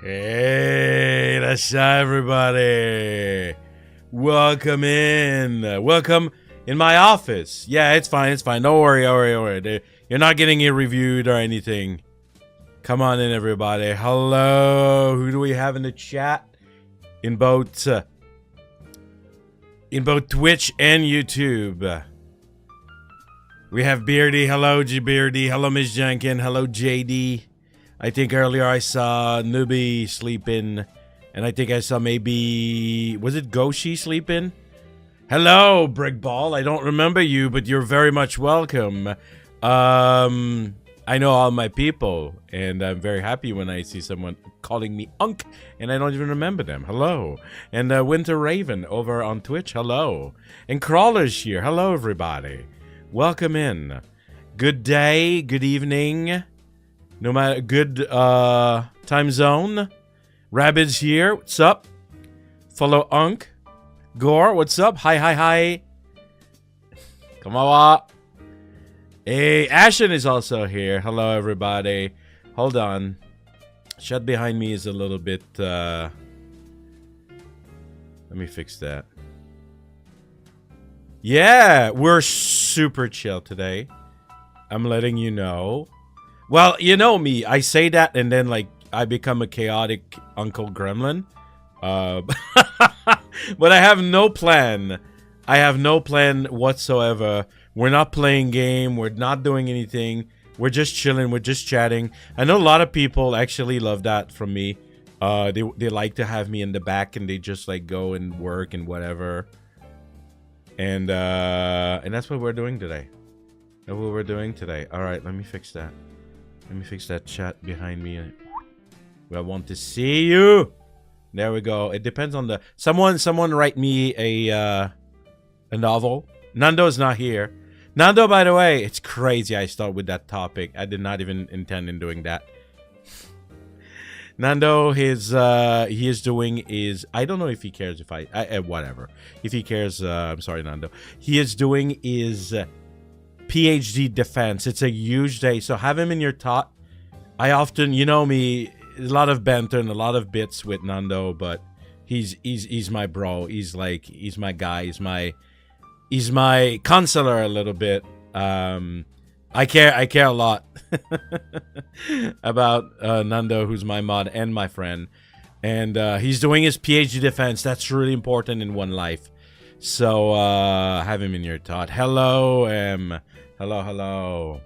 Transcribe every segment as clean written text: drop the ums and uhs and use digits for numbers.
Hey, that's everybody. Welcome in. Welcome in my office. Yeah, it's fine. It's fine. Don't worry. You're not getting it reviewed or anything. Come on in, everybody. Hello. Who do we have in the chat? In both Twitch and YouTube. We have Beardy. Hello, G Beardy. Hello, Miss Janken. Hello, JD. I think earlier I saw Newbie sleeping, and I think I saw maybe, was it Goshi sleeping? Hello, Brickball. I don't remember you, but you're very much welcome. I know all my people, and I'm very happy when I see someone calling me Unk, and I don't even remember them. Hello. And Winter Raven over on Twitch. Hello. And Crawler's here. Hello, everybody. Welcome in. Good day. Good evening. No matter, good time zone. Rabbit's here. What's up? Follow Unk. Gore, what's up? Hi. Come on. Hey, Ashen is also here. Hello, everybody. Hold on. Shut behind me is a little bit... Let me fix that. Yeah, we're super chill today. I'm letting you know. Well, you know me. I say that and then, like, I become a chaotic Uncle Gremlin. But I have no plan. I have no plan whatsoever. We're not playing game. We're not doing anything. We're just chilling. We're just chatting. I know a lot of people actually love that from me. They like to have me in the back and they just, like, go and work and whatever. And that's what we're doing today. That's what we're doing today. All right, let me fix that. Let me fix that chat behind me. I want to see you. There we go. It depends on the... Someone write me a novel. Nando's not here. Nando, by the way, it's crazy I start with that topic. I did not even intend in doing that. Nando, he is doing is... I don't know if he cares if I whatever. If he cares, I'm sorry, Nando. He is doing is... PhD defense. It's a huge day, so have him in your thought. I often, you know me, a lot of banter and a lot of bits with Nando, but he's my bro. He's my guy. He's my counselor a little bit. I care a lot about Nando, who's my mod and my friend, and he's doing his PhD defense. That's really important in one life. So have him in your thought. Hello, hello.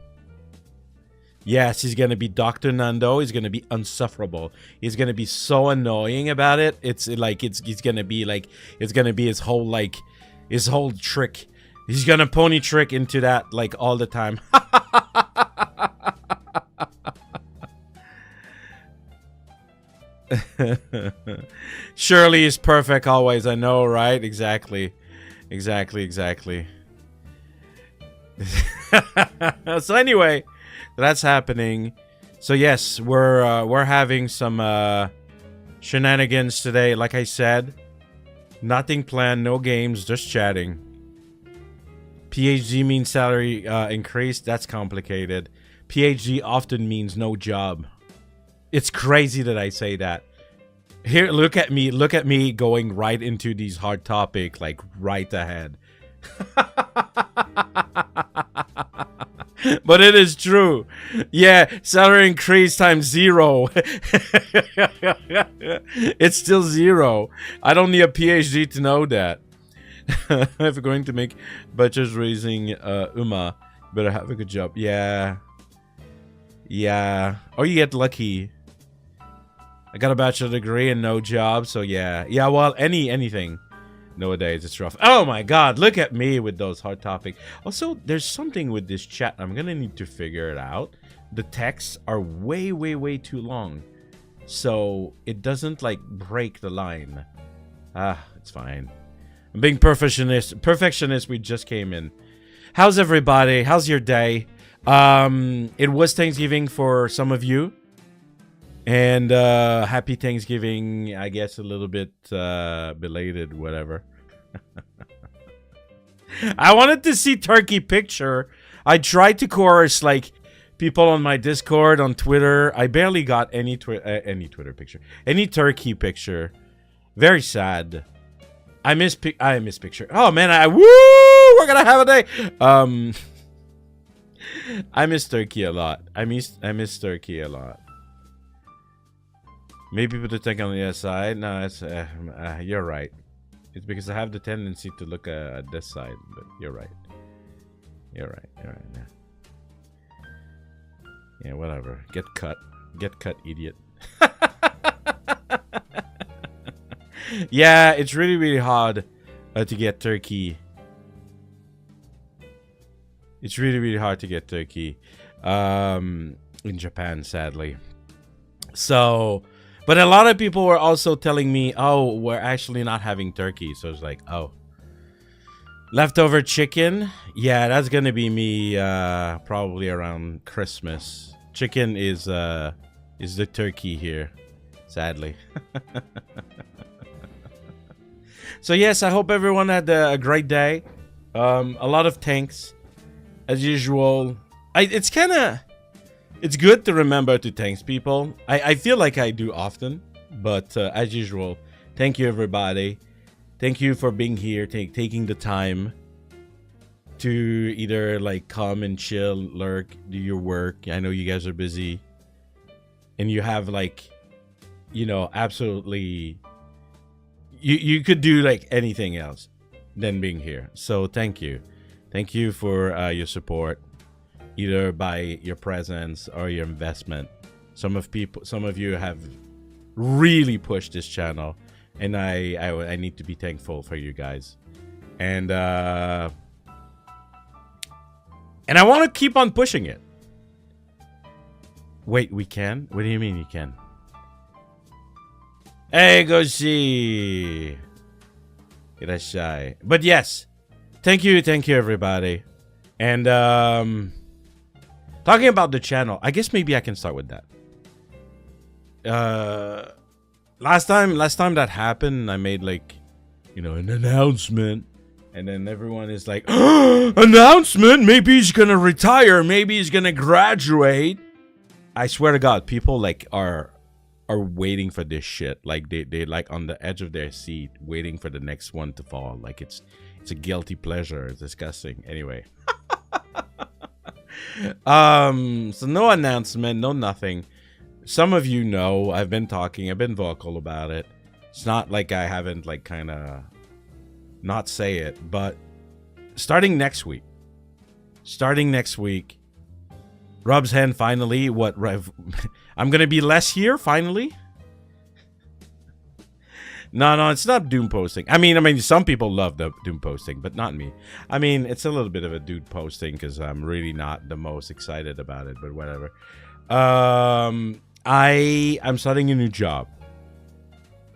Yes, he's gonna be Dr. Nando. He's gonna be insufferable. He's gonna be so annoying about it. It's like it's gonna be his whole trick. He's gonna pony trick into that like all the time. Shirley is perfect always. I know, right? Exactly. So anyway, that's happening. So yes, we're having some shenanigans today. Like I said, nothing planned, no games, just chatting. PhD means salary increase. That's complicated. PhD often means no job. It's crazy that I say that. Here, look at me going right into these hard topics, like right ahead. But it is true. Yeah, salary increase times 0. It's still 0. I don't need a PhD to know that. If we're going to make budgets raising Uma, better have a good job. Yeah. Or you get lucky. I got a bachelor degree and no job, so yeah. Yeah, well, anything nowadays, it's rough. Oh my god, look at me with those hard topics. Also, there's something with this chat. I'm gonna need to figure it out. The texts are way too long. So, it doesn't, like, break the line. It's fine. I'm being perfectionist. We just came in. How's everybody? How's your day? It was Thanksgiving for some of you. And happy Thanksgiving, I guess a little bit belated, whatever. I wanted to see turkey picture. I tried to coerce like people on my Discord, on Twitter. I barely got any Twitter picture, any turkey picture. Very sad. I miss picture. Oh man, we're gonna have a day. I miss turkey a lot. I miss turkey a lot. Maybe put the tank on the other side. No, it's you're right. It's because I have the tendency to look at this side, but you're right. You're right. Yeah. Yeah, whatever. Get cut, idiot. Yeah, it's really hard to get turkey. It's really hard to get turkey in Japan, sadly. So, but a lot of people were also telling me, oh, we're actually not having turkey. So it's like, oh, leftover chicken. Yeah, that's gonna be me probably around Christmas. Chicken is the turkey here, sadly. So yes, I hope everyone had a great day. A lot of thanks, as usual. It's good to remember to thanks people. I feel like I do often, but as usual, thank you everybody. Thank you for being here, taking the time to either like come and chill, lurk, do your work. I know you guys are busy, and you have like, you know, absolutely. You could do like anything else than being here. So thank you for your support, either by your presence or your investment. Some of you have really pushed this channel, and I need to be thankful for you guys. And I want to keep on pushing it. Wait, we can? What do you mean you can? Hey, Goshi! Irashai. But yes, thank you everybody. And talking about the channel, I guess maybe I can start with that. Last time that happened, I made like, you know, an announcement, and then everyone is like, announcement? Maybe he's gonna retire, maybe he's gonna graduate. I swear to God, people like are waiting for this shit. Like they like on the edge of their seat, waiting for the next one to fall. Like it's a guilty pleasure. It's disgusting. Anyway. So no announcement, no nothing. Some of you know I've been talking, I've been vocal about it. It's not like I haven't like kind of not say it, but starting next week, Rob's hand finally, I'm gonna be less here finally. No, it's not doom posting. I mean, some people love the doom posting, but not me. I mean, it's a little bit of a dude posting because I'm really not the most excited about it, but whatever. I'm starting a new job,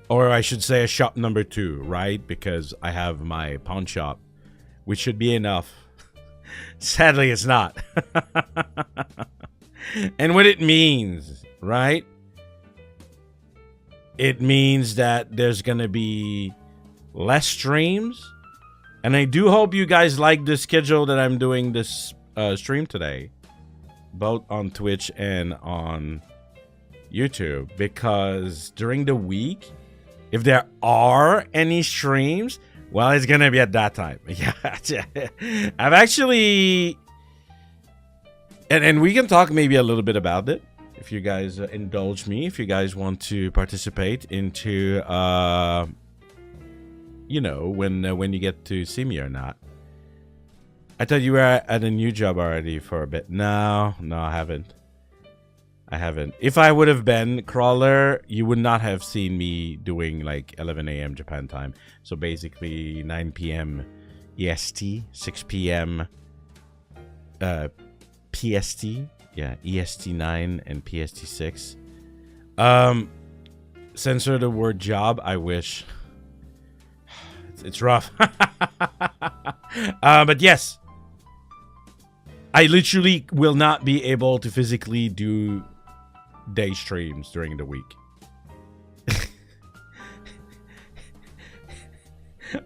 or I should say a shop number 2, right? Because I have my pawn shop, which should be enough. Sadly, it's not. And what it means, right? It means that there's gonna be less streams, and I do hope you guys like the schedule that I'm doing this stream today, both on Twitch and on YouTube, because during the week, if there are any streams, well, it's gonna be at that time. Yeah, I've actually, and we can talk maybe a little bit about it. If you guys indulge me, if you guys want to participate into, you know, when you get to see me or not. I thought you were at a new job already for a bit. No, I haven't. If I would have been Crawler, you would not have seen me doing like 11 a.m. Japan time. So basically 9 p.m. EST, 6 p.m. PST. Yeah, EST 9 and PST 6. Censor the word job. I wish. It's rough. But yes, I literally will not be able to physically do day streams during the week.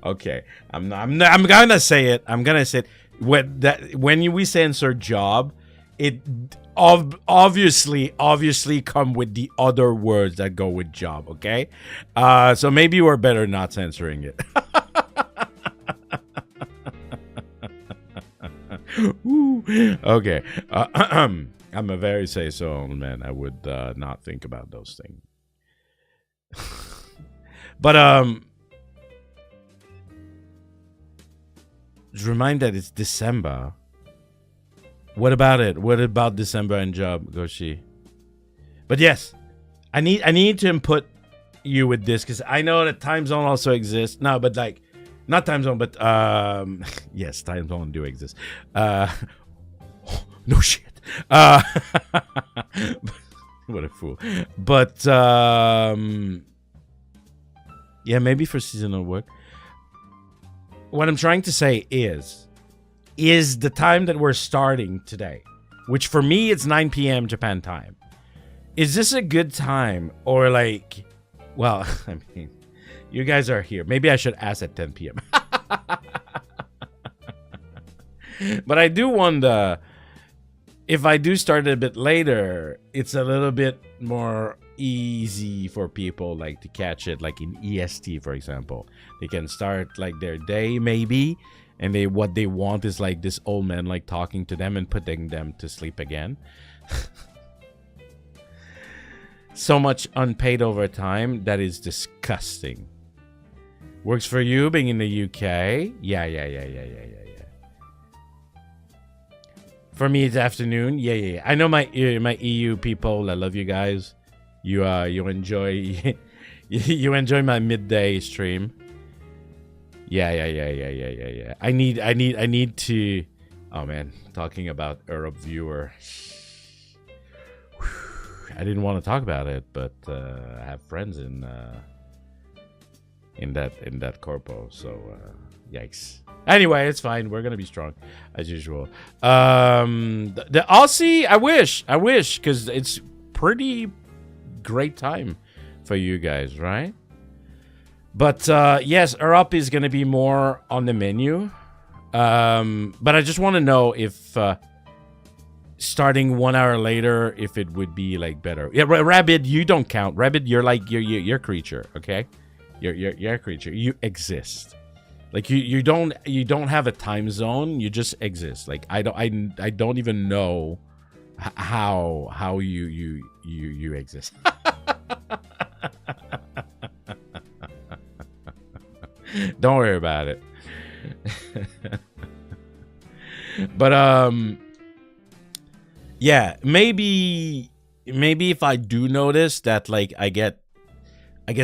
Okay, I'm gonna say it. When we censor job, obviously come with the other words that go with job, okay? So maybe we're better not censoring it. Okay. I'm a very say-so man. I would not think about those things. But remind that it's December. What about it? What about December and job, Goshi? But yes, I need to input you with this because I know that time zone also exists. No, but like not time zone, but yes, time zone do exist. No shit. What a fool. But yeah, maybe for seasonal work. What I'm trying to say is the time that we're starting today, which for me it's 9 p.m. Japan time. Is this a good time or like, well, I mean, you guys are here. Maybe I should ask at 10 p.m. But I do wonder if I do start a bit later, it's a little bit more easy for people like to catch it, like in EST, for example. They can start like their day maybe, and what they want is like this old man like talking to them and putting them to sleep again. So much unpaid overtime, that is disgusting. Works for you being in the UK? Yeah. For me, it's afternoon. Yeah. I know my EU people. I love you guys. You enjoy you enjoy my midday stream. Yeah. I need to. Oh man, talking about Europe viewer. I didn't want to talk about it, but I have friends in that corpo, so yikes. Anyway, it's fine. We're gonna be strong as usual. The Aussie, I wish, because it's pretty great time for you guys, right? But yes, Europe is gonna be more on the menu. But I just want to know if starting 1 hour later, if it would be like better. Yeah, Rabbit, you don't count. Rabbit, you're like you're a creature, okay? You're a creature. You exist. Like you don't have a time zone. You just exist. Like I don't even know how you exist. Don't worry about it. But yeah, maybe if I do notice that like I get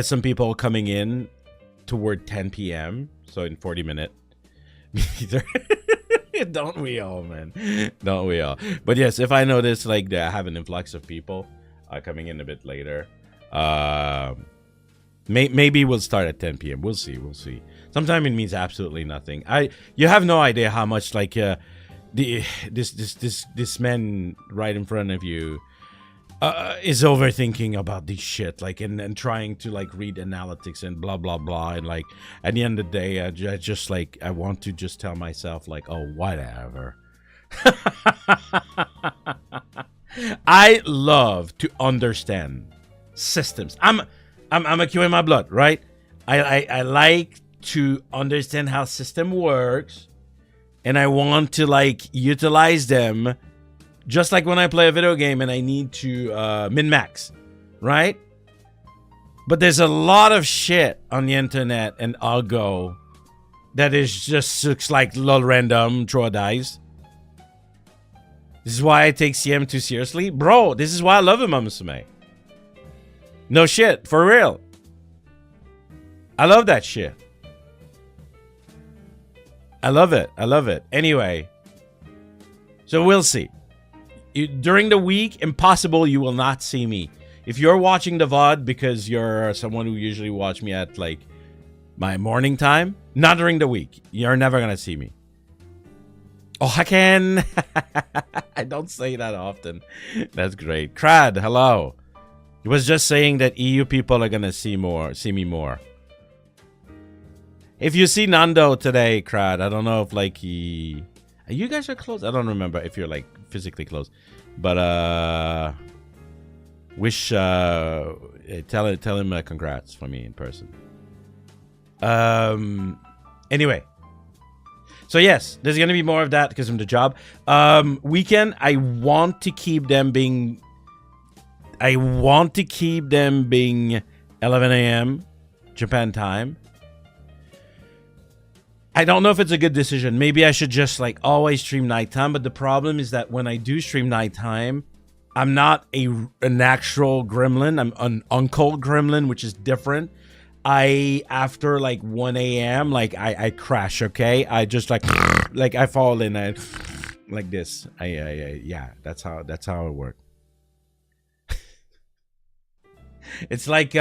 some people coming in toward 10 p.m. so in 40 minutes. Don't we all, man? Don't we all? But yes, if I notice like that I have an influx of people coming in a bit later, maybe we'll start at 10 p.m. We'll see. Sometimes it means absolutely nothing. You have no idea how much like this man right in front of you is overthinking about this shit, like and trying to like read analytics and blah blah blah, and like at the end of the day, I just like I want to just tell myself like, oh, whatever. I love to understand systems. I'm a Q in my blood, right? I like to understand how system works, and I want to like utilize them. Just like when I play a video game and I need to min-max, right? But there's a lot of shit on the internet and algo that is just looks like lol random, throw a dice. This is why I take CM too seriously. Bro, this is why I love him, Musume. No shit, for real. I love that shit. I love it. Anyway, so we'll see. During the week, impossible, you will not see me. If you're watching the VOD because you're someone who usually watch me at like my morning time, not during the week. You're never gonna see me. Oh, I can. I don't say that often. That's great. Crad, hello. He was just saying that EU people are gonna see me more. If you see Nando today, Crad, I don't know if like You guys are close. I don't remember if you're like physically close, but wish tell him congrats for me in person. Anyway, so yes, there's gonna be more of that because of the job. Weekend, I want to keep them being 11 a.m. Japan time. I don't know if it's a good decision. Maybe I should just like always stream nighttime. But the problem is that when I do stream nighttime, I'm not an actual gremlin. I'm an uncle gremlin, which is different. After like 1 a.m. like I crash. Okay, I just like I fall in like this. Yeah, that's how it works. It's like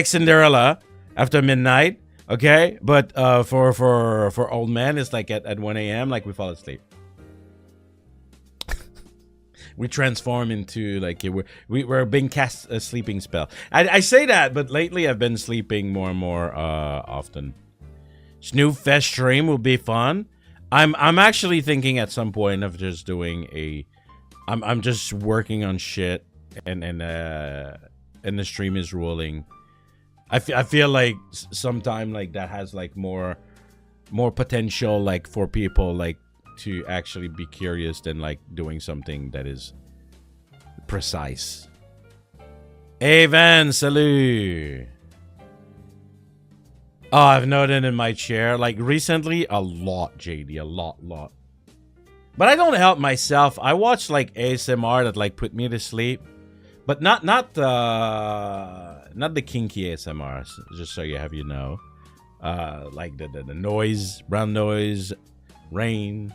Cinderella after midnight. Okay, but for old men, it's like at 1 a.m. like we fall asleep. We transform into like we're being cast a sleeping spell. I say that, but lately I've been sleeping more and more often. Snoop Fest stream will be fun. I'm actually thinking at some point of just doing I'm just working on shit and the stream is rolling. I feel like sometime like that has like more potential like for people like to actually be curious than like doing something that is precise. Hey Van, salut. Oh, I've noted in my chair like recently a lot, JD, a lot. But I don't help myself. I watch like ASMR that like put me to sleep. But not the kinky ASMR, just so you have like the noise, brown noise, rain,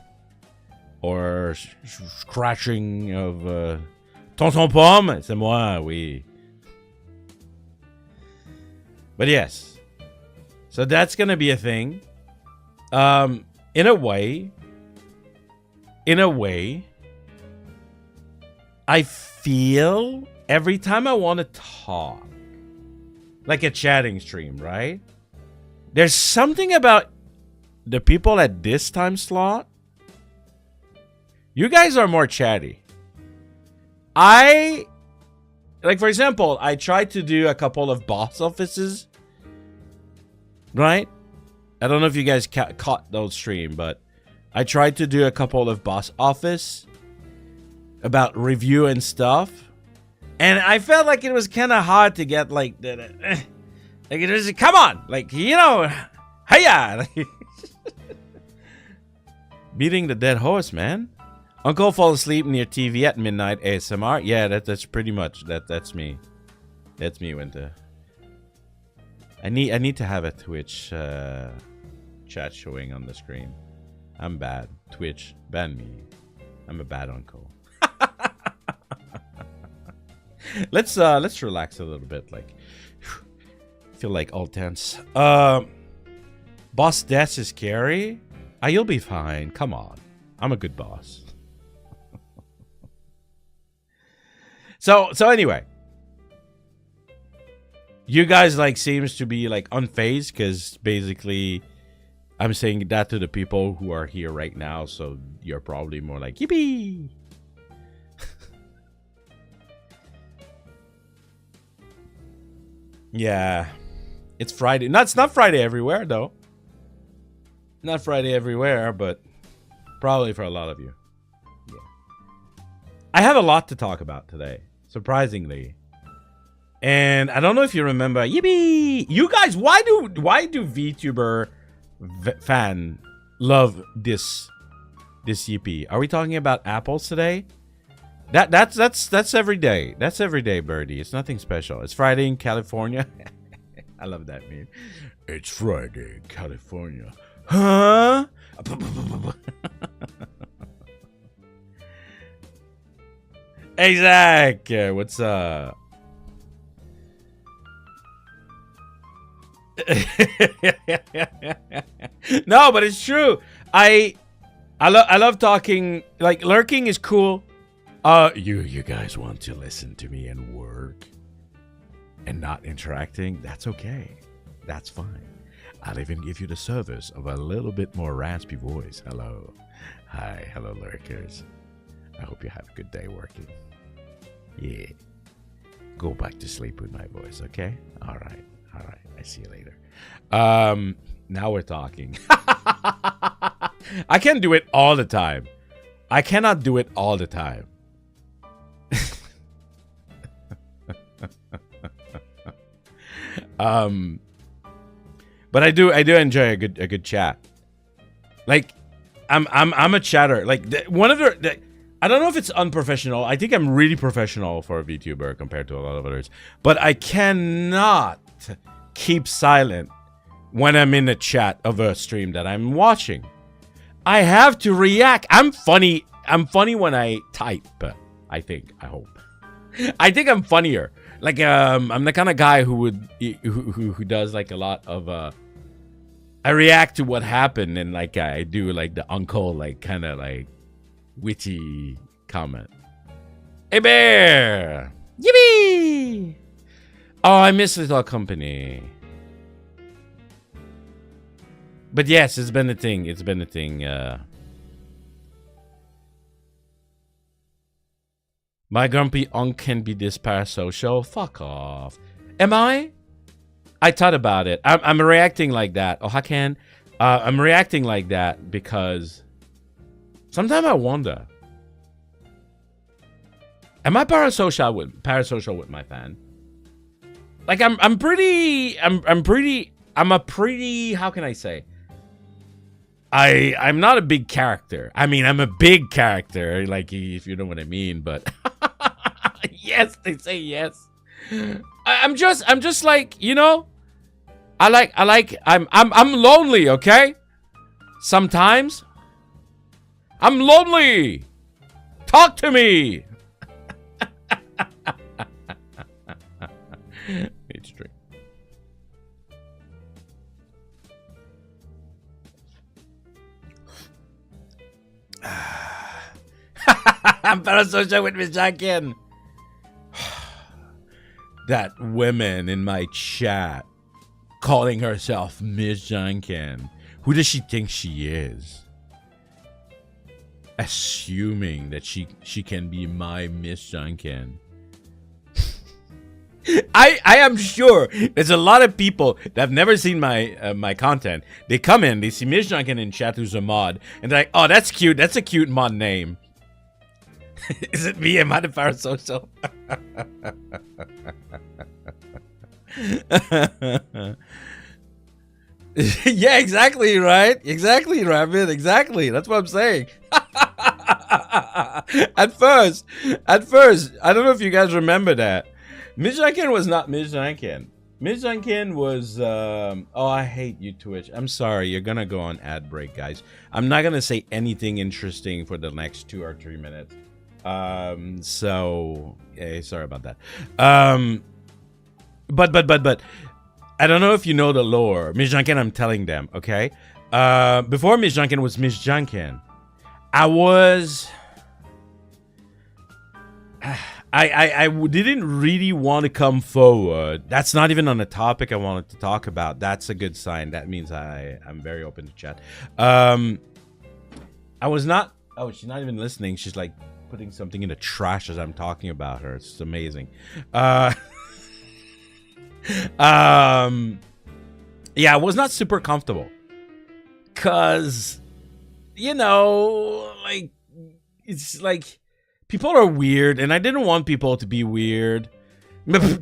or scratching of Tonton Pomme. C'est moi, oui. But yes, so that's gonna be a thing. In a way, I feel every time I want to talk, like a chatting stream, right? There's something about the people at this time slot. You guys are more chatty. Like, for example, I tried to do a couple of boss offices, right? I don't know if you guys caught those stream, but I tried to do a couple of boss office about review and stuff. And I felt like it was kind of hard to get like like it was, come on, like, hiya. Beating the dead horse, man. Uncle fall asleep near TV at midnight ASMR. Yeah, that's pretty much that's me. That's me, Winter. I need to have a Twitch chat showing on the screen. I'm bad. Twitch, ban me. I'm a bad uncle. Let's relax a little bit. Like, feel like all tense. Boss death is scary. You'll be fine. Come on, I'm a good boss. So anyway, you guys like seems to be like unfazed because basically I'm saying that to the people who are here right now. So you're probably more like yippee. Yeah, it's Friday. No, it's not Friday everywhere, though. Not Friday everywhere, but probably for a lot of you. Yeah. I have a lot to talk about today, surprisingly. And I don't know if you remember. Yippee! You guys, why do VTuber fan love this yippee? Are we talking about apples today? That's every day. That's every day, Birdie. It's nothing special. It's Friday in California. I love that meme. It's Friday in California. Huh? Hey, Zach. What's up? No, but it's true. I love talking. Like, lurking is cool. You guys want to listen to me and work and not interacting? That's okay. That's fine. I'll even give you the service of a little bit more raspy voice. Hello. Hi. Hello, lurkers. I hope you have a good day working. Yeah. Go back to sleep with my voice, okay? All right. All right. I see you later. Now we're talking. I can't do it all the time. I cannot do it all the time. But I do enjoy a good chat. Like, I'm a chatter. Like, one of the I don't know if it's unprofessional. I think I'm really professional for a VTuber compared to a lot of others. But I cannot keep silent when I'm in a chat of a stream that I'm watching. I have to react. I'm funny. I'm funny when I type. I think. I hope. I think I'm funnier. Like, I'm the kind of guy who does like a lot of I react to what happened, and like I do like the uncle, like kind of like witty comment. Hey bear! Yippee! Oh, I miss Little Company. But yes, it's been a thing. It's been a thing. My grumpy unk can be this parasocial. Fuck off. Am I? I thought about it. I'm reacting like that. Oh, Hakan. I'm reacting like that because sometimes I wonder. Am I parasocial with my fan? Like I'm a pretty, how can I say? I'm not a big character. I mean, I'm a big character, like if you know what I mean, but yes, they say yes. I'm just like, you know, I'm lonely, okay? Sometimes I'm lonely. Talk to me. It's true. I'm parasocial with Miss Janken. That woman in my chat calling herself Miss Janken. Who does she think she is? Assuming that she can be my Miss Janken. I am sure there's a lot of people that have never seen my my content. They come in, they see Miss Janken in chat who's a mod, and they're like, oh, that's cute. That's a cute mod name. Is it me? Am I the parasocial? Yeah, exactly, right? Exactly, Rabbit. Exactly. That's what I'm saying. At first, I don't know if you guys remember that. Miss Janken was not Miss Janken. Miss Janken was, oh, I hate you, Twitch. I'm sorry. You're going to go on ad break, guys. I'm not going to say anything interesting for the next 2 or 3 minutes. So, yeah, sorry about that. But, I don't know if you know the lore. Miss Janken, I'm telling them, okay? Before Miss Janken was Miss Janken, I didn't really want to come forward. That's not even on the topic I wanted to talk about. That's a good sign. That means I'm very open to chat. I was not... Oh, she's not even listening. She's like putting something in the trash as I'm talking about her. It's amazing. Yeah, I was not super comfortable. Because, you know, like, it's like... People are weird, and I didn't want people to be weird. Not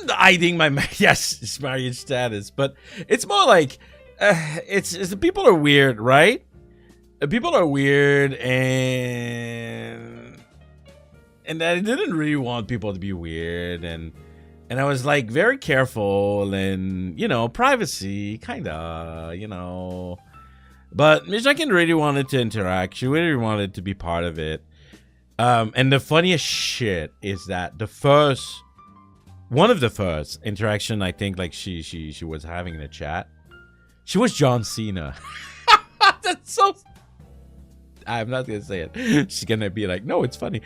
hiding my yes marriage status, but it's more like it's the people are weird, right? People are weird, and I didn't really want people to be weird, and I was like very careful, and you know, privacy, kinda, you know. But Miss Janken really wanted to interact. She really wanted to be part of it. And the funniest shit is that one of the first interaction I think like she was having in the chat, she was John Cena. That's so... I'm not gonna say it. She's gonna be like, no, it's funny.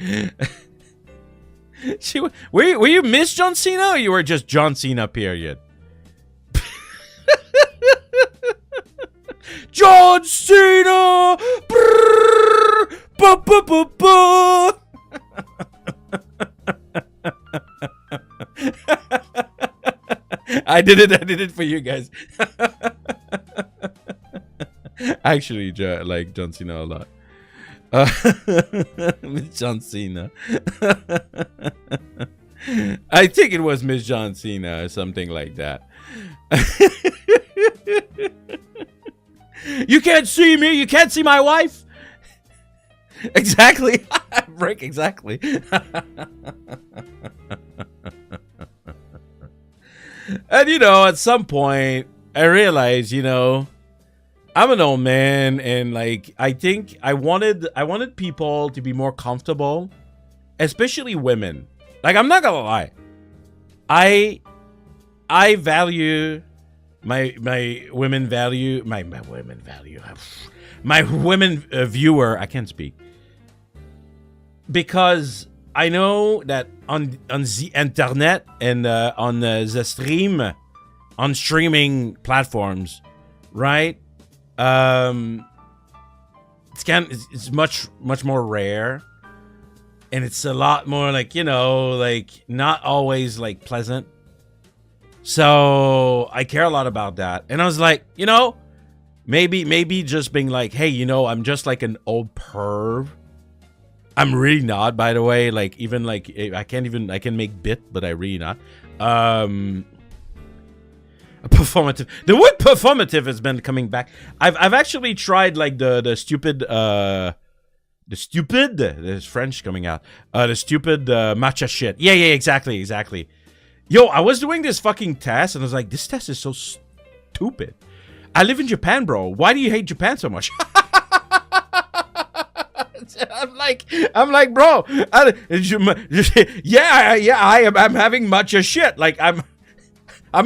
Were you Miss John Cena, or you were just John Cena, period? John Cena. Brrr, ba, ba, ba, ba. I did it for you guys. Actually, like John Cena a lot. Miss John Cena. I think it was Miss John Cena or something like that. You can't see me. You can't see my wife. Exactly. Rick, exactly. And you know, at some point, I realized, you know, I'm an old man, and like I think I wanted people to be more comfortable, especially women. Like, I'm not gonna lie, I value my women value my women viewer. I can't speak because I know that on the internet and on the stream, on streaming platforms, right? It's much more rare, and it's a lot more like, you know, like not always like pleasant. So I care a lot about that, and I was like, you know, maybe just being like, hey, you know, I'm just like an old perv. I'm really not, by the way. Like, even like I can make bit, but I really not. Performative. The word performative has been coming back. I've actually tried like the stupid there's French coming out. The stupid matcha shit. Yeah, exactly. Yo, I was doing this fucking test and I was like, this test is so stupid. I live in Japan, bro. Why do you hate Japan so much? I'm like, bro. I'm having matcha shit. Like, I'm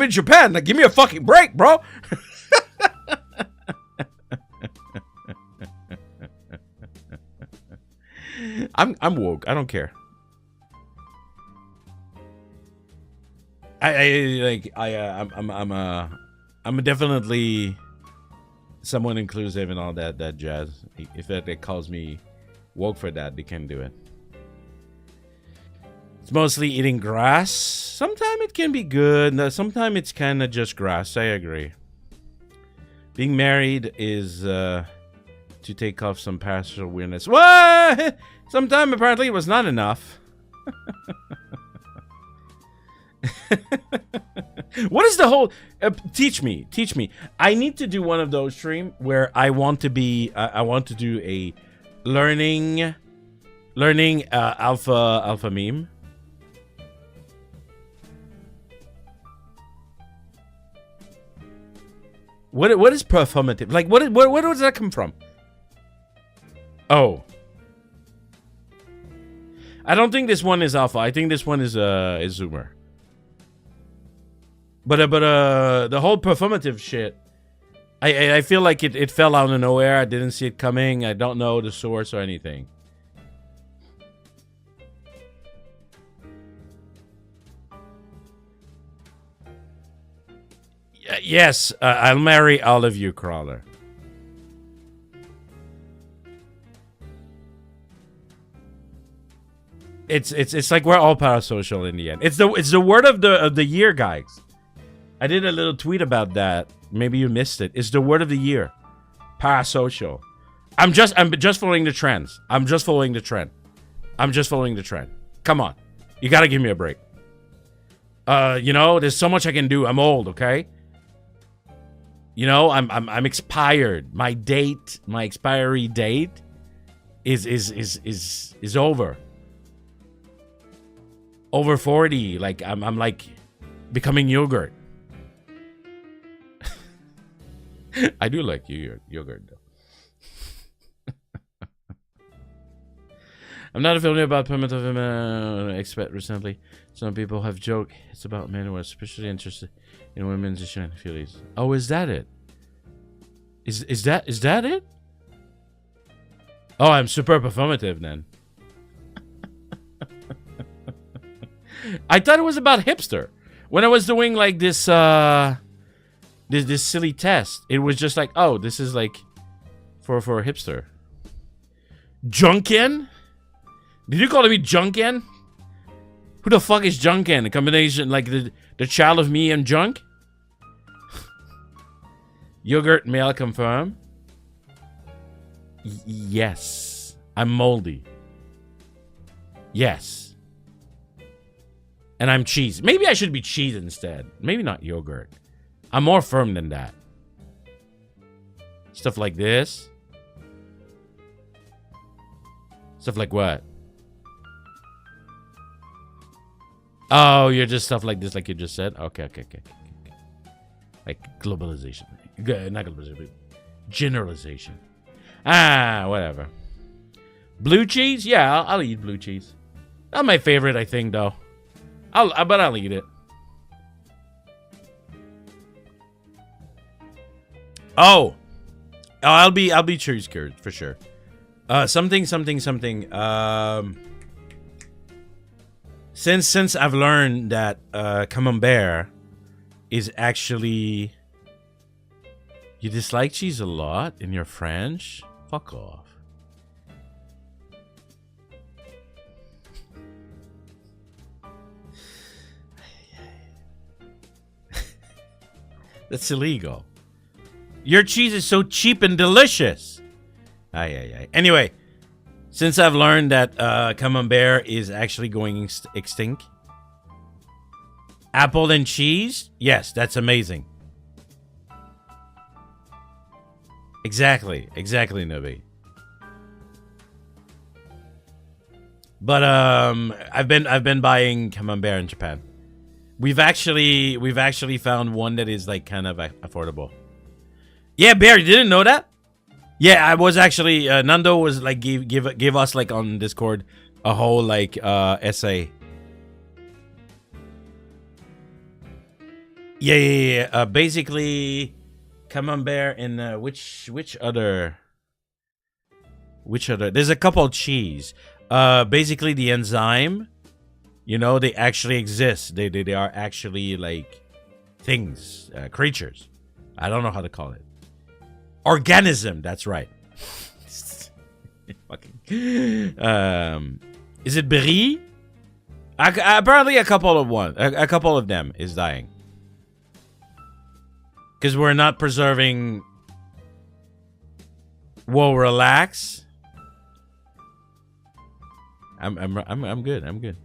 in Japan. Like, give me a fucking break, bro. I'm woke. I don't care. I'm definitely someone inclusive and all that jazz. If it calls me woke for that, they can do it. It's mostly eating grass. Sometimes it can be good. Sometimes it's kind of just grass. I agree. Being married is to take off some partial weirdness. What? Sometimes apparently it was not enough. What is the whole? Teach me. I need to do one of those streams where I want to be. I want to do a learning alpha meme. What is performative? Like, where does that come from? Oh, I don't think this one is alpha. I think this one is zoomer. But the whole performative shit, I feel like it fell out of nowhere. I didn't see it coming. I don't know the source or anything. Yes, I'll marry all of you, Crawler. It's like we're all parasocial in the end. It's the word of the year, guys. I did a little tweet about that. Maybe you missed it. It's the word of the year. Parasocial. I'm just following the trends. I'm just following the trend. Come on. You gotta give me a break. You know, there's so much I can do. I'm old, okay? You know, I'm expired. My expiry date is over. Over 40. Like I'm like becoming yogurt. I do like yogurt though. I'm not familiar about primitive expert recently. Some people have joked it's about men who are especially interested in women's feelings. Oh, is that it? Is that it? Oh, I'm super performative then. I thought it was about hipster. When I was doing like this this silly test, it was just like, oh, this is like For a hipster. Janken? Did you call me Janken? Who the fuck is Janken? A combination like the child of me and junk? Yogurt male confirm. Yes. I'm moldy. Yes. And I'm cheese. Maybe I should be cheese instead. Maybe not yogurt. I'm more firm than that. Stuff like this. Stuff like what? Oh, you're just stuff like this, like you just said? Okay. Like globalization. Not globalization, but generalization. Whatever. Blue cheese? Yeah, I'll eat blue cheese. Not my favorite, I think, though. But I'll eat it. Oh, I'll be cheese curd for sure. Something. Since I've learned that Camembert is actually, you dislike cheese a lot in your French? Fuck off. That's illegal. Your cheese is so cheap and delicious. Anyway, since I've learned that Camembert is actually going extinct, apple and cheese, yes, that's amazing. Exactly, Nubi. But I've been buying Camembert in Japan. We've actually found one that is like kind of affordable. Yeah, Bear, you didn't know that? Yeah, I was actually Nando was like give us like on Discord a whole like essay. Yeah. Basically, Camembert and which other? There's a couple of cheese. Basically the enzyme. You know, they actually exist. They are actually like things, creatures. I don't know how to call it. Organism. That's right. Fucking. Is it Brie? Apparently, a couple of them is dying because we're not preserving. Whoa, relax. I'm good.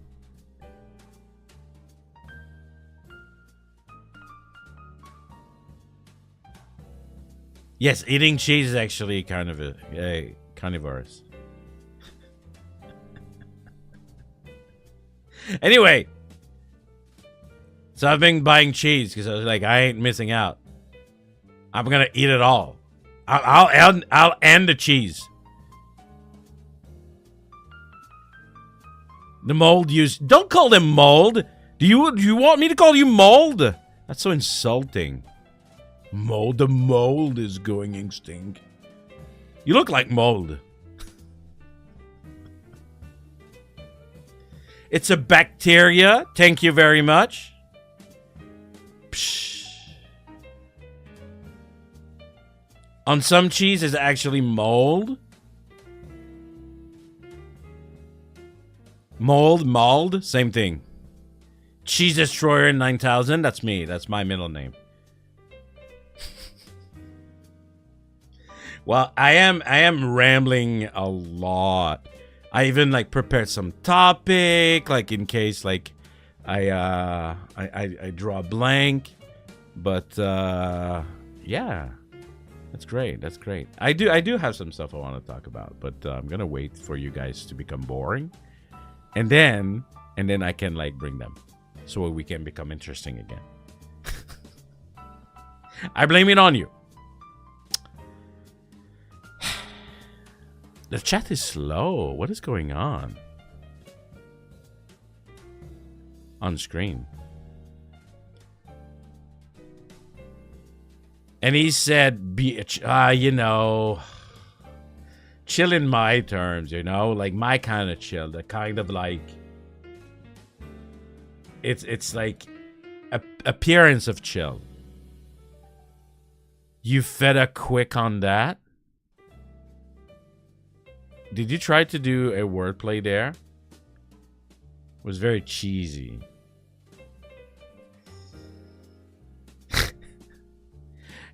Yes, eating cheese is actually kind of a carnivorous. Anyway, so I've been buying cheese because I was like, I ain't missing out. I'm gonna eat it all. I'll end the cheese. The mold use. Don't call them mold. Do you want me to call you mold? That's so insulting. Mold. The mold is going extinct. You look like mold. It's a bacteria. Thank you very much. Psh. On some cheese, it's actually mold. Mold, same thing. Cheese Destroyer 9000. That's me. That's my middle name. Well, I am rambling a lot. I even like prepared some topic, like in case like I draw a blank. But yeah, that's great. I do have some stuff I want to talk about, but I'm gonna wait for you guys to become boring, and then I can like bring them, so we can become interesting again. I blame it on you. The chat is slow. What is going on? On screen. And he said, you know, chill in my terms, you know, like my kind of chill. The kind of like, it's like appearance of chill. You fed a quick on that? Did you try to do a wordplay there? It was very cheesy.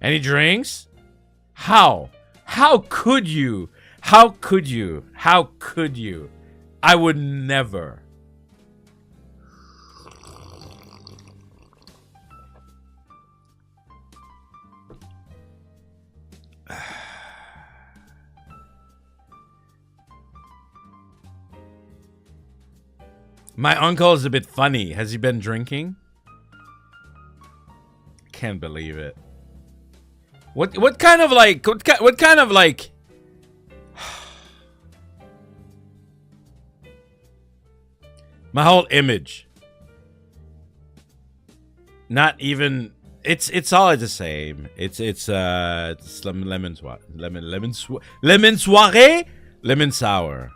Any drinks? How? How could you? How could you? How could you? I would never. My uncle is a bit funny. Has he been drinking? Can't believe it. What kind of like what kind of like my whole image. Not even it's all the same. It's lemon soiree, lemon sour.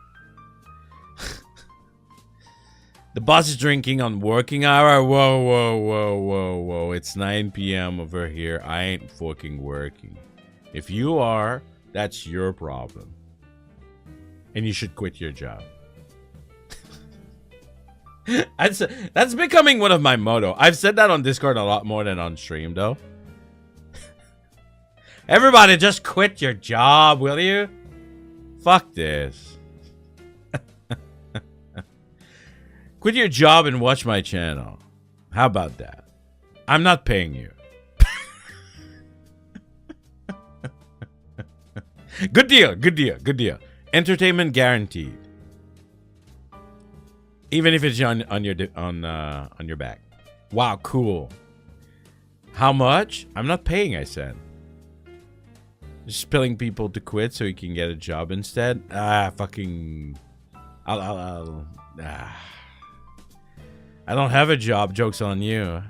The boss is drinking on working hour. Whoa, whoa, whoa, whoa, whoa. It's 9 p.m. over here. I ain't fucking working. If you are, that's your problem. And you should quit your job. That's becoming one of my motto. I've said that on Discord a lot more than on stream, though. Everybody just quit your job, will you? Fuck this. Quit your job and watch my channel. How about that? I'm not paying you. Good deal, good deal, good deal. Entertainment guaranteed. Even if it's on your back. Wow, cool. How much? I'm not paying, I said. Just pilling people to quit so you can get a job instead. Fucking. I don't have a job. Joke's on you.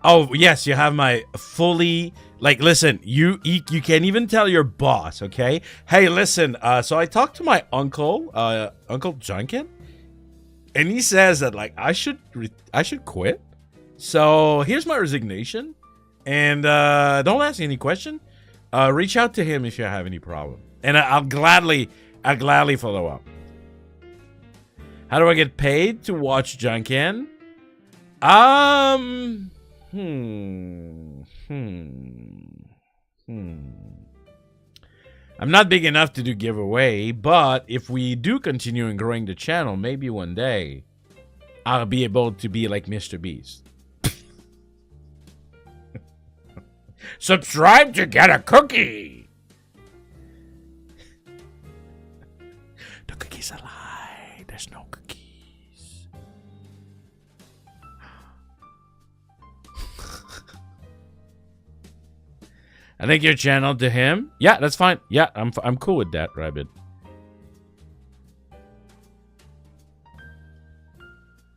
Oh, yes, you have my fully... Like, listen, you can't even tell your boss, okay? Hey, listen, so I talked to my uncle, Uncle Janken, and he says that, like, I should quit. So, here's my resignation, and don't ask any question. Reach out to him if you have any problem. And I'll gladly follow up. How do I get paid to watch Janken? I'm not big enough to do giveaway, but if we do continue and growing the channel, maybe one day I'll be able to be like Mr. Beast. Subscribe to get a cookie. The cookie's a lie. There's no cookies. I think your channel to him. Yeah, that's fine. Yeah, I'm cool with that, Rabbit.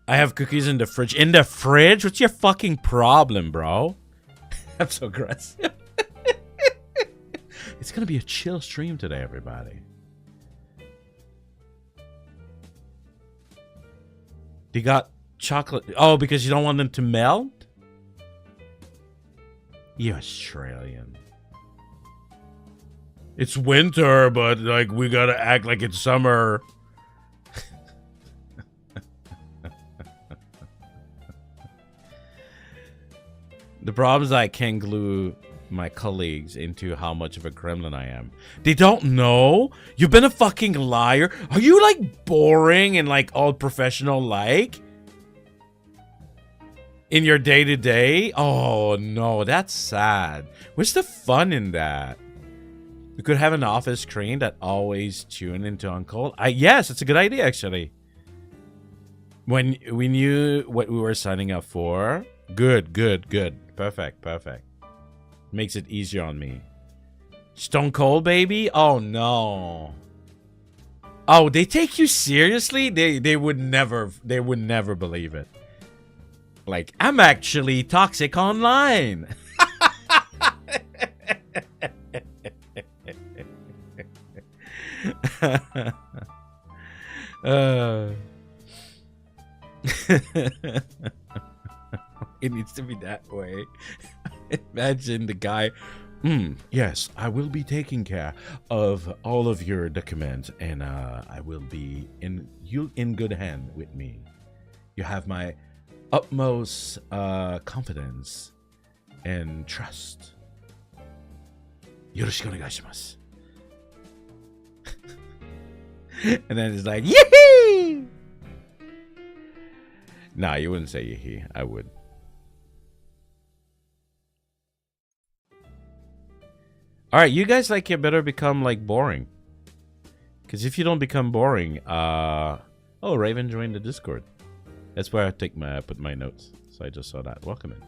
I have cookies in the fridge. In the fridge? What's your fucking problem, bro? I'm so aggressive. It's gonna be a chill stream today, everybody. They got chocolate. Oh, because you don't want them to melt? You Australian. It's winter, but like we gotta act like it's summer. The problem is I can't glue my colleagues into how much of a gremlin I am. They don't know? You've been a fucking liar? Are you like boring and like all professional like? In your day-to-day? Oh no, that's sad. What's the fun in that? We could have an office screen that always tune into Uncle. Yes, it's a good idea actually. When we knew what we were signing up for. Good. Perfect. Makes it easier on me. Stone Cold, baby? Oh, no. Oh, they take you seriously? They would never believe it. Like, I'm actually toxic online. It needs to be that way. Imagine the guy Yes, I will be taking care of all of your documents, and I will be in good hand with me. You have my utmost confidence and trust. Yoroshiku onegaishimasu. And then it's like, yee! Nah, you wouldn't say yee. I would. Alright, you guys like it better become like boring. Because if you don't become boring, oh, Raven joined the Discord. That's where I put my notes. So I just saw that. Welcome in.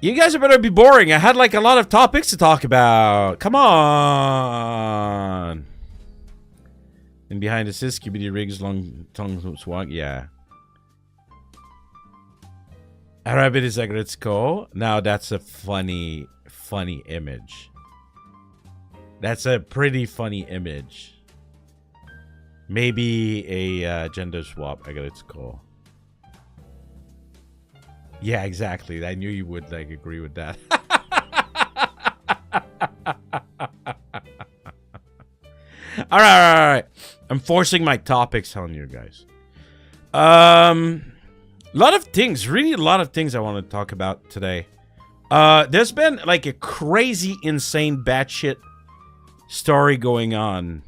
You guys better be boring. I had like a lot of topics to talk about. Come on. And behind us is L2D Rigger's long tongue swag. Yeah. Arabic is Agritsko. Now that's a funny image. That's a pretty funny image. Maybe a gender swap. Agritsko. Yeah, exactly. I knew you would like agree with that. All right. I'm forcing my topics on you guys. A lot of things, really a lot of things I want to talk about today. There's been like a crazy, insane, batshit story going on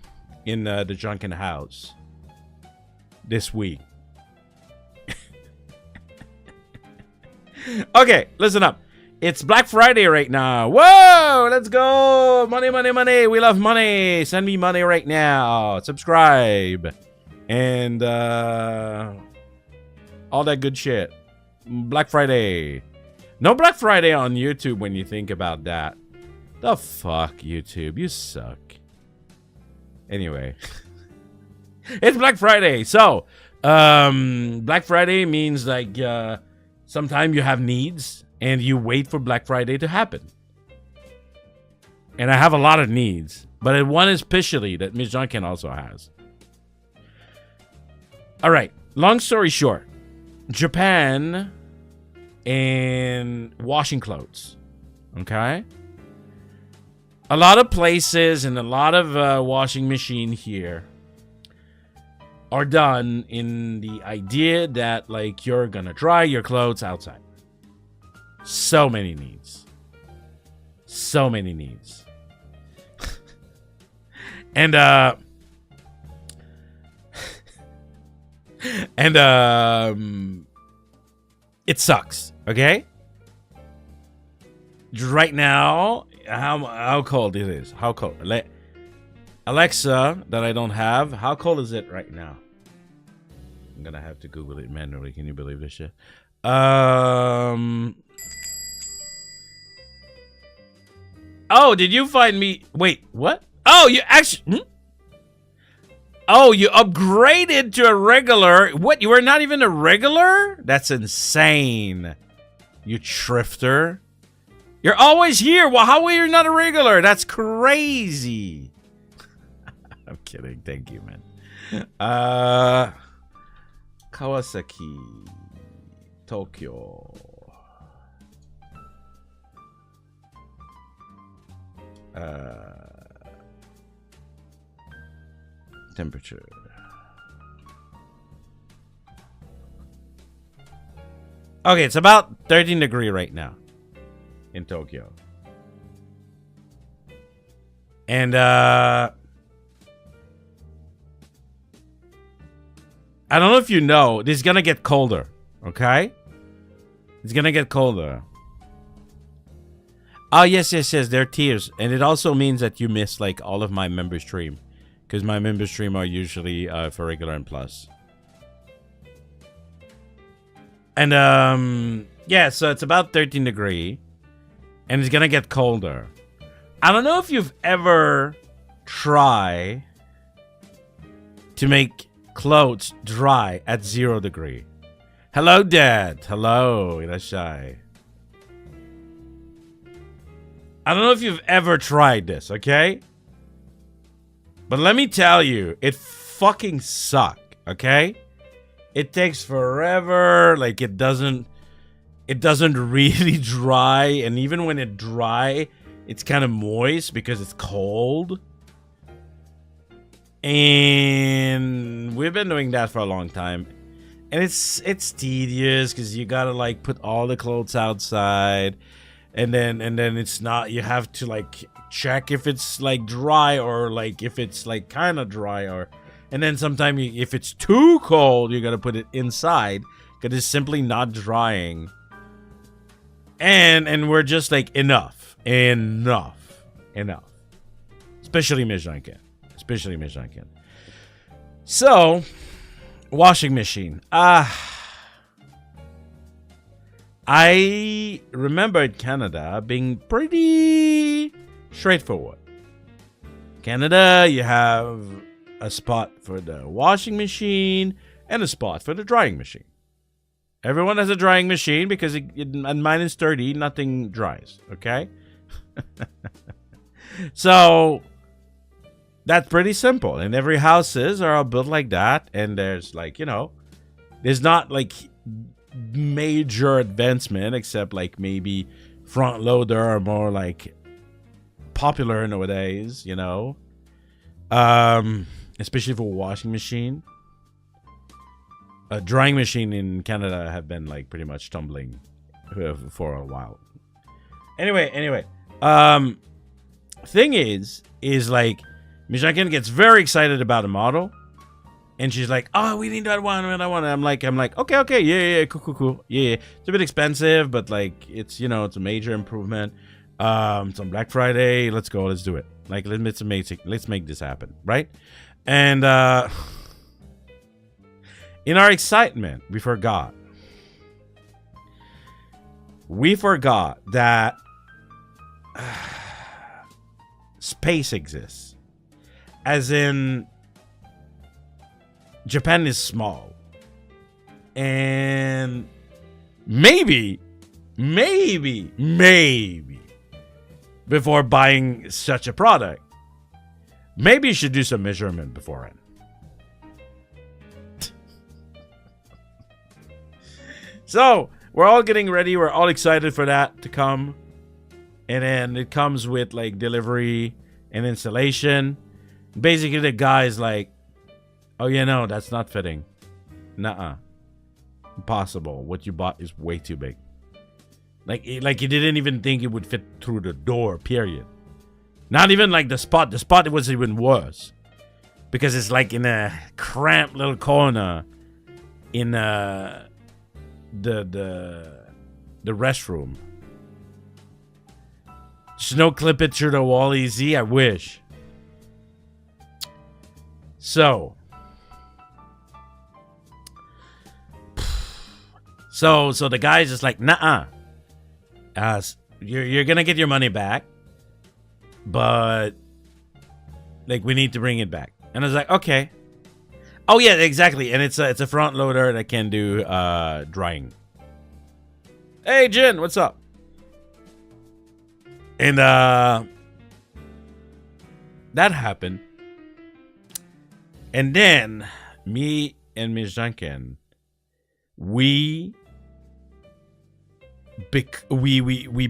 in the Janken house this week. Okay, listen up. It's Black Friday right now. Whoa, let's go. Money, money, money. We love money. Send me money right now. Subscribe. And all that good shit. Black Friday. No Black Friday on YouTube when you think about that. The fuck, YouTube. You suck. Anyway. It's Black Friday. So, Black Friday means like sometimes you have needs and you wait for Black Friday to happen. And I have a lot of needs, but one especially that Miss Janken also has. All right, long story short, Japan and washing clothes, okay? A lot of places and a lot of washing machine here are done in the idea that like you're gonna dry your clothes outside. So many needs. So many needs. And it sucks, okay? Right now, how cold it is. How cold? Alexa, that I don't have, how cold is it right now? I'm gonna have to Google it manually. Can you believe this shit? Oh, did you find me? Wait, what? Oh, you actually... Oh, you upgraded to a regular. What? You were not even a regular? That's insane. You trifter. You're always here. Well, how are you not a regular? That's crazy. I'm kidding. Thank you, man. Kawasaki. Tokyo. Temperature. Okay, it's about 13 degrees right now in Tokyo. And I don't know if you know, this is gonna get colder, okay? It's gonna get colder. Oh, yes, there are tiers. And it also means that you miss, like, all of my member stream. Because my member stream are usually for regular and plus. And, yeah, so it's about 13 degrees. And it's gonna get colder. I don't know if you've ever tried to make clothes dry at 0 degrees. Hello, Dad. Hello, irashai. I don't know if you've ever tried this, okay? But let me tell you, it fucking sucks, okay? It takes forever, like it doesn't... it doesn't really dry, and even when it dry, it's kind of moist because it's cold. And we've been doing that for a long time, and it's tedious because you gotta like put all the clothes outside, and then it's not, you have to like check if it's like dry or like if it's like kind of dry, or and then sometimes if it's too cold you gotta put it inside because it's simply not drying. And we're just like enough, especially Miss Janken. So, washing machine. I remembered Canada being pretty straightforward. Canada, you have a spot for the washing machine and a spot for the drying machine. Everyone has a drying machine because at -30, nothing dries, okay? So, that's pretty simple. And every houses are all built like that. And there's like, you know, there's not like major advancement except like maybe front loader are more like popular nowadays, you know. Especially for washing machine. A drying machine in Canada have been like pretty much tumbling for a while. Anyway, thing is like Janken gets very excited about a model, and she's like, "Oh, we need that one, and I'm like, okay, yeah, cool, yeah. It's a bit expensive, but like, it's, you know, it's a major improvement. It's on Black Friday. Let's go, let's do it. Like, let's make this happen, right?" And in our excitement, we forgot that space exists. As in, Japan is small. And maybe, before buying such a product, maybe you should do some measurement beforehand. So, we're all getting ready. We're all excited for that to come. And then it comes with like delivery and installation. Basically, the guy's like, "Oh, yeah, no, that's not fitting. Nuh-uh. Impossible. What you bought is way too big." Like he didn't even think it would fit through the door, period. Not even like the spot. The spot was even worse. Because it's like in a cramped little corner in the restroom. Snow clip it through the wall easy. I wish. So the guy's just like, "Nuh-uh. You're gonna get your money back, but like we need to bring it back." And I was like, "Okay." Oh yeah, exactly. And it's a front loader that can do drying. Hey Jin, what's up? And that happened. And then me and Miss Janken, we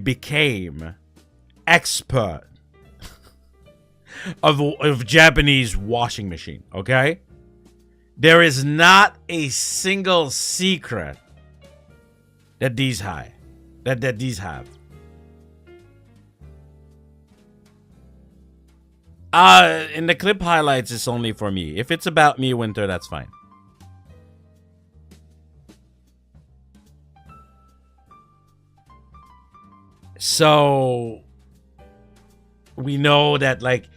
became expert of Japanese washing machine. Okay, there is not a single secret that these have. In the clip highlights, it's only for me. If it's about me, Winter, that's fine. So we know that like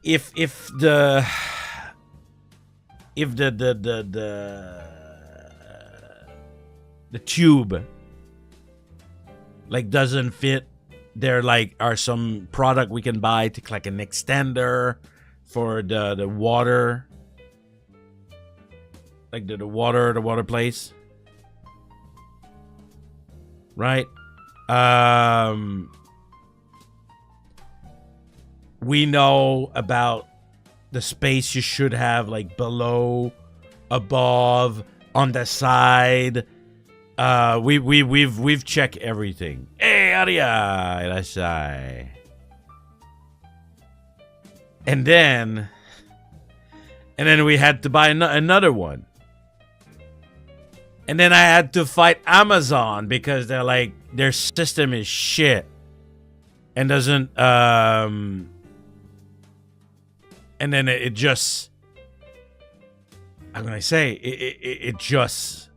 if the tube like doesn't fit, there like are some product we can buy to like an extender for the water, like the water place, right? We know about the space you should have like below, above, on the side, We've checked everything. Hey, aria, irashai. And then we had to buy another one. And then I had to fight Amazon because they're like, their system is shit. And doesn't, and then it just, how can I say, it just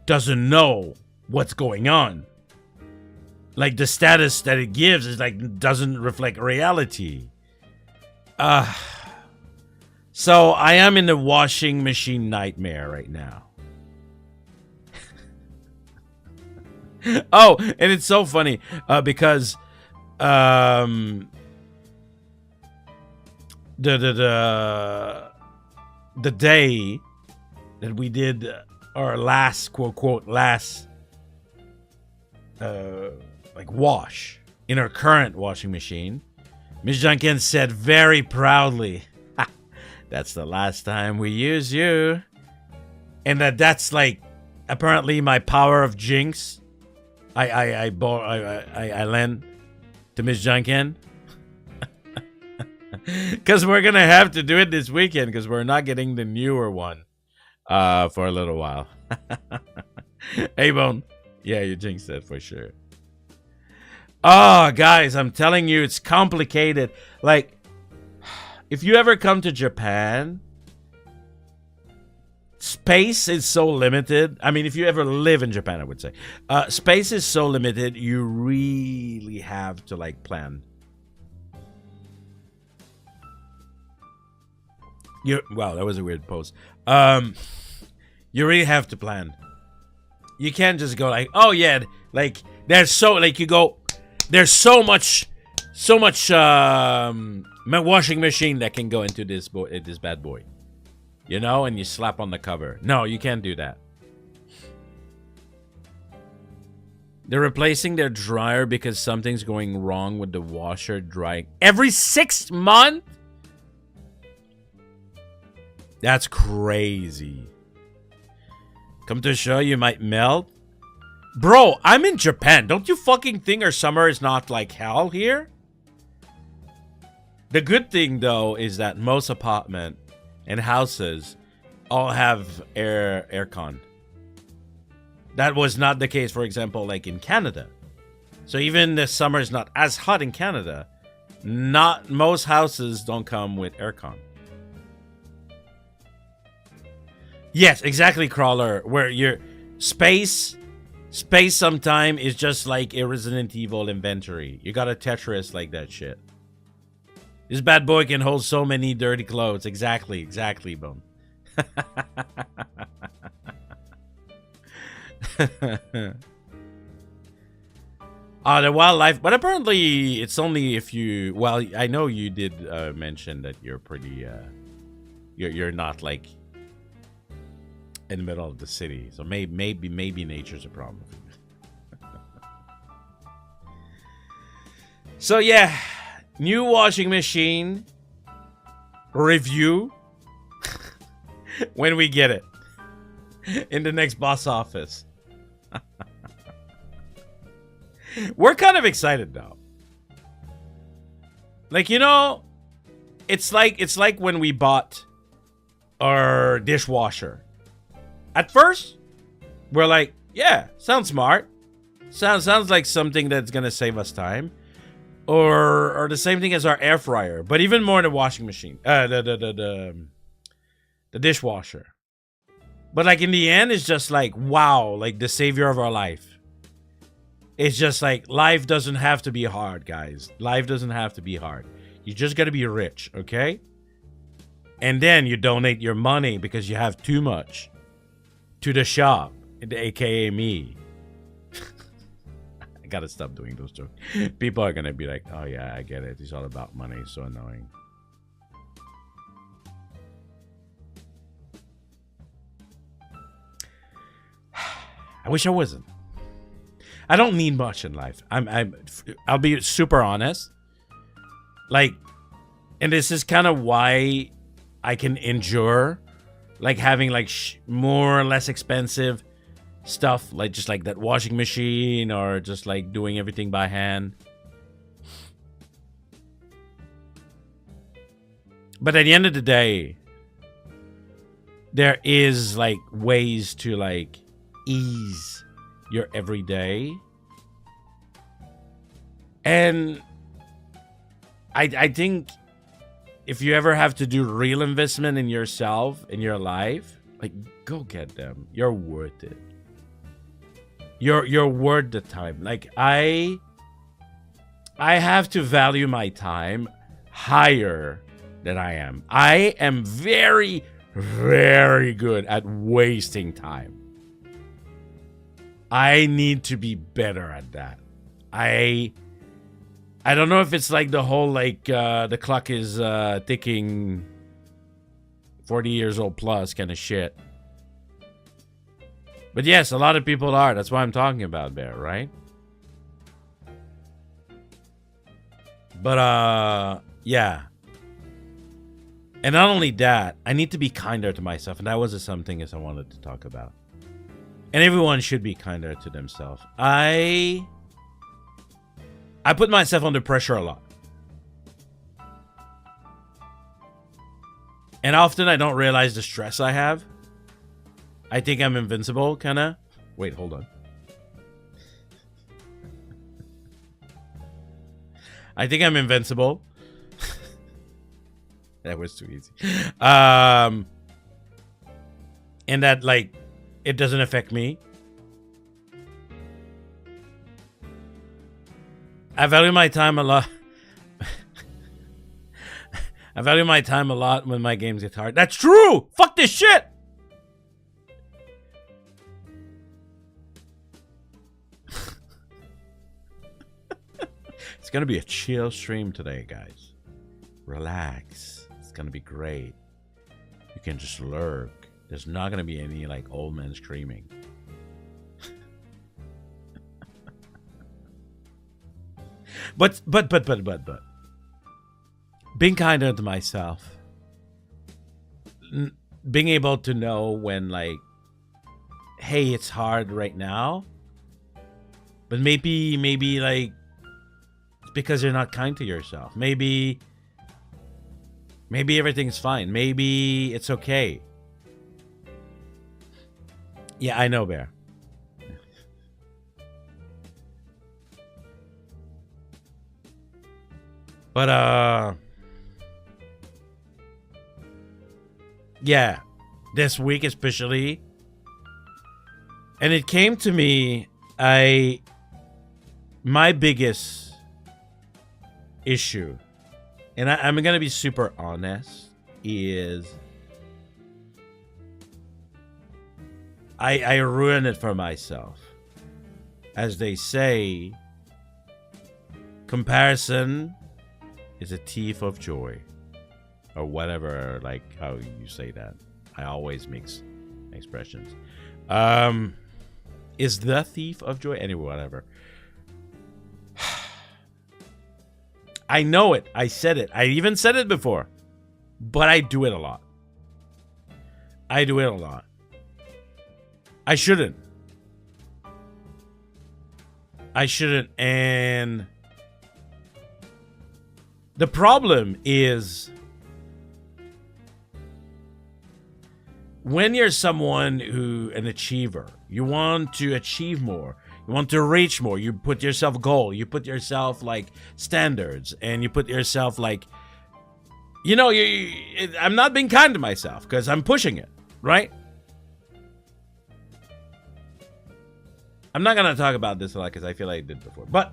doesn't know what's going on. Like the status that it gives is like, doesn't reflect reality. So I am in the washing machine nightmare right now. Oh, and it's so funny because the day that we did our last quote last like wash in our current washing machine, Miss Janken said very proudly, "That's the last time we use you," and that's like apparently my power of jinx. I lend to Miss Janken because we're gonna have to do it this weekend because we're not getting the newer one for a little while. Hey, Bone, yeah, you jinxed it for sure. Oh, guys, I'm telling you, it's complicated. Like, if you ever come to Japan, space is so limited. I mean, if you ever live in Japan, I would say. Space is so limited, you really have to, like, plan. Wow, that was a weird pose. You really have to plan. You can't just go like, oh, yeah, like, there's so, like, you go, there's so much washing machine that can go into this bad boy. You know, and you slap on the cover. No, you can't do that. They're replacing their dryer because something's going wrong with the washer drying every 6 months? That's crazy. Come to show you might melt. Bro, I'm in Japan. Don't you fucking think our summer is not like hell here? The good thing, though, is that most apartment and houses all have aircon. That was not the case, for example, like in Canada. So even the summer is not as hot in Canada, not most houses don't come with aircon. Yes, exactly, Crawler. Where your space sometime is just like a Resident Evil inventory. You gotta Tetris like that shit. This bad boy can hold so many dirty clothes. Exactly, Bone. The wildlife, but apparently it's only if you. Well, I know you did mention that you're pretty. You're not like in the middle of the city, so maybe nature's a problem. So yeah. New washing machine review when we get it in the next boss office. We're kind of excited though. Like, you know, it's like when we bought our dishwasher. At first, we're like, yeah, sounds smart. Sounds like something that's gonna save us time. Or the same thing as our air fryer, but even more the washing machine, the dishwasher. But like in the end, it's just like, wow, like the savior of our life. It's just like life doesn't have to be hard, guys. Life doesn't have to be hard. You just gotta be rich, okay? And then you donate your money because you have too much to the shop, aka me. I gotta stop doing those jokes. People are gonna be like, oh yeah, I get it. It's all about money. It's so annoying. I wish I wasn't. I don't need much in life. I'll be super honest. Like, and this is kind of why I can endure like having like more or less expensive stuff, like just like that washing machine or just like doing everything by hand. But at the end of the day, there is like ways to like ease your everyday. And I think if you ever have to do real investment in yourself, in your life, like go get them. You're worth it. You're worth the time. Like I have to value my time higher than I am. I am very, very good at wasting time. I need to be better at that. I don't know if it's like the whole like the clock is ticking 40 years old plus kind of shit. But yes, a lot of people are. That's why I'm talking about Bear, right? But yeah. And not only that, I need to be kinder to myself, and that was something else I wanted to talk about. And everyone should be kinder to themselves. I put myself under pressure a lot. And often I don't realize the stress I have. I think I'm invincible, kind of. Wait, hold on. I think I'm invincible. That was too easy. And that, like, it doesn't affect me. I value my time a lot. I value my time a lot when my games get hard. That's true! Fuck this shit! It's gonna be a chill stream today, guys. Relax. It's gonna be great. You can just lurk. There's not gonna be any, like, old men screaming. But being kinder to myself, being able to know when, like, hey, it's hard right now, but maybe like it's because you're not kind to yourself. Maybe everything's fine. Maybe it's okay. Yeah, I know, Bear. But yeah, this week especially, and it came to me, my biggest issue, and I'm gonna be super honest, is I ruin it for myself. As they say, comparison is a thief of joy, or whatever, like how you say that. I always mix expressions. Is the thief of joy? Anyway, whatever. I know it. I said it. I even said it before. But I do it a lot. I do it a lot. I shouldn't. And the problem is, when you're someone an achiever, you want to achieve more, you want to reach more, you put yourself goal, you put yourself like standards, and you put yourself like, you know, I'm not being kind to myself because I'm pushing it, right? I'm not going to talk about this a lot because I feel like I did before, but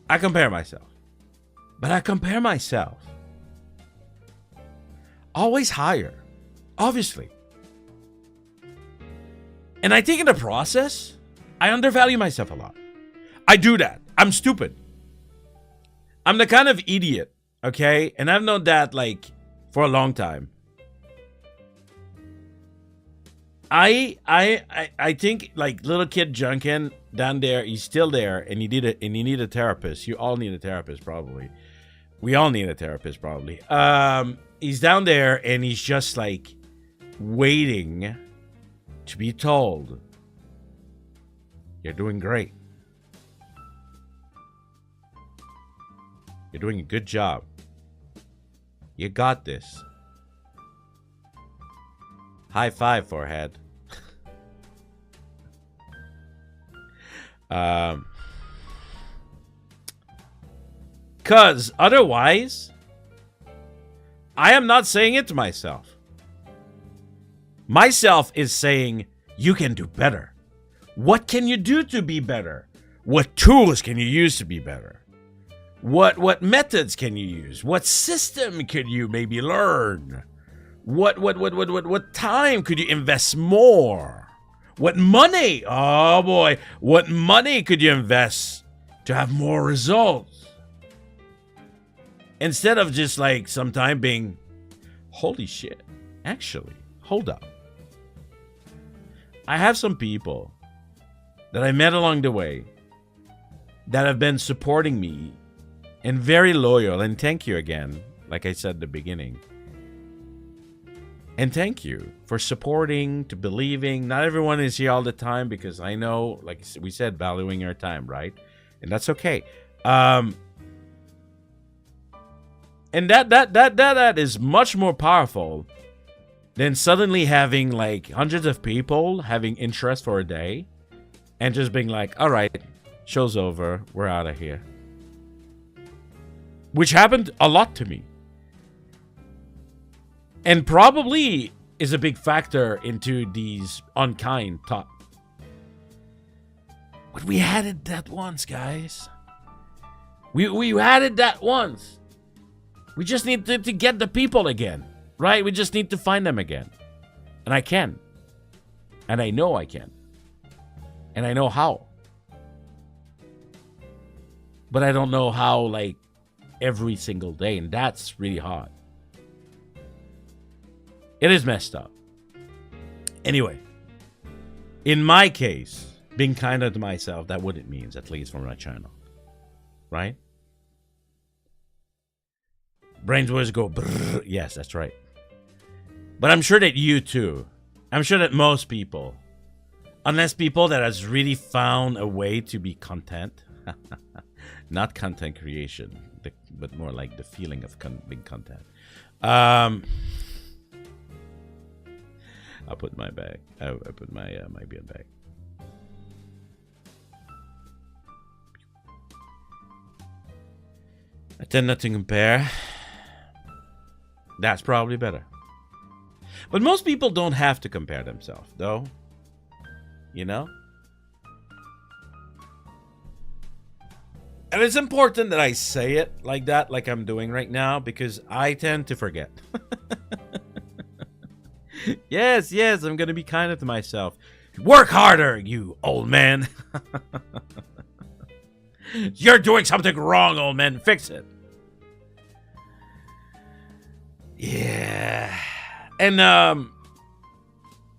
I compare myself. But I compare myself always higher, obviously. And I think in the process, I undervalue myself a lot. I do that. I'm stupid. I'm the kind of idiot, okay? And I've known that, like, for a long time. I think, like, little kid Janken down there, he's still there, and you need a therapist. You all need a therapist, probably. We all need a therapist, probably. He's down there, and he's just, like, waiting to be told, you're doing great. You're doing a good job. You got this. High five, forehead. Cause otherwise, I am not saying it to myself. Myself is saying, you can do better. What can you do to be better? What tools can you use to be better? What methods can you use? What system could you maybe learn? What time could you invest more? What money? Oh boy, what money could you invest to have more results? Instead of just like sometime being, holy shit, actually, hold up. I have some people that I met along the way that have been supporting me and very loyal. And thank you again, like I said at the beginning. And thank you for supporting, to believing. Not everyone is here all the time because I know, like we said, valuing our time, right? And that's okay. And that is much more powerful than suddenly having like hundreds of people having interest for a day and just being like, all right, show's over, we're out of here. Which happened a lot to me. And probably is a big factor into these unkind thoughts. But we had it that once, guys. We had it that once. We just need to get the people again, right? We just need to find them again. And I can. And I know I can. And I know how. But I don't know how, like, every single day. And that's really hard. It is messed up. Anyway, in my case, being kinder to myself, that's what it means, at least from my channel. Right? Brains always go, brrr. Yes, that's right. But I'm sure that you too. I'm sure that most people, unless people that has really found a way to be content, not content creation, but more like the feeling of being content. I'll put my bag. I put my beard bag. I tend not to compare. That's probably better. But most people don't have to compare themselves, though. You know? And it's important that I say it like that, like I'm doing right now, because I tend to forget. Yes, I'm gonna be kinder to myself. Work harder, you old man. You're doing something wrong, old man. Fix it. Yeah. And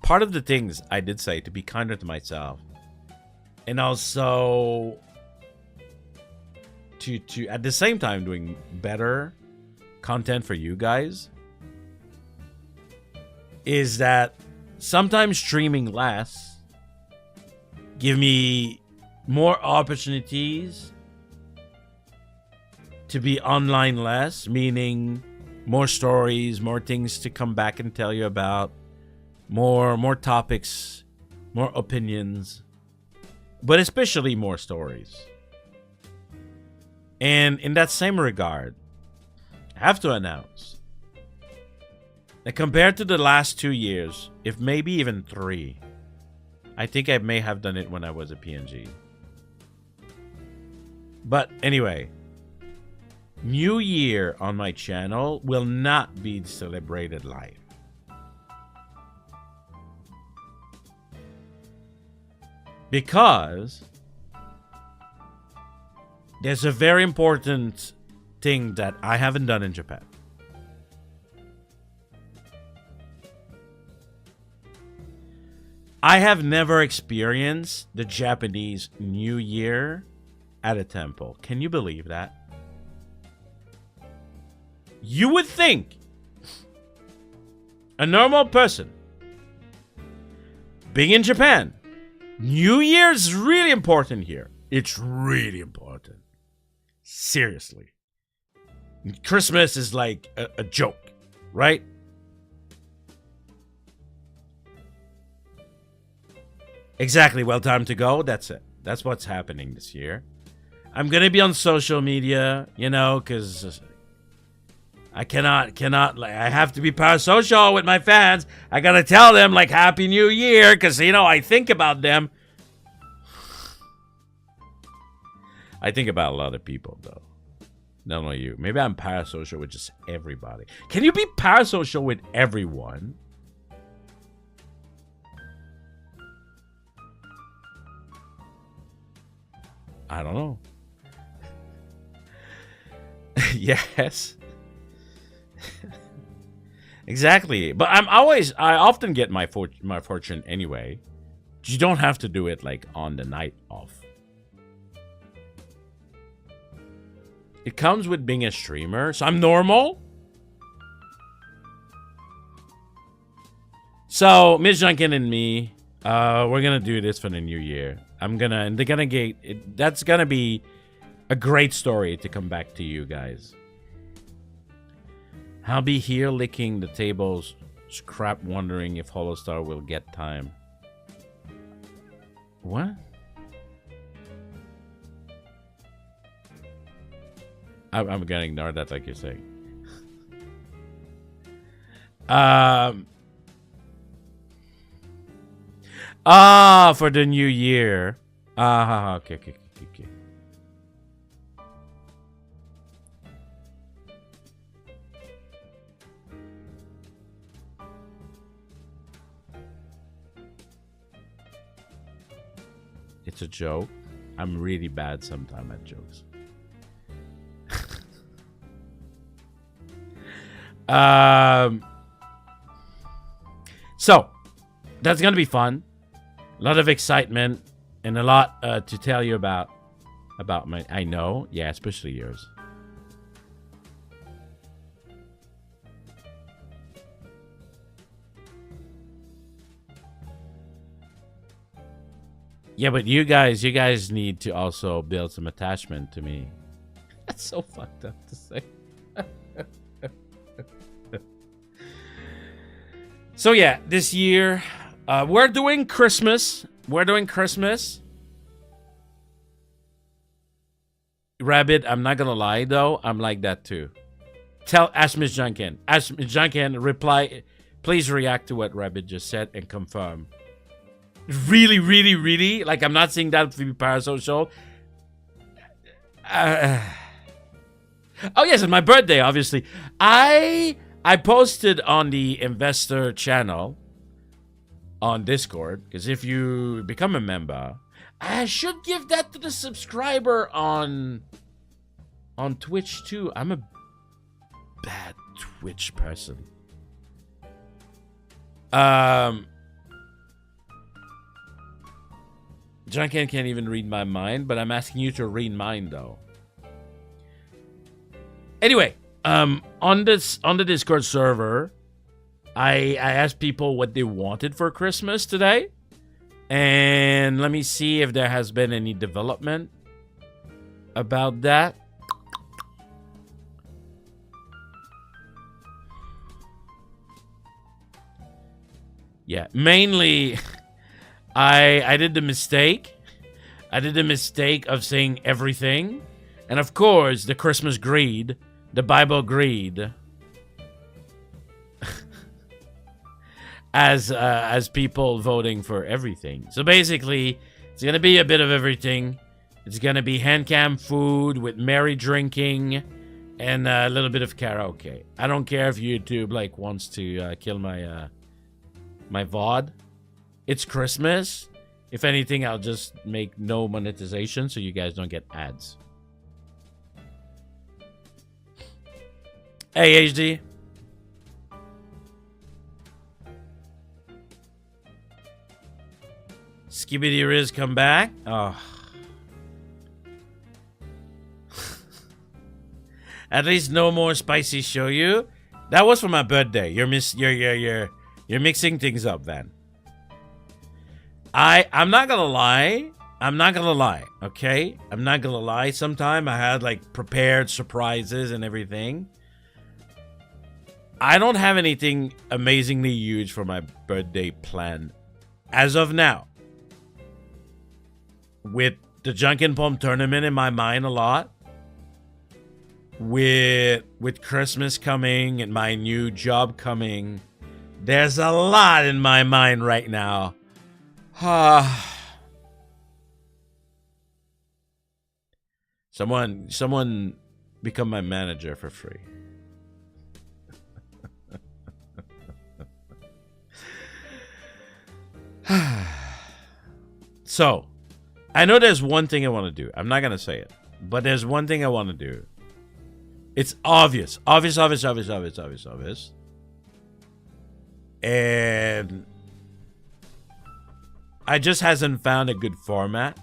part of the things I did say to be kinder to myself, and also to at the same time doing better content for you guys, is that sometimes streaming less give me more opportunities to be online less, meaning more stories, more things to come back and tell you about, more topics, more opinions, but especially more stories. And in that same regard, I have to announce that compared to the last 2 years, if maybe even 3, I think I may have done it when I was a PNG. But anyway, New Year on my channel will not be celebrated live. Because there's a very important thing that I haven't done in Japan. I have never experienced the Japanese New Year at a temple. Can you believe that? You would think a normal person being in Japan, New Year's really important here. It's really important. Seriously. Christmas is like a joke, right? Exactly. Well, time to go. That's it. That's what's happening this year. I'm going to be on social media, you know, because I cannot, like, I have to be parasocial with my fans. I got to tell them, like, Happy New Year, because, you know, I think about them. I think about a lot of people, though. Not only you. Maybe I'm parasocial with just everybody. Can you be parasocial with everyone? I don't know. Yes. Exactly. But I often get my fortune anyway. You don't have to do it like on the night off. It comes with being a streamer, so I'm normal. So Miss Janken and me, we're gonna do this for the new year. That's gonna be a great story to come back to you guys. I'll be here licking the tables, scrap wondering if Holostar will get time. What? I'm gonna ignore that, like you're saying. For the new year. Okay. It's a joke. I'm really bad sometimes at jokes. So that's gonna be fun. A lot of excitement and a lot to tell you about my. I know, yeah, especially yours. Yeah, but you guys need to also build some attachment to me. That's so fucked up to say. So yeah, this year we're doing Christmas. Rabbit, I'm not gonna lie though, I'm like that too. Ask Miss Janken. Ask Miss Janken, reply. Please react to what Rabbit just said and confirm. Really, like I'm not saying that to be parasocial. Oh yes, it's my birthday, obviously. I posted on the investor channel on Discord, because if you become a member, I should give that to the subscriber on Twitch too. I'm a bad Twitch person. Janken can't even read my mind, but I'm asking you to read mine though. Anyway, on the Discord server, I asked people what they wanted for Christmas today. And let me see if there has been any development about that. Yeah, mainly I did the mistake. I did the mistake of saying everything. And of course, the Christmas greed, the Bible greed, as people voting for everything. So basically, it's gonna be a bit of everything. It's gonna be hand cam food with merry drinking and a little bit of karaoke. I don't care if YouTube like wants to kill my my VOD. It's Christmas. If anything, I'll just make no monetization so you guys don't get ads. Hey, HD. Skibidi Riz come back. Oh. At least no more spicy shoyu. That was for my birthday. You're mixing things up, Van. I'm not gonna lie. I'm not gonna lie, okay? I'm not gonna lie. Sometime I had like prepared surprises and everything. I don't have anything amazingly huge for my birthday plan as of now. With the Janken Pomme tournament in my mind a lot. With Christmas coming and my new job coming. There's a lot in my mind right now. Someone become my manager for free. So, I know there's one thing I want to do. I'm not going to say it. But there's one thing I want to do. It's obvious. Obvious. And I just hasn't found a good format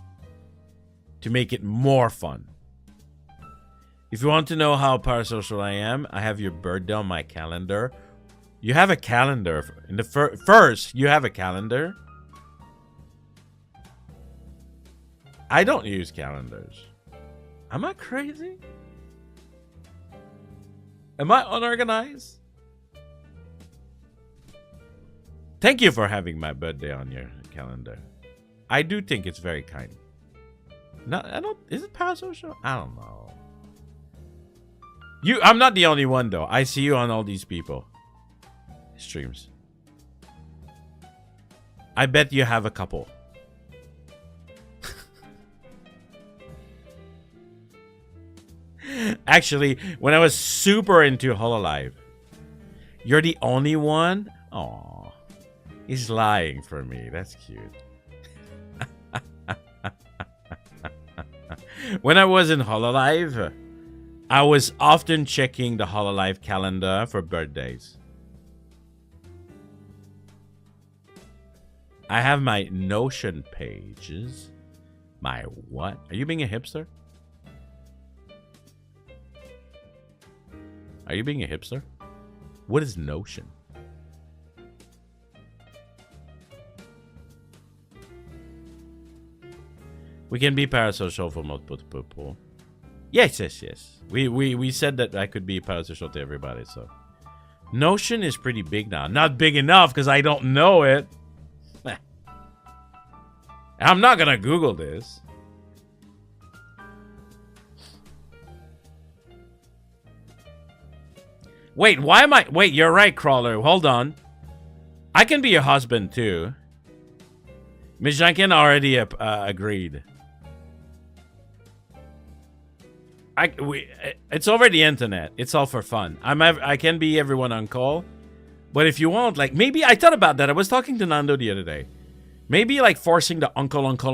to make it more fun. If you want to know how parasocial I am, I have your birthday on my calendar. You have a calendar. In the first, you have a calendar. I don't use calendars. Am I crazy? Am I unorganized? Thank you for having my birthday on your calendar. I do think it's very kind. No, I don't. Is it parasocial? I don't know. I'm not the only one though. I see you on all these people streams. I bet you have a couple. Actually, when I was super into Hololive, you're the only one? Aw. He's lying for me. That's cute. When I was in Hololive, I was often checking the Hololive calendar for birthdays. I have my Notion pages. My what? Are you being a hipster? Are you being a hipster? What is Notion? We can be parasocial for multiple people. Yes. We said that I could be parasocial to everybody, so. Notion is pretty big now. Not big enough because I don't know it. I'm not gonna Google this. Wait, why am I... Wait, you're right, Crawler. Hold on. I can be your husband, too. Ms. Janken already agreed. It's over the internet. It's all for fun. I can be everyone on call. But if you want, like... Maybe... I thought about that. I was talking to Nando the other day. Maybe, like, forcing the uncle this,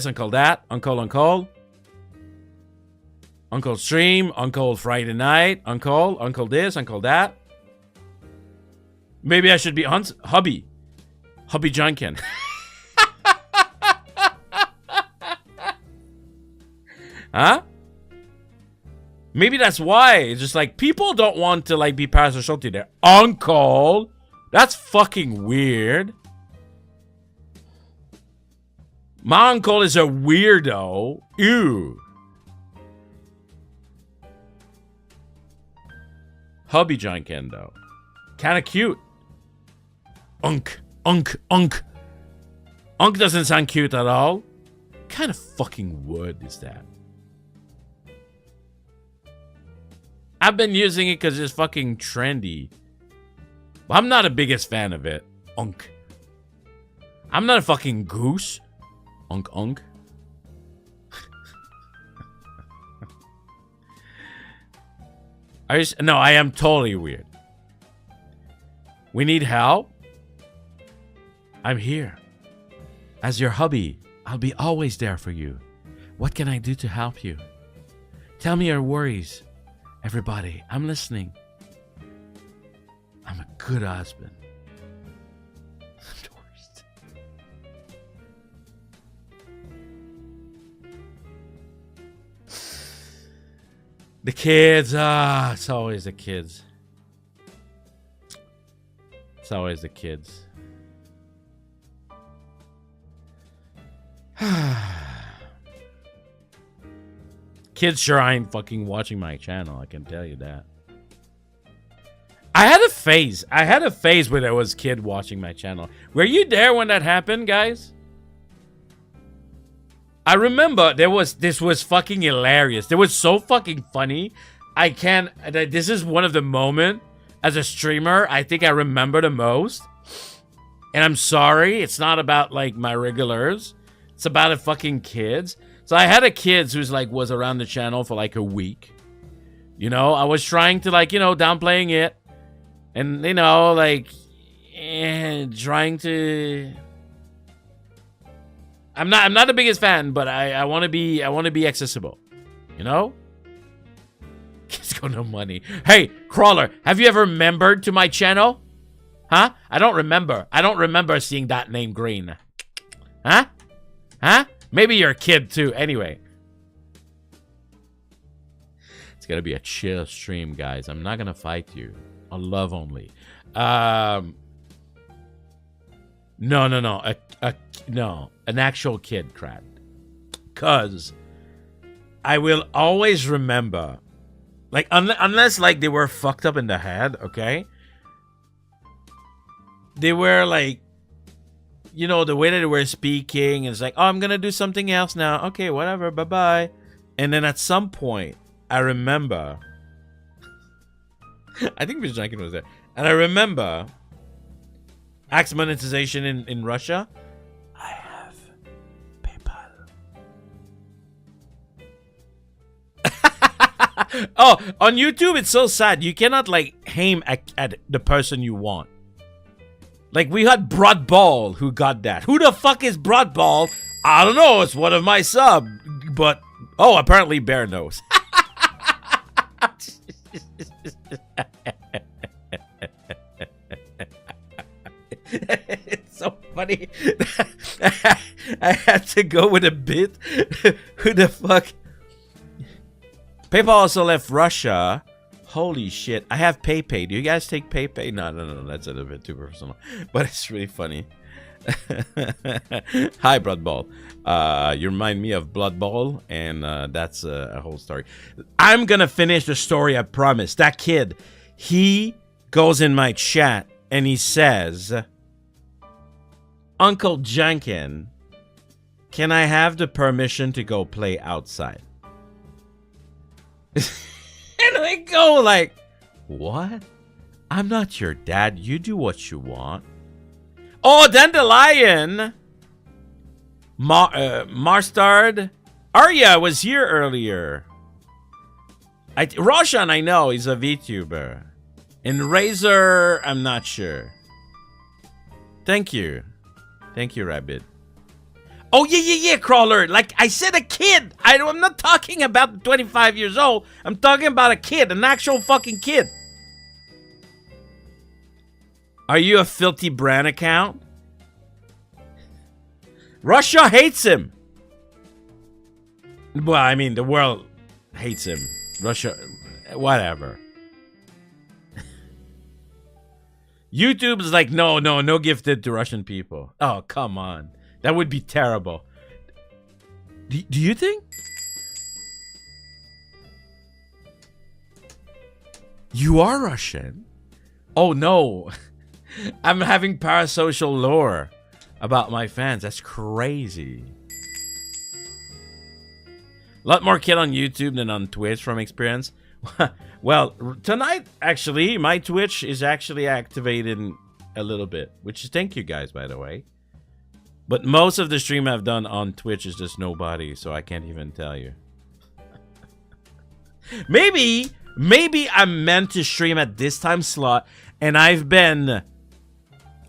uncle that, uncle. Uncle stream, uncle Friday night, uncle this, uncle that. Maybe I should be hubby Janken. Huh? Maybe that's why. It's just like people don't want to like be parasocial to their uncle. That's fucking weird. My uncle is a weirdo. Ew. Hubby Janken though. Kinda cute. Unk. Unk doesn't sound cute at all. What kind of fucking word is that? I've been using it because it's fucking trendy. But I'm not the biggest fan of it. Unk. I'm not a fucking goose. Unk. No, I am totally weird. We need help? I'm here. As your hubby, I'll be always there for you. What can I do to help you? Tell me your worries. Everybody, I'm listening. I'm a good husband. I'm the worst. The kids, it's always the kids. It's always the kids. Kids sure ain't fucking watching my channel, I can tell you that. I had a phase where there was a kid watching my channel. Were you there when that happened, guys? I remember this was fucking hilarious. It was so fucking funny. This is one of the moments as a streamer I think I remember the most. And I'm sorry, it's not about like my regulars. It's about the fucking kids. So I had a kid who's like was around the channel for like a week. You know, I was trying to like, you know, downplaying it. And you know, like trying to I'm not the biggest fan, but I want to be accessible. You know? Kids got no money. Hey, Crawler, have you ever membered to my channel? Huh? I don't remember seeing that name green. Huh? Huh? Maybe you're a kid too. Anyway. It's gonna be a chill stream, guys. I'm not gonna fight you. I'll love only. No. No. An actual kid, Krat. Cause I will always remember, like, unless like they were fucked up in the head, okay? They were like, you know, the way that they were speaking, it's like, oh, I'm gonna do something else now. Okay, whatever, bye-bye. And then at some point, I remember, I think Mr. Janken was there, and I remember axe monetization in Russia. I have PayPal. Oh, on YouTube, it's so sad. You cannot like aim at the person you want. Like, we had Broadball who got that. Who the fuck is Broadball? I don't know. It's one of my sub. But, oh, apparently Bear knows. It's so funny. I had to go with a bit. Who the fuck? PayPal also left Russia. Holy shit. I have PayPay. Do you guys take PayPay? No. That's a little bit too personal. But it's really funny. Hi, Bloodball. You remind me of Bloodball, and that's a whole story. I'm gonna finish the story, I promise. That kid, he goes in my chat, and he says, Uncle Janken, can I have the permission to go play outside? And I go like, what? I'm not your dad. You do what you want. Oh, Dandelion. Marstard. Arya was here earlier. Roshan, I know. He's a VTuber. And Razor, I'm not sure. Thank you. Thank you, Rabbit. Oh, yeah, Crawler. Like I said, a kid. I'm not talking about 25 years old. I'm talking about a kid. An actual fucking kid. Are you a filthy brand account? Russia hates him. Well, I mean, the world hates him. Russia, whatever. YouTube is like, no gifted to Russian people. Oh, come on. That would be terrible. Do you think? You are Russian? Oh, no. I'm having parasocial lore about my fans. That's crazy. A lot more kid on YouTube than on Twitch from experience. Well, tonight, actually, my Twitch is actually activated a little bit. Which is, thank you guys, by the way. But most of the stream I've done on Twitch is just nobody, so I can't even tell you. Maybe I'm meant to stream at this time slot, and I've been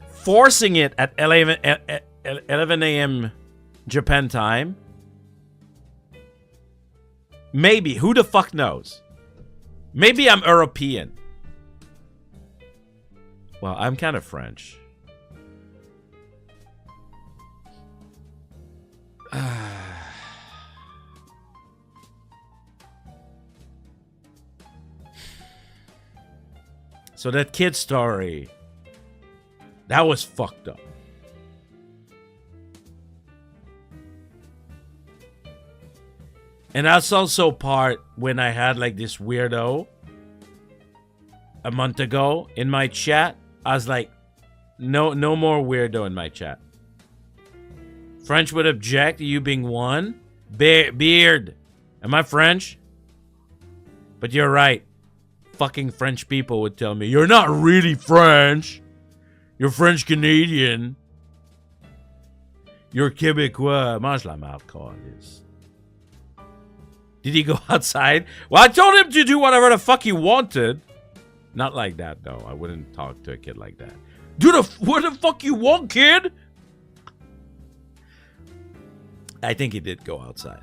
forcing it at 11 a.m. Japan time. Maybe. Who the fuck knows? Maybe I'm European. Well, I'm kind of French. So that kid story, that was fucked up. And that's also part when I had like this weirdo a month ago in my chat. I was like, no more weirdo in my chat. French would object to you being one. Beard. Am I French? But you're right. Fucking French people would tell me, you're not really French. You're French Canadian. You're Québécois. Mange la marde, câlisse. Did he go outside? Well, I told him to do whatever the fuck he wanted. Not like that, though. I wouldn't talk to a kid like that. Do what the fuck you want, kid? I think he did go outside.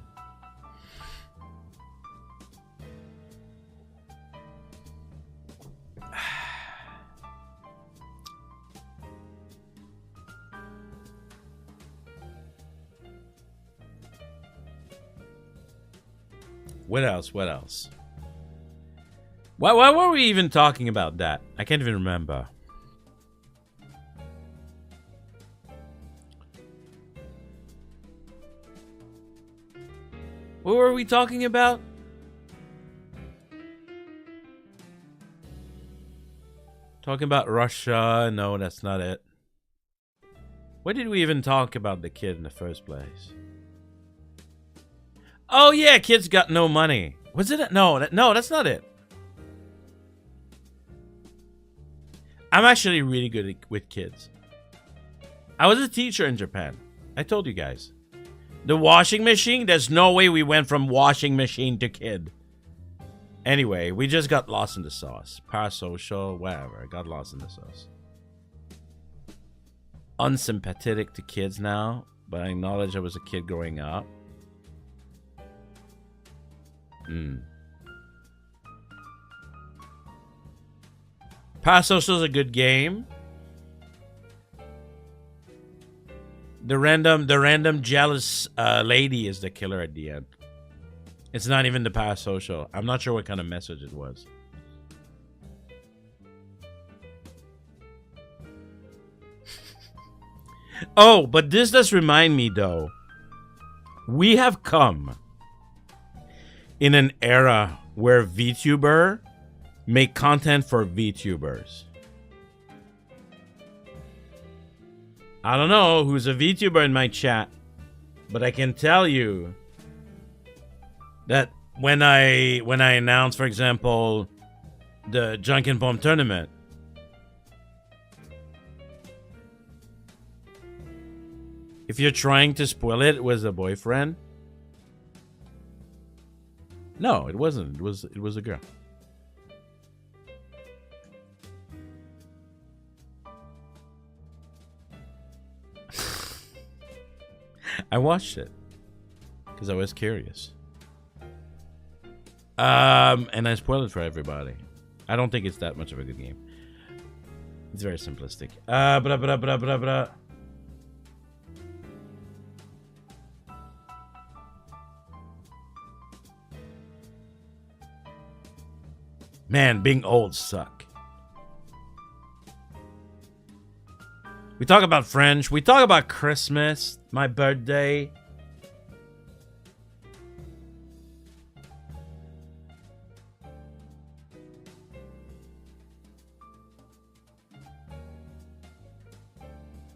What else? What else? Why were we even talking about that? I can't even remember. What were we talking about? Talking about Russia? No, that's not it. Why did we even talk about the kid in the first place? Oh yeah, kids got no money. Was it? No, that's not it. I'm actually really good with kids. I was a teacher in Japan. I told you guys. The washing machine, there's no way we went from washing machine to kid. Anyway, we just got lost in the sauce. Parasocial, whatever. Got lost in the sauce. Unsympathetic to kids now, but I acknowledge I was a kid growing up. Parasocial is a good game. The random jealous lady is the killer at the end. It's not even the parasocial. I'm not sure what kind of message it was. Oh, but this does remind me though. We have come in an era where VTuber make content for VTubers. I don't know who's a VTuber in my chat, but I can tell you that when I announce, for example, the Janken Pomme tournament, if you're trying to spoil it with a boyfriend, no, it wasn't. It was a girl. I watched it because I was curious. And I spoiled it for everybody. I don't think it's that much of a good game. It's very simplistic. Man, being old suck. We talk about French. We talk about Christmas. My birthday.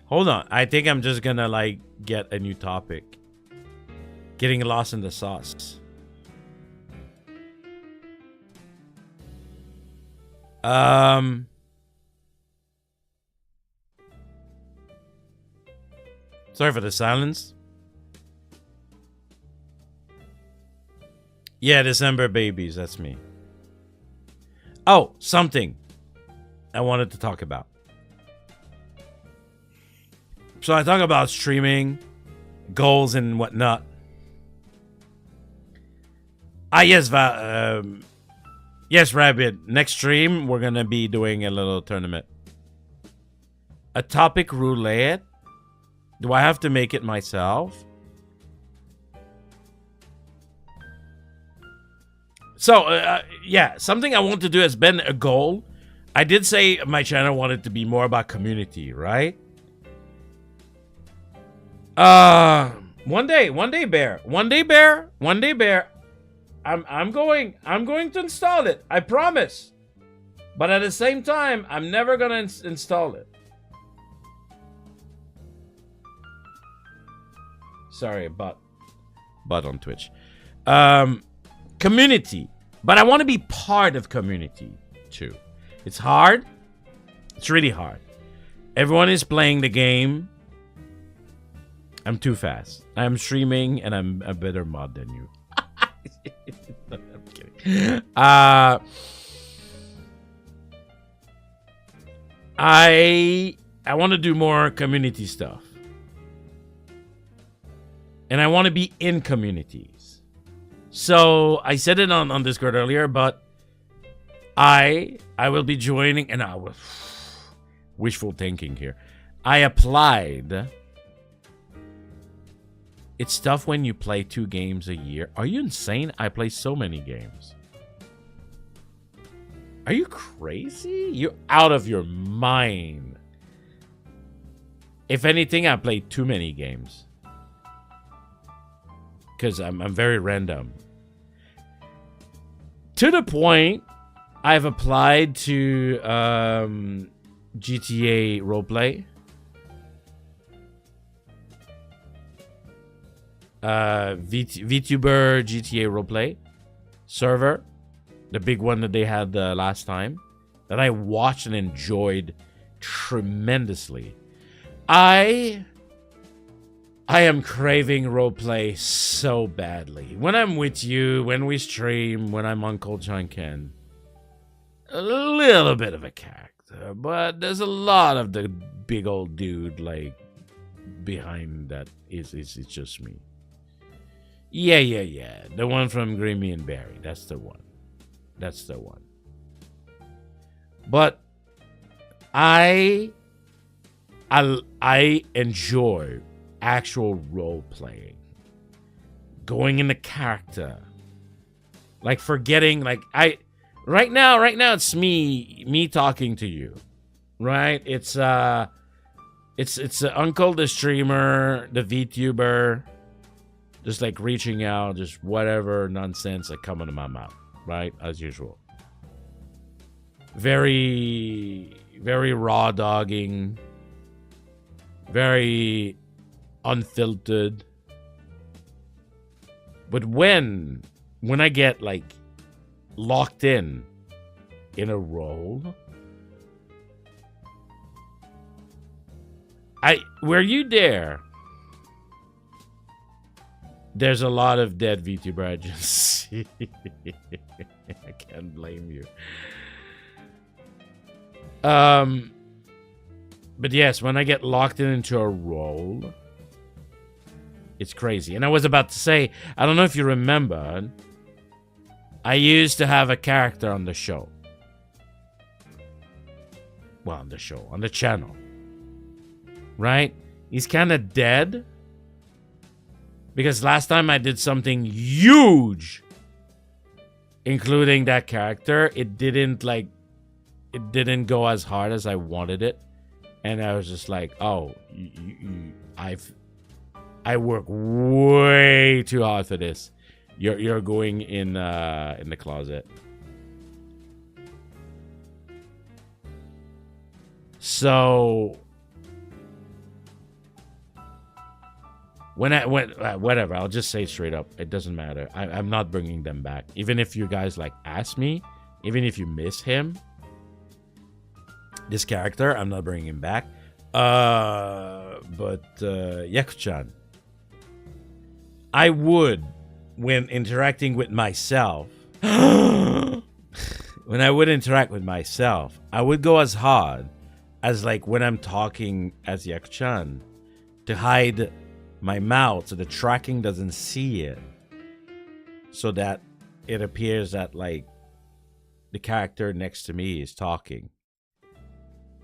Hold on. I think I'm just gonna like get a new topic. Getting lost in the sauce. Sorry for the silence. Yeah, December babies, that's me. Oh, something I wanted to talk about. So I talk about streaming, goals and whatnot. Yes, yes, Rabbit. Next stream, we're gonna be doing a little tournament. A topic roulette. Do I have to make it myself? So, yeah, something I want to do has been a goal. I did say my channel wanted to be more about community, right? One day, Bear. I'm going to install it. I promise. But at the same time, I'm never gonna install it. Sorry, but on Twitch. Community. But I want to be part of community too. It's hard. It's really hard. Everyone is playing the game. I'm too fast. I'm streaming and I'm a better mod than you. I'm kidding. I want to do more community stuff. And I want to be in communities. So I said it on Discord earlier, but I will be joining, and I was wishful thinking here. I applied. It's tough when you play 2 games a year. Are you insane? I play so many games. Are you crazy? You're out of your mind. If anything, I play too many games. Because I'm very random. To the point, I've applied to GTA roleplay. VTuber GTA roleplay server. The big one that they had last time. That I watched and enjoyed tremendously. I am craving roleplay so badly. When I'm with you, when we stream, when I'm Uncle Janken, a little bit of a character, but there's a lot of the big old dude like behind that. It's just me. Yeah. The one from Grimmy and Barry. That's the one. But I enjoy actual role playing, going in the character, like forgetting, like right now it's me talking to you, right? It's Uncle the streamer, the VTuber, just like reaching out, just whatever nonsense that come into my mouth, right? As usual. Very raw dogging, very unfiltered. But when I get like locked in a role, were you there? There's a lot of dead VTuber agents. I can't blame you. But yes, when I get locked into a role, it's crazy. And I was about to say, I don't know if you remember, I used to have a character on the show. Well, on the show, on the channel. Right? He's kind of dead. Because last time I did something huge, including that character, it didn't go as hard as I wanted it. And I was just like, oh, I work way too hard for this. You're going in the closet. So whatever, I'll just say straight up, it doesn't matter. I'm not bringing them back. Even if you guys like ask me, even if you miss him, this character, I'm not bringing him back. But Yaku-chan, I would, when interacting with myself, when I would interact with myself, I would go as hard as like when I'm talking as Yaku-chan to hide my mouth so the tracking doesn't see it, so that it appears that like the character next to me is talking.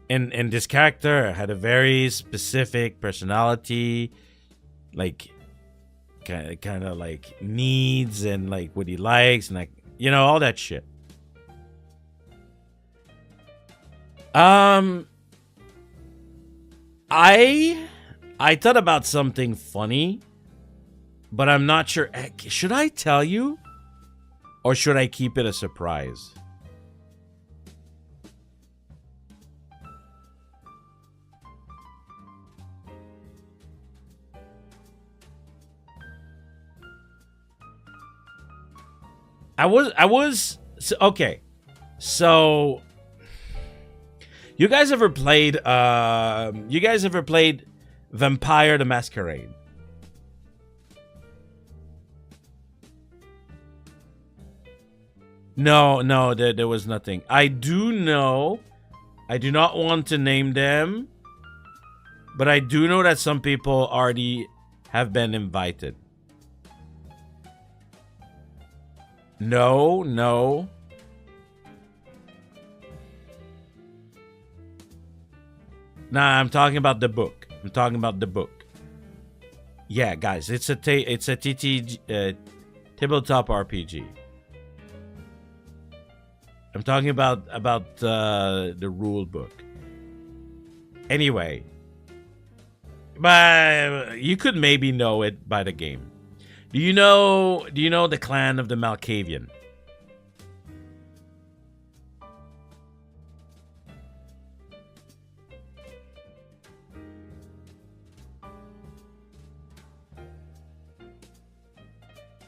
And this character had a very specific personality, like kind of like needs and like what he likes and like, you know, all that shit. I thought about something funny, but I'm not sure. Should I tell you? Or should I keep it a surprise? Okay. So you guys ever played Vampire the Masquerade? No, there was nothing. I do know, I do not want to name them, but I do know that some people already have been invited. No. Nah, I'm talking about the book. Yeah, guys, it's a tabletop RPG. I'm talking about the rule book. Anyway, but you could maybe know it by the game. Do you know the clan of the Malkavian?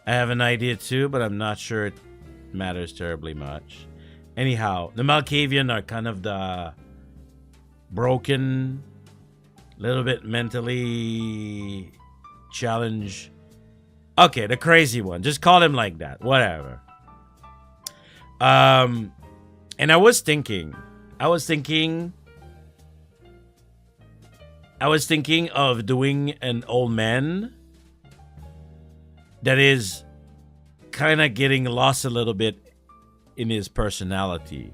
I have an idea too, but I'm not sure it matters terribly much. Anyhow, the Malkavian are kind of the broken, little bit mentally challenged. Okay, the crazy one. Just call him like that. Whatever. And I was thinking of doing an old man that is kind of getting lost a little bit in his personality.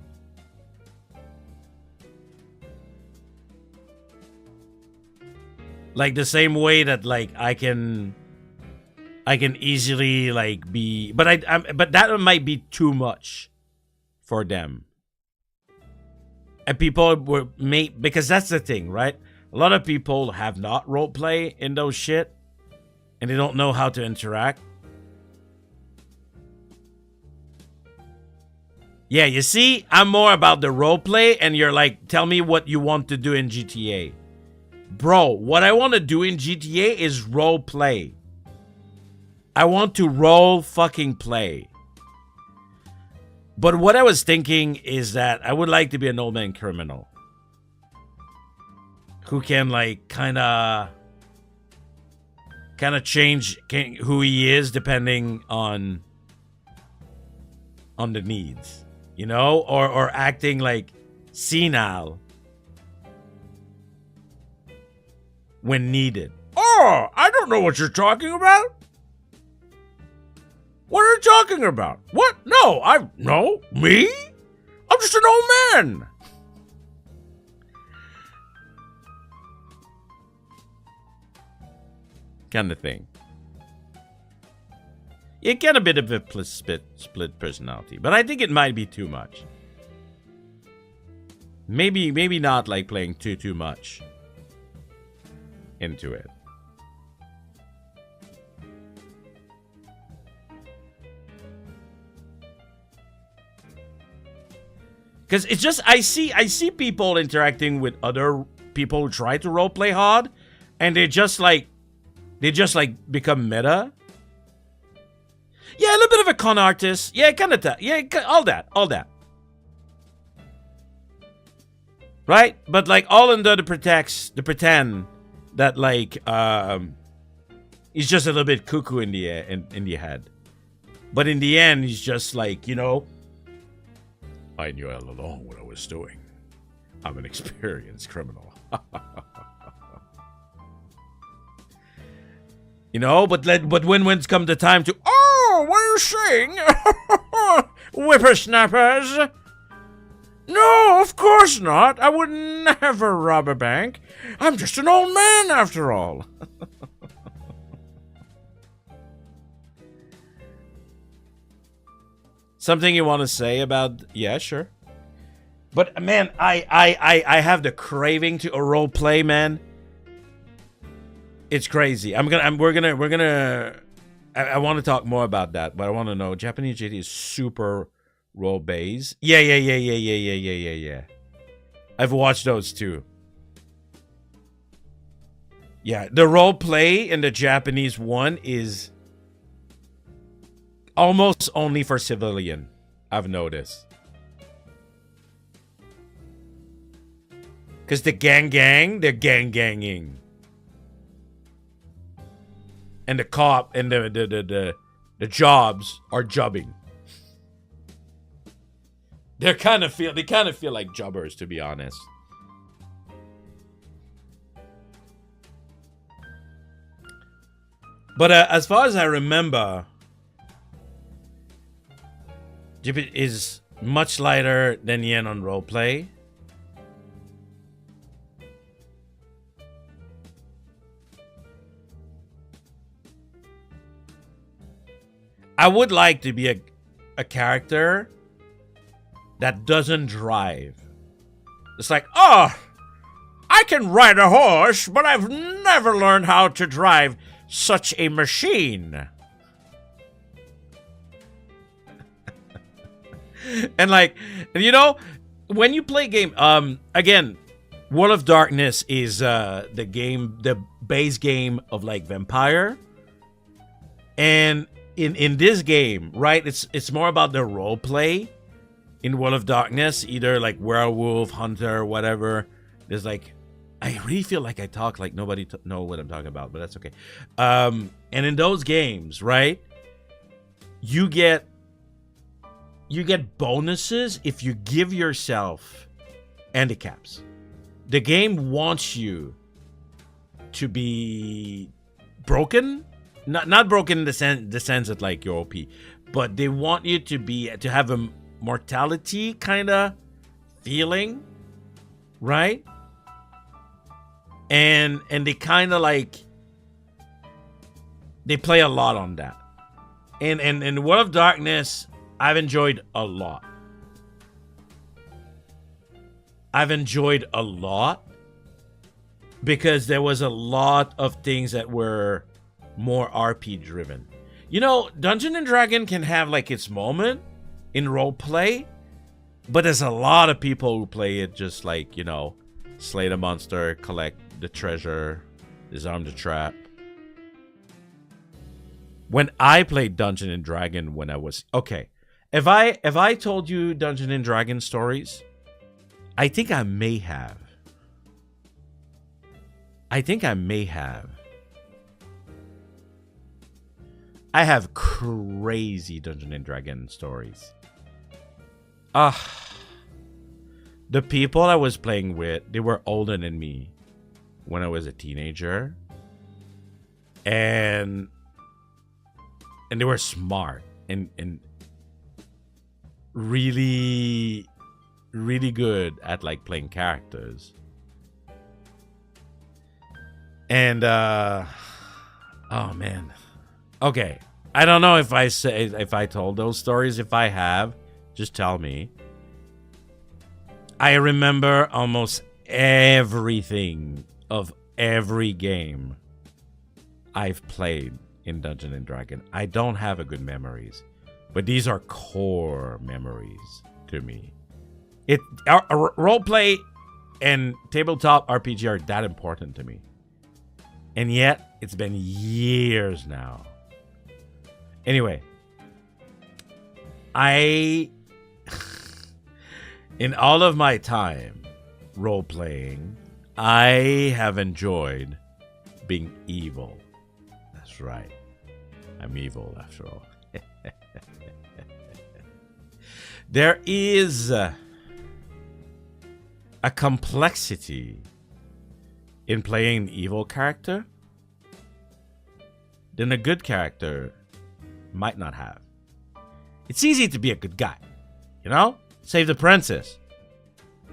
Like the same way that like I can easily like be, but but that might be too much for them. And people were because that's the thing, right? A lot of people have not roleplay in those shit, and they don't know how to interact. Yeah, you see, I'm more about the roleplay, and you're like, tell me what you want to do in GTA. Bro, what I want to do in GTA is roleplay. I want to role fucking play. But what I was thinking is that I would like to be an old man criminal. Who can like kind of change who he is depending on the needs. You know, or acting like senile when needed. Oh, I don't know what you're talking about. What are you talking about? What? No, me? I'm just an old man. Kind of thing. You get a bit of a split personality, but I think it might be too much. Maybe not like playing too much into it. Because it's just I see people interacting with other people who try to roleplay hard, and they just like become meta. Yeah, a little bit of a con artist. Yeah, kind of that. Yeah, all that. Right? But like all under the pretend that like he's just a little bit cuckoo in the head. But in the end, he's just like, you know, I knew all along what I was doing. I'm an experienced criminal. You know, but when come the time to, oh, what are you saying? Whippersnappers? No, of course not. I would never rob a bank. I'm just an old man after all. Something you want to say about? Yeah, sure. But man, I have the craving to a role play, man. It's crazy. We're gonna I want to talk more about that, but I want to know Japanese JD is super role based. Yeah. I've watched those too. Yeah, the role play in the Japanese one is almost only for civilian. I've noticed. Because the they're gang-ganging. And the cop and the jobs are jobbing. They kind of feel like jobbers, to be honest. But as far as I remember, Jip is much lighter than Yen on roleplay. I would like to be a character that doesn't drive. It's like, oh, I can ride a horse, but I've never learned how to drive such a machine. And like, you know, when you play game, again, World of Darkness is the base game of like Vampire. And in this game, right, it's more about the role play in World of Darkness, either like werewolf, hunter, whatever. There's like, I really feel like I talk like nobody know what I'm talking about, but that's okay. And in those games, right, you get bonuses if you give yourself handicaps. The game wants you to be broken. Not broken in the sense that like you're OP, but they want you to have a mortality kind of feeling, right? And they kind of like they play a lot on that. And in World of Darkness, I've enjoyed a lot. Because there was a lot of things that were more RP driven. You know, Dungeon and Dragon can have like its moment in role play, but there's a lot of people who play it just like, you know, slay the monster, collect the treasure, disarm the trap. When I played Dungeon and Dragon when I was okay, if I told you Dungeon and Dragon stories, I think I may have. I have crazy Dungeon and Dragon stories. The people I was playing with, they were older than me when I was a teenager. And they were smart and really, really good at like playing characters. And oh man. Okay, I don't know if I told those stories. If I have, just tell me. I remember almost everything of every game I've played in Dungeon and Dragon. I don't have a good memories, but these are core memories to me. Roleplay and tabletop RPG are that important to me, and yet it's been years now. Anyway, in all of my time role-playing, I have enjoyed being evil. That's right. I'm evil after all. There is a complexity in playing an evil character than a good character might not have. It's easy to be a good guy, you know? Save the princess.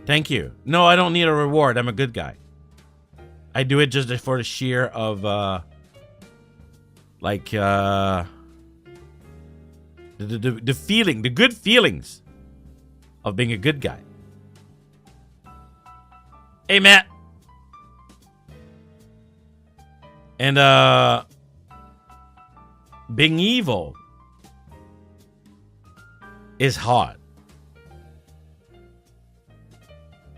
Thank you. No, I don't need a reward. I'm a good guy. I do it just for the sheer of the feeling, the good feelings of being a good guy. Hey, Matt. being evil is hard.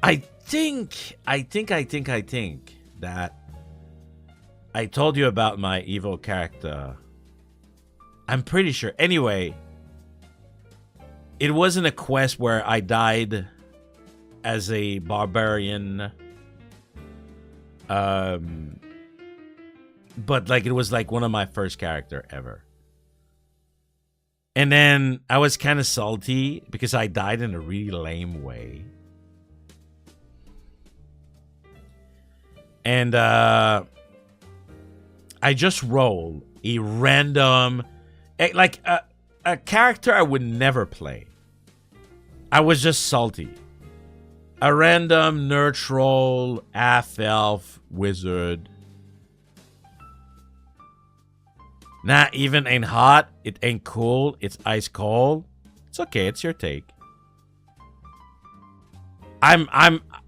I think that I told you about my evil character. I'm pretty sure. Anyway, it wasn't a quest where I died as a barbarian. But like it was like one of my first character ever. And then I was kind of salty because I died in a really lame way. And I just rolled a random, like a character I would never play. I was just salty. A random nerd troll, half-elf, wizard. Not even ain't hot. It ain't cool. It's ice cold. It's okay. It's your take.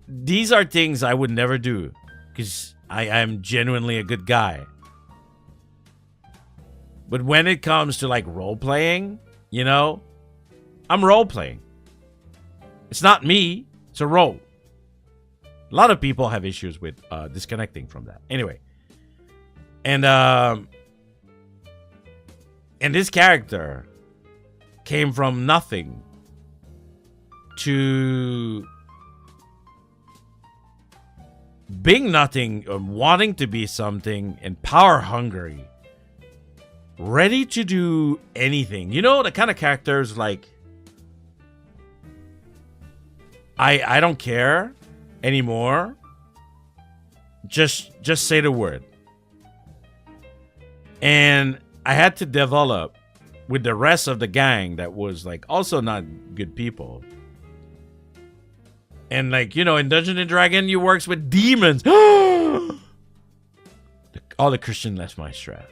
These are things I would never do. Because I'm genuinely a good guy. But when it comes to like role-playing, you know, I'm role-playing. It's not me. It's a role. A lot of people have issues with disconnecting from that. Anyway. And this character came from nothing to being nothing, wanting to be something, and power hungry. Ready to do anything. You know, the kind of characters like, I don't care anymore. Just say the word. And I had to develop with the rest of the gang that was like also not good people. And like, you know, in Dungeons and Dragons, you works with demons. All the Christian left my chat.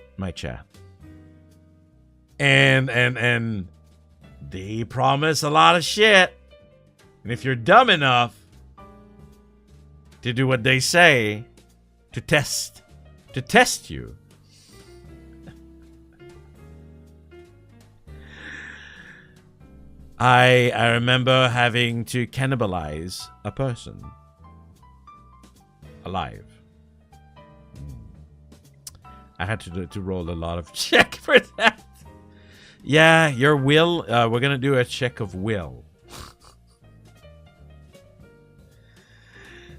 And they promise a lot of shit. And if you're dumb enough to do what they say, to test you. I remember having to cannibalize a person alive. I had to roll a lot of check for that. Yeah, your will. We're gonna do a check of will.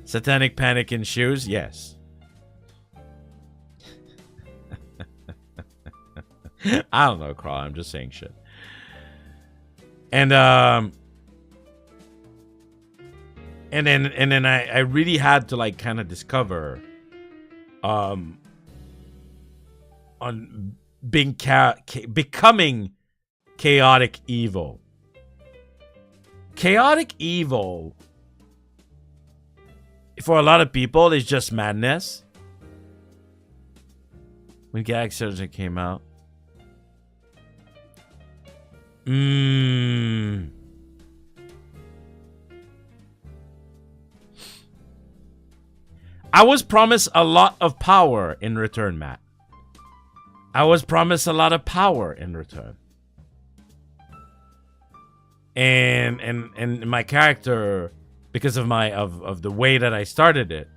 Satanic panic in shoes. Yes. I don't know, Carl. I'm just saying shit. And then I really had to like kind of discover on being becoming chaotic evil. Chaotic evil for a lot of people is just madness. When Gag Surgeon came out. I was promised a lot of power in return, Matt. I was promised a lot of power in return. And my character, because of of the way that I started it,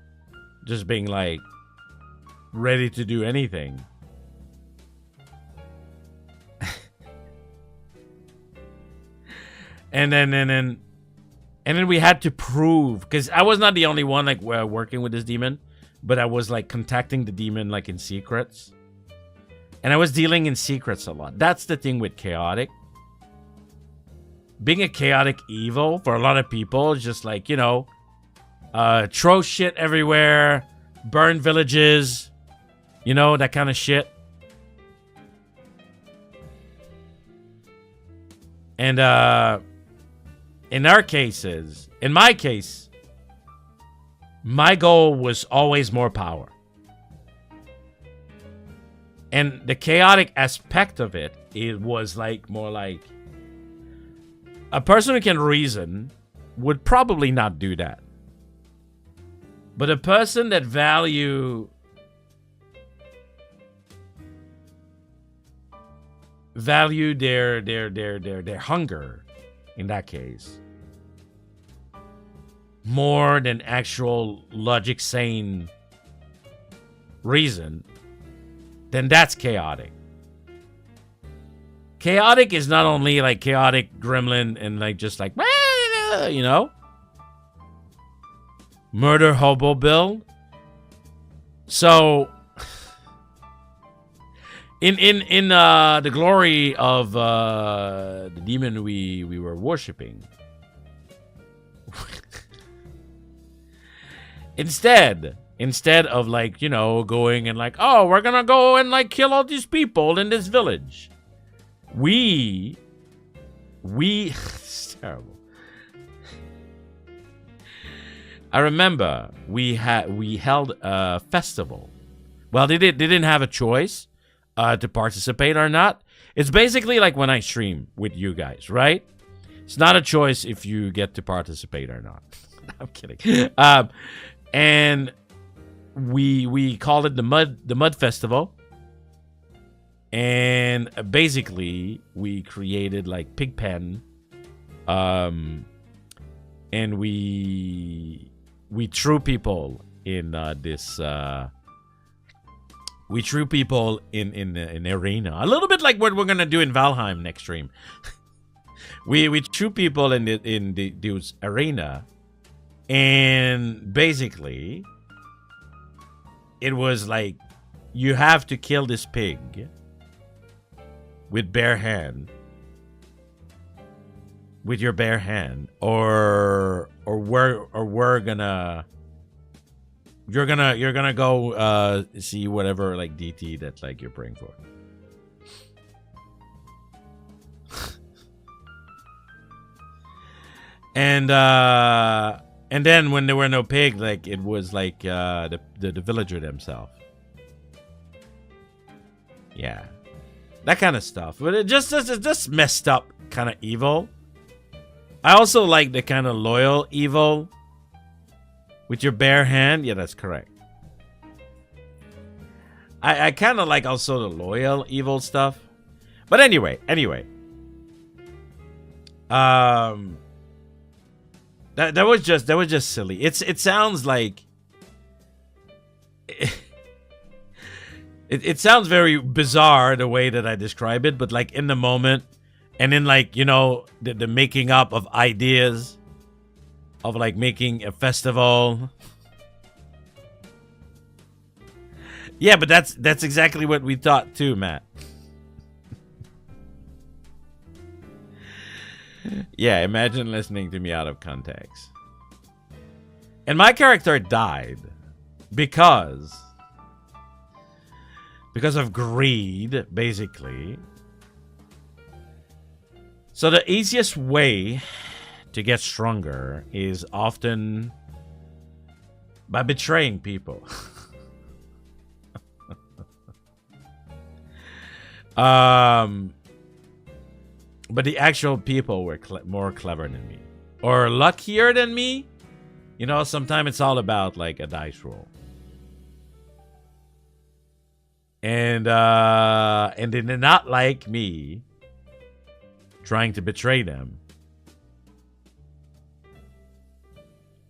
just being like ready to do anything. And then we had to prove, because I was not the only one like working with this demon, but I was like contacting the demon like in secrets, and I was dealing in secrets a lot. That's the thing with chaotic. Being a chaotic evil for a lot of people is just like, you know, throw shit everywhere, burn villages, you know, that kind of shit. And in our cases, in my case, my goal was always more power. And the chaotic aspect of it, it was like more like a person who can reason would probably not do that. But a person that value value their hunger in that case more than actual logic sane reason, then that's chaotic. Chaotic is not only like chaotic gremlin and like just like, you know, murder hobo build. So in the glory of the demon we were worshiping, instead of like, you know, going and like, oh, we're gonna go and like kill all these people in this village, we it's terrible. I remember we held a festival. Well, they didn't have a choice to participate or not. It's basically like when I stream with you guys, right? It's not a choice if you get to participate or not. I'm kidding. And we called it the Mud Festival. And basically we created like Pigpen, and we threw people in this. We threw people in the arena, a little bit like what we're gonna do in Valheim next stream. we threw people in this arena, and basically it was like you have to kill this pig with bare hand, with your bare hand, or we're gonna you're gonna go see whatever like DT that like you're praying for. And then when there were no pig, like it was like the villager themselves. Yeah. That kind of stuff. But it's just messed up kind of evil. I also like the kind of loyal evil. With your bare hand. Yeah, that's correct. I kind of like also the loyal evil stuff. But anyway. That was just silly. It sounds like It sounds very bizarre the way that I describe it, but like in the moment and in like, you know, the making up of ideas of like making a festival. Yeah, but that's exactly what we thought too, Matt. Yeah, imagine listening to me out of context. And my character died because of greed, basically. So the easiest way to get stronger is often by betraying people. But the actual people were more clever than me. Or luckier than me. You know, sometimes it's all about like a dice roll. And they did not like me trying to betray them.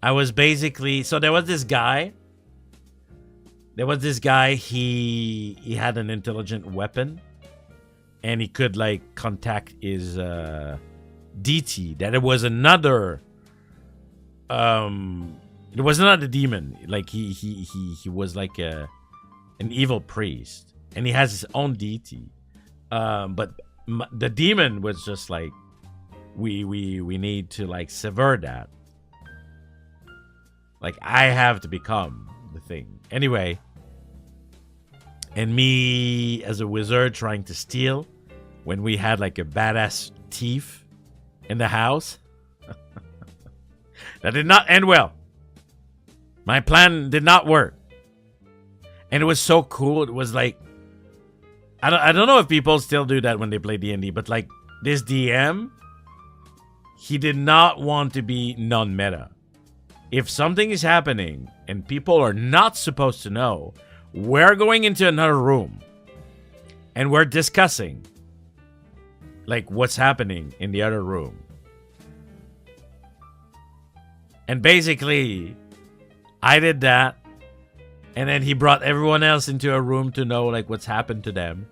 I was basically, so there was this guy. He had an intelligent weapon, and he could like contact his DT. That it was another. It was not a demon. Like he was like an evil priest, and he has his own deity. But the demon was just like, we need to like sever that. Like I have to become the thing anyway. And me as a wizard trying to steal when we had like a badass thief in the house. That did not end well. My plan did not work. And it was so cool. It was like, I don't know if people still do that when they play D&D, but like this DM, he did not want to be non-meta. If something is happening and people are not supposed to know, we're going into another room and we're discussing like what's happening in the other room. And basically, I did that. And then he brought everyone else into a room to know like what's happened to them.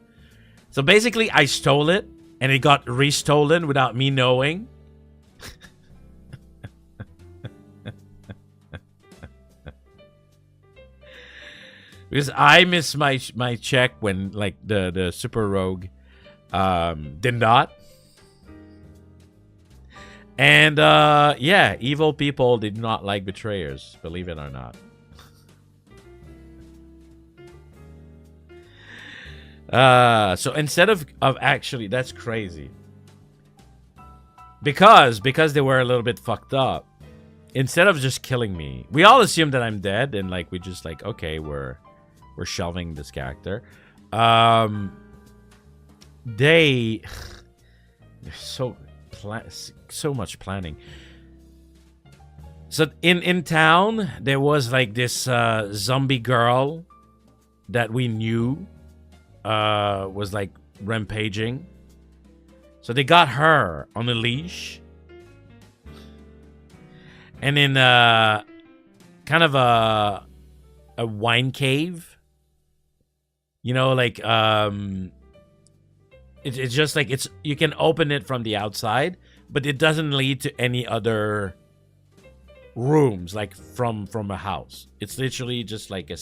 So basically, I stole it. And it got restolen without me knowing. Because I missed my check when like the super rogue did not. And yeah, evil people did not like betrayers, believe it or not. So instead of actually, that's crazy. Because they were a little bit fucked up. Instead of just killing me, we all assumed that I'm dead, and like we just like, okay, we're shelving this character. They so much planning. So in town there was like this zombie girl that we knew was like rampaging. So they got her on a leash. And in kind of a wine cave. You know, like it's just like you can open it from the outside, but it doesn't lead to any other rooms like from a house. It's literally just like a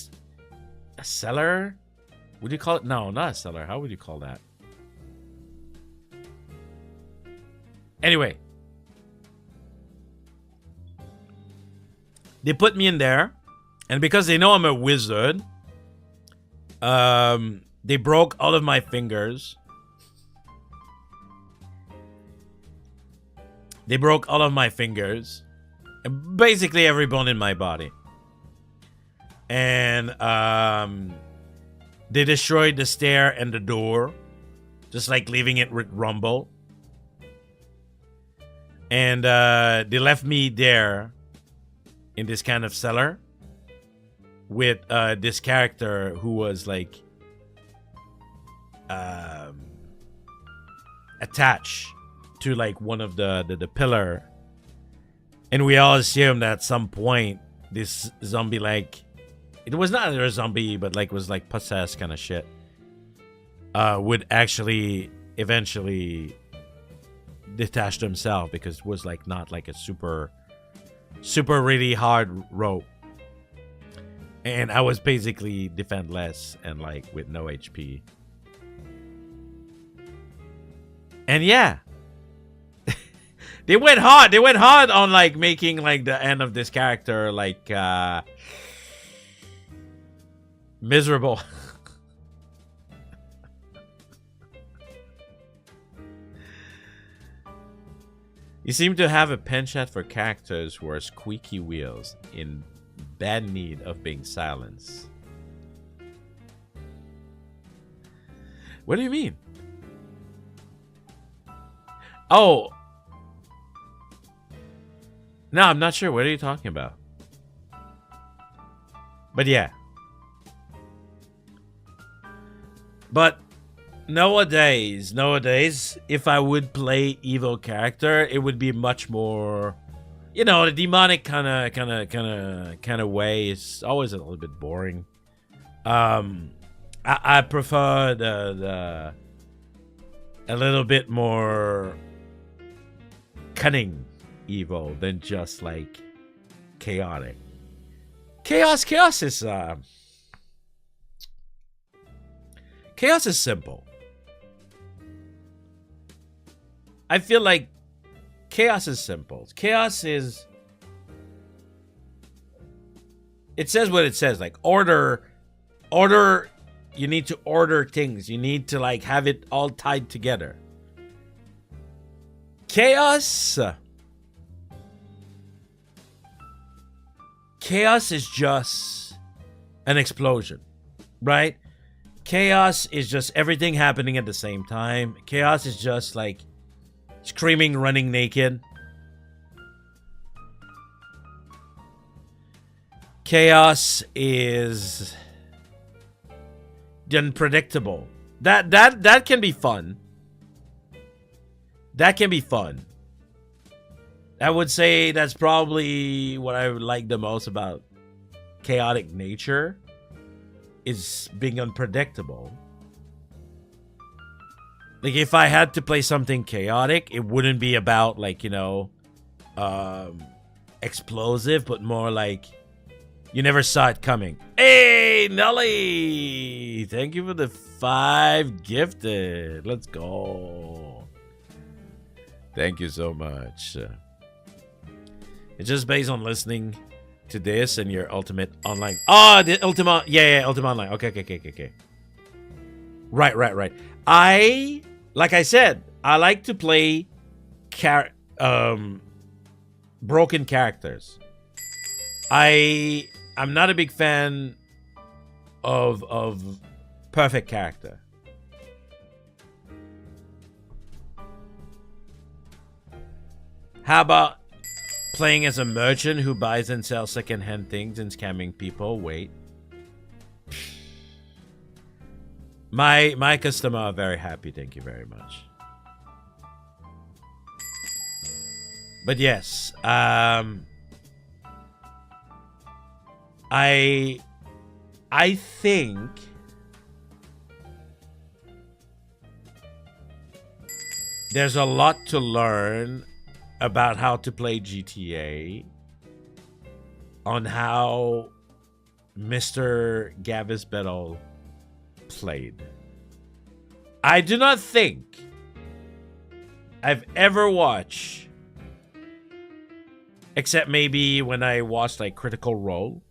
cellar. Would you call it? No, not a cellar. How would you call that? Anyway, they put me in there, and because they know I'm a wizard, they broke all of my fingers. They broke all of my fingers, and basically every bone in my body. And they destroyed the stair and the door, just like leaving it with rumble. And they left me there in this kind of cellar with this character who was like attached to like one of the pillar. And we all assumed that at some point this zombie, like, it was not a zombie, but like was like possessed kind of shit, would actually eventually detach themselves, because it was like not like a super really hard rope. And I was basically defendless and like with no HP. And yeah, they went hard. They went hard on like making like the end of this character like miserable. You seem to have a penchant for characters who are squeaky wheels in bad need of being silenced. What do you mean? Oh. No, I'm not sure. What are you talking about? But yeah. But nowadays, if I would play evil character, it would be much more, you know, the demonic kind of way is always a little bit boring. I prefer the a little bit more cunning evil than just like chaotic. Chaos is chaos is simple. I feel like chaos is simple. Chaos is, it says what it says, like order, you need to order things. You need to like have it all tied together. Chaos is just an explosion, right? Chaos is just everything happening at the same time. Chaos is just like screaming, running naked. Chaos is unpredictable. That can be fun. That can be fun. I would say that's probably what I like the most about chaotic nature, is being unpredictable. Like, if I had to play something chaotic, it wouldn't be about, like, you know, explosive, but more like you never saw it coming. Hey, Nelly! Thank you for the 5 gifted. Let's go. Thank you so much. It's just based on listening to this and your ultimate online. Oh, the Ultima. Yeah, Ultima Online. Okay. Right. Like I said, I like to play broken characters. I'm not a big fan of perfect character. How about playing as a merchant who buys and sells secondhand things and scamming people? Wait. My customer are very happy, thank you very much. But yes, I think there's a lot to learn about how to play GTA on how Mr. Gavis Battle played. I do not think I've ever watched, except maybe when I watched like Critical Role,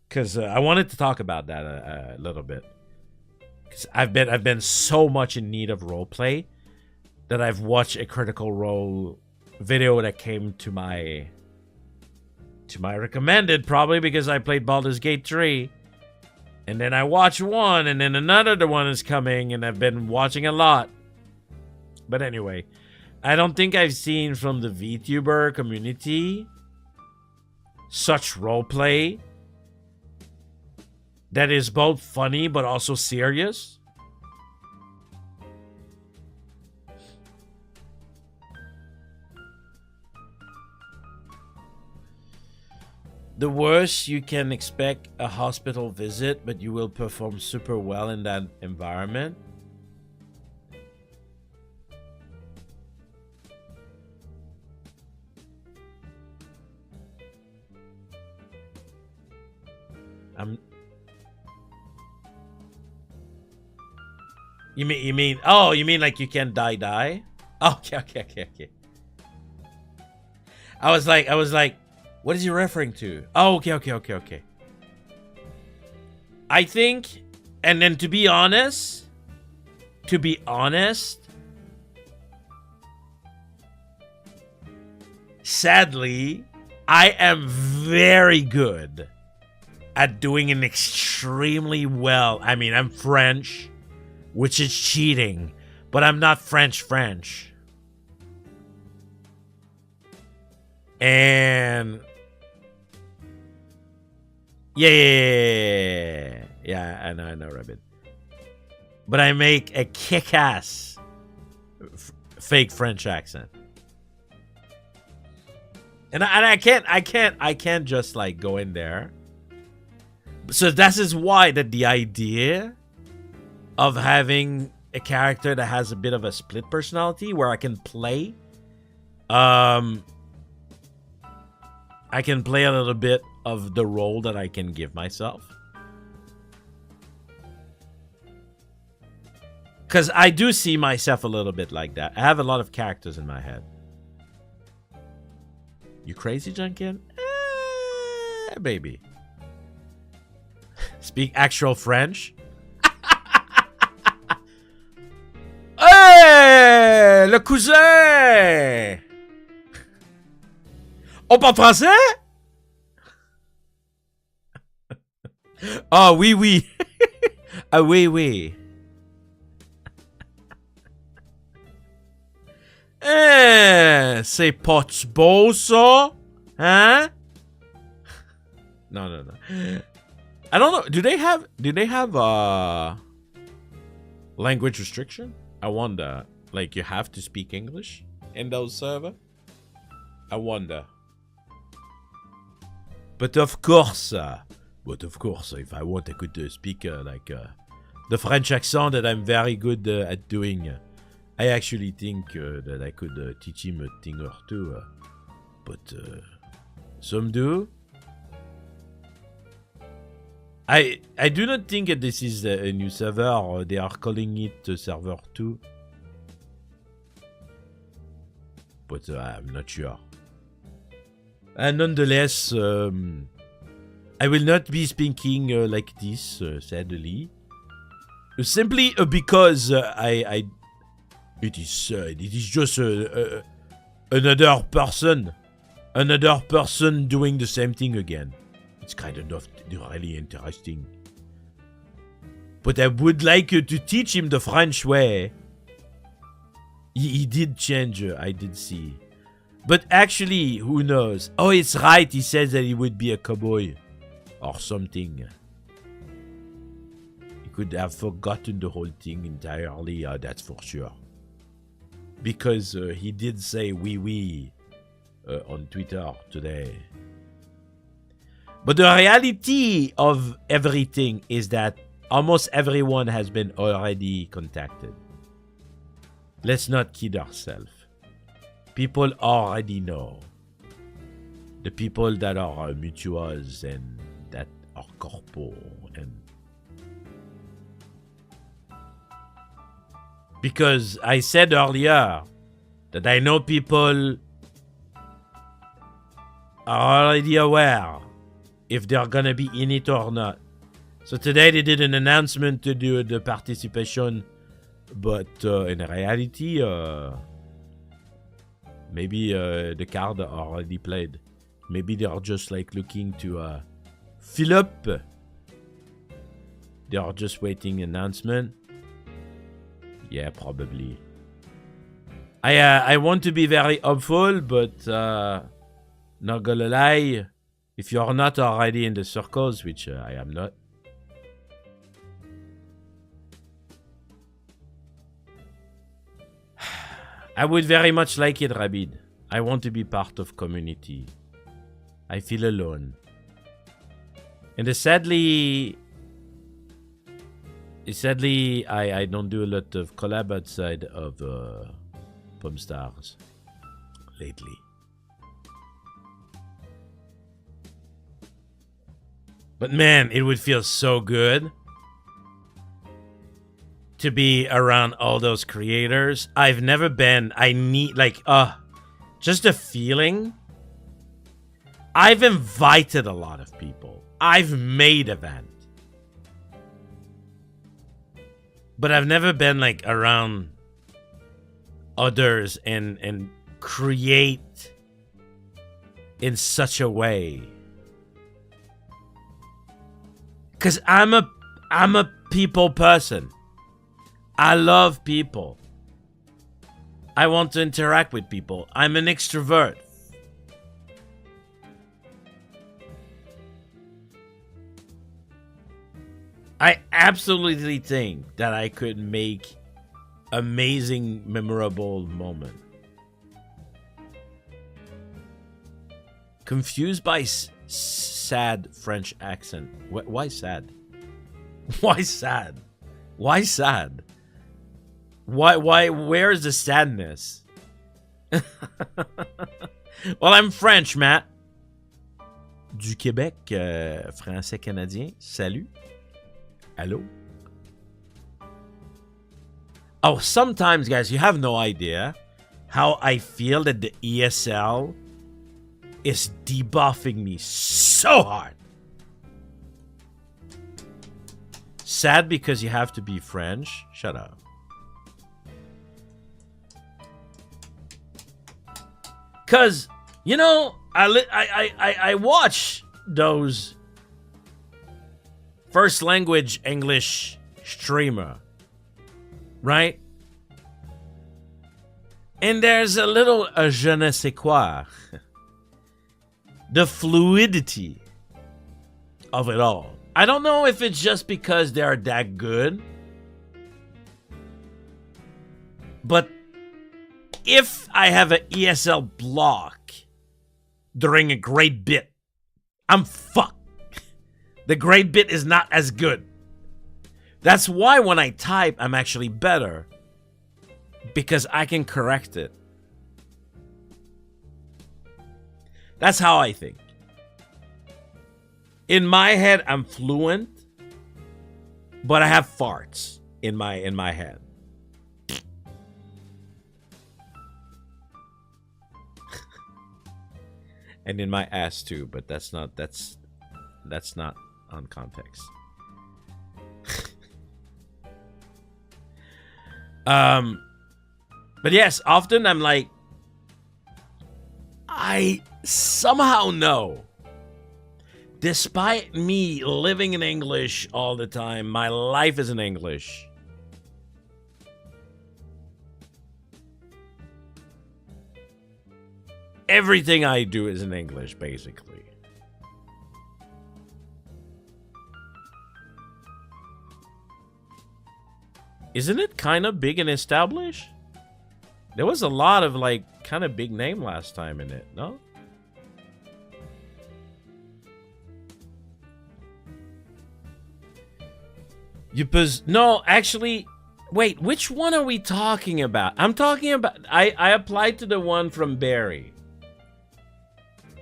because I wanted to talk about that a little bit. Because I've been so much in need of roleplay that I've watched a Critical Role video that came to my recommended, probably because I played Baldur's Gate 3. And then I watched one, and then another one is coming, and I've been watching a lot. But anyway, I don't think I've seen from the VTuber community such roleplay that is both funny but also serious. The worst, you can expect a hospital visit, but you will perform super well in that environment. You mean oh, you mean like you can die? Okay. I was like, what is he referring to? Oh, okay. I think, and then to be honest, sadly, I am very good at doing it extremely well. I mean, I'm French, which is cheating, but I'm not French. And yeah, I know, Rabbit. But I make a kick-ass fake French accent, and I can't just like go in there. So that is why the idea of having a character that has a bit of a split personality where I can play, I can play a little bit of the role that I can give myself. Because I do see myself a little bit like that. I have a lot of characters in my head. You crazy, Janken? Baby. Speak actual French? Hey, le cousin! On parle français? Oh, oui. Ah, oui. C'est pas beau, ça? Hein? No. I don't know. Do they have language restriction? I wonder. Like, you have to speak English in those servers? I wonder. But of course, if I want, I could speak the French accent that I'm very good at doing. I actually think that I could teach him a thing or two. But some do. I do not think that this is a new server, or they are calling it server 2. But I'm not sure. And nonetheless, I will not be speaking like this, sadly. Simply because it is just another person doing the same thing again. It's kind of really interesting. But I would like to teach him the French way. He did change, I did see. But actually, who knows? Oh, it's right, he says that he would be a cowboy. Or something. He could have forgotten the whole thing entirely, that's for sure. Because he did say oui on Twitter today. But the reality of everything is that almost everyone has been already contacted. Let's not kid ourselves. People already know. The people that are mutuals and that are corpo and because I said earlier that I know people are already aware if they're gonna be in it or not. So today they did an announcement to do the participation, but in reality, maybe the card are already played. Maybe they are just like looking to fill up. They are just waiting announcement. Yeah, probably. I want to be very hopeful, but not gonna lie. If you're not already in the circles, which I am not, I would very much like it, Rabid. I want to be part of community. I feel alone. And sadly, I don't do a lot of collab outside of Pomme Stars lately. But man, it would feel so good to be around all those creators. I've never been. I need just a feeling. I've invited a lot of people. I've made events. But I've never been like around others and create in such a way. Cause I'm a people person. I love people. I want to interact with people. I'm an extrovert. I absolutely think that I could make amazing, memorable moment. Confused by sad French accent. Why sad? Why sad? Why sad? Why? Where's the sadness? Well, I'm French, Matt. Du Québec, français canadien. Salut. Hello? Oh, sometimes, guys, you have no idea how I feel that the ESL is debuffing me so hard. Sad because you have to be French. Shut up. Cause, you know, I watch those first language English streamer, right? And there's a little je ne sais quoi. The fluidity of it all. I don't know if it's just because they're that good, but if I have an ESL block during a great bit, I'm fucked. The great bit is not as good. That's why when I type, I'm actually better. Because I can correct it. That's how I think. In my head, I'm fluent. But I have farts in my head. And in my ass too, but that's not on context. But yes, often I'm like, I somehow know, despite me living in English all the time, my life is in English. Everything I do is in English, basically. Isn't it kind of big and established? There was a lot of, like, kind of big name last time in it, no? No, actually, wait, which one are we talking about? I'm talking about, I applied to the one from Barry.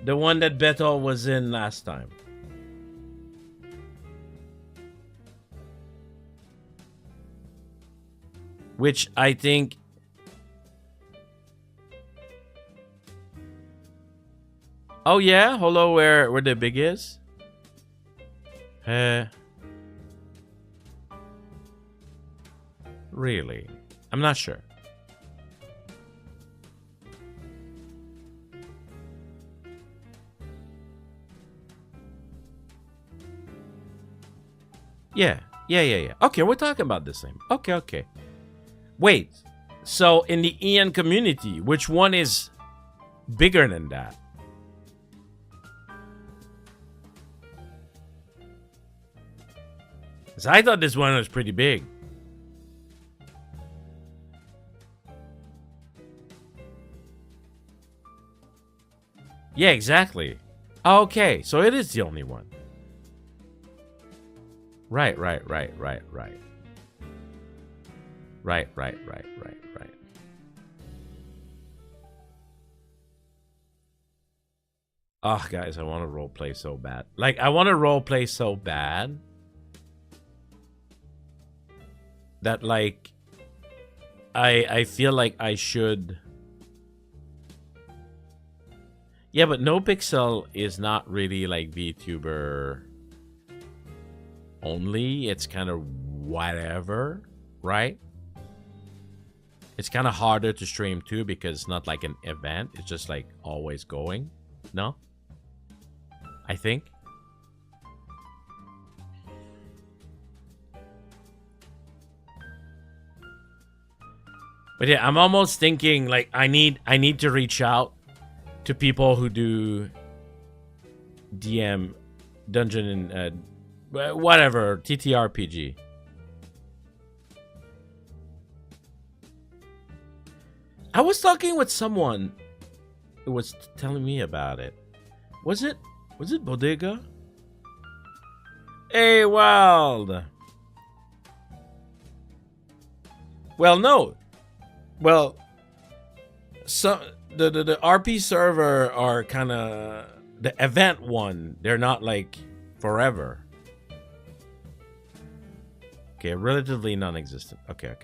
The one that Beto was in last time. Which I think... Oh yeah? Hello, where the big is? Really? I'm not sure. Yeah. Okay, we're talking about the same. Okay. Wait. So, in the Ian community, which one is bigger than that? Because I thought this one was pretty big. Yeah, exactly. Okay, so it is the only one. Right. Oh, guys, I want to roleplay so bad. Like, I want to roleplay so bad that, like, I feel like I should... Yeah, but NoPixel is not really, like, VTuber only. It's kind of whatever, right? It's kind of harder to stream too because it's not like an event. It's just like always going. No? I think. But yeah, I'm almost thinking like I need to reach out to people who do DM dungeon and whatever TTRPG. I was talking with someone who was telling me about it. Was it Bodega? Hey, Wild. Well, no. Well, so the RP server are kind of the event one. They're not like forever. Okay, relatively non-existent. Okay.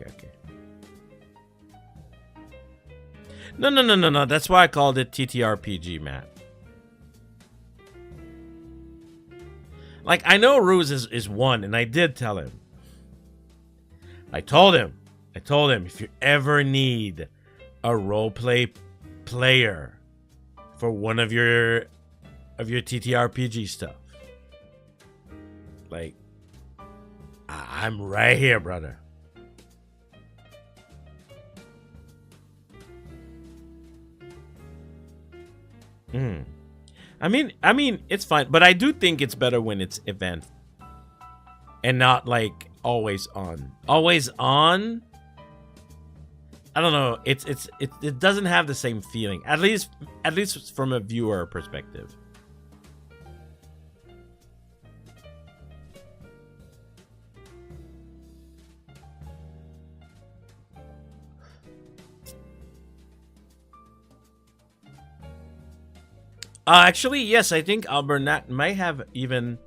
No. That's why I called it TTRPG, Matt. Like, I know Ruse is one, and I did tell him. I told him, if you ever need a roleplay player for one of your TTRPG stuff, like, I'm right here, brother. I mean, it's fine, but I do think it's better when it's event and not like always on. Always on? I don't know. It doesn't have the same feeling. At least from a viewer perspective. Actually, yes, I think Albernat might have even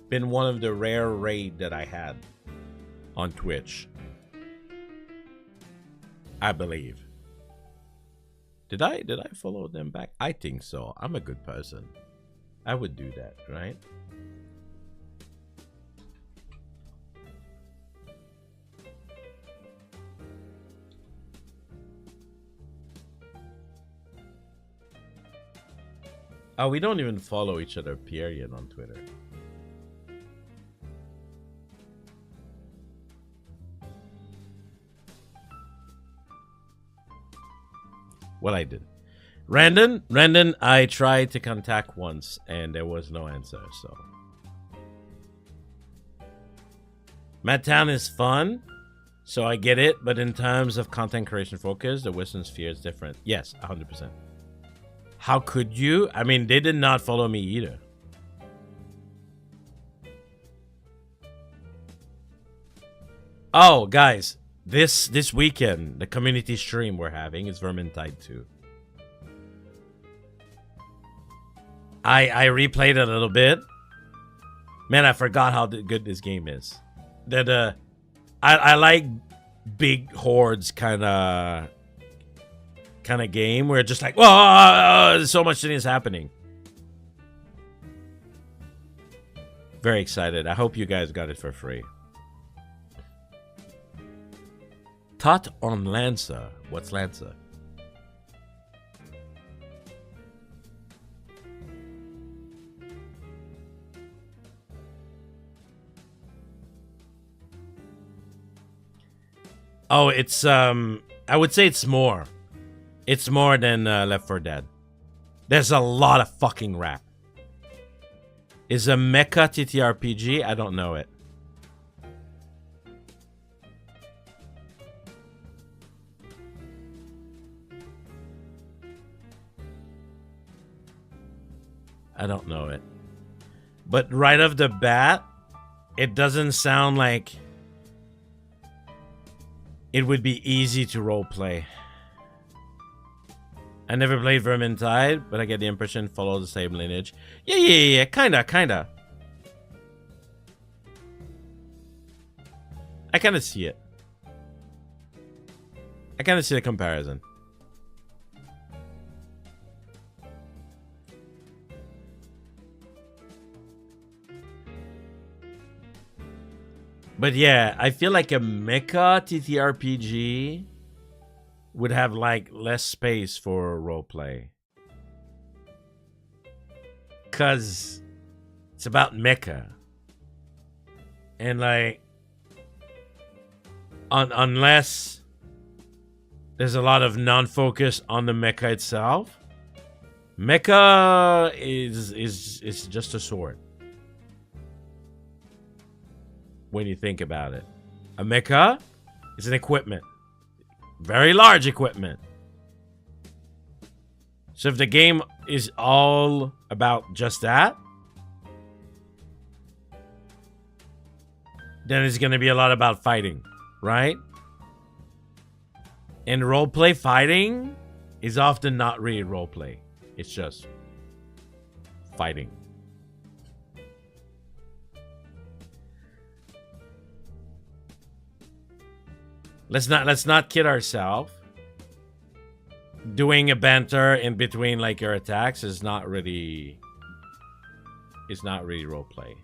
been one of the rare raid that I had on Twitch. I believe. Did I follow them back? I think so. I'm a good person. I would do that, right? Oh, we don't even follow each other, period, on Twitter. What I did. Randon, I tried to contact once, and there was no answer, so. Madtown is fun, so I get it, but in terms of content creation focus, the Western Sphere is different. Yes, 100%. How could you? I mean, they did not follow me either. Oh, guys, this weekend, the community stream we're having is Vermintide 2. I replayed it a little bit. Man, I forgot how good this game is. That I like big hordes kind of game where it's just like, whoa, so much things happening. Very excited. I hope you guys got it for free. Tot on Lancer. What's Lancer? Oh, it's I would say it's more. It's more than Left 4 Dead. There's a lot of fucking rap. Is a mecha TTRPG? I don't know it. I don't know it. But right off the bat, it doesn't sound like it would be easy to roleplay. I never played Vermintide, but I get the impression follow the same lineage. Yeah, kinda. I kinda see it. I kinda see the comparison. But yeah, I feel like a mecha TTRPG would have like less space for roleplay. Cause it's about mecha. And like unless there's a lot of non-focus on the mecha itself, mecha is just a sword. When you think about it, a mecha is an equipment, very large equipment. So if the game is all about just that, then it's going to be a lot about fighting, right? And roleplay fighting is often not really roleplay. It's just fighting. Let's not kid ourselves. Doing a banter in between like your attacks is not really roleplay.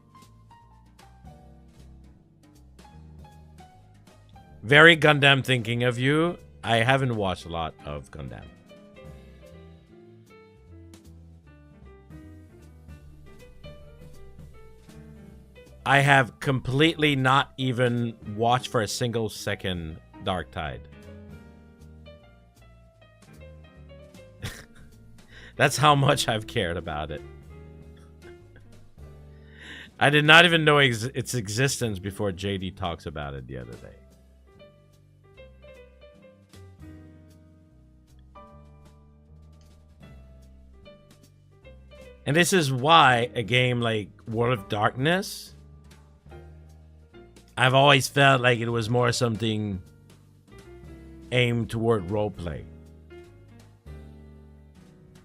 Very Gundam thinking of you. I haven't watched a lot of Gundam. I have completely not even watched for a single second Dark Tide. That's how much I've cared about it. I did not even know its existence before JD talks about it the other day. And this is why a game like World of Darkness, I've always felt like it was more something aimed toward roleplay.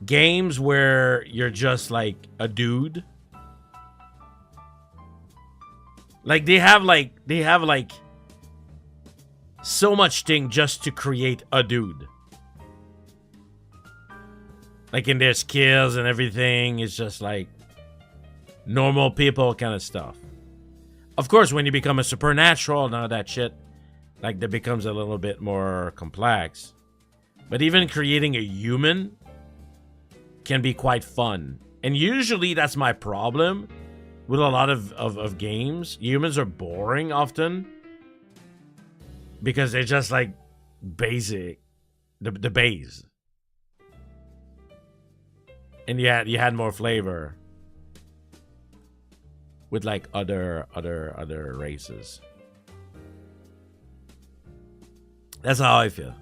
Games where you're just like a dude. Like they have like so much thing just to create a dude. Like in their skills and everything, it's just like normal people kind of stuff. Of course, when you become a supernatural, none of that shit, like that becomes a little bit more complex. But even creating a human can be quite fun. And usually that's my problem with a lot of games. Humans are boring often because they're just like basic, the base. And you had more flavor with like other races. That's how I feel.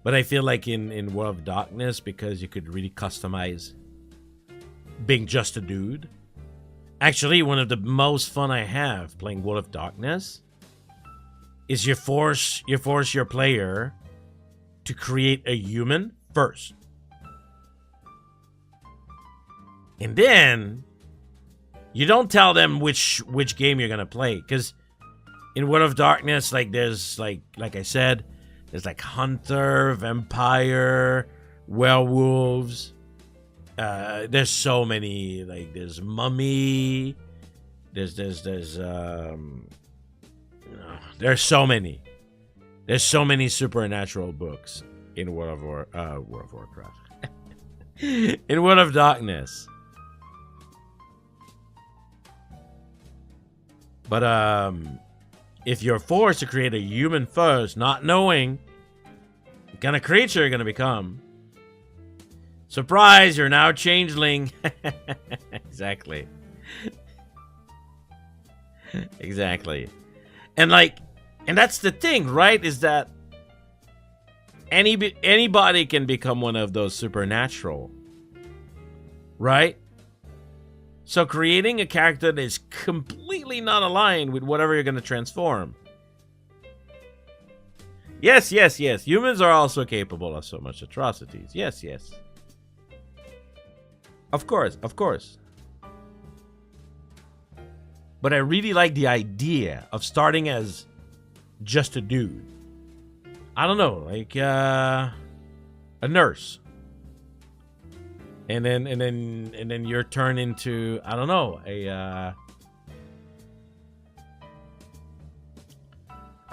But I feel like in World of Darkness, because you could really customize being just a dude. Actually, one of the most fun I have playing World of Darkness is you force your player to create a human first. And then you don't tell them which game you're gonna play, because in World of Darkness, like there's like I said, there's like hunter, vampire, werewolves. There's so many, like there's mummy. There's so many. There's so many supernatural books in World of Warcraft. In World of Darkness. But if you're forced to create a human first, not knowing what kind of creature you're gonna become, surprise, you're now changeling. Exactly. Exactly. And that's the thing, right? Is that anybody can become one of those supernatural, right? So creating a character that is completely not aligned with whatever you're going to transform. Yes. Humans are also capable of so much atrocities. Yes. Of course. But I really like the idea of starting as just a dude. I don't know, like a nurse. And then you're turned into, I don't know, a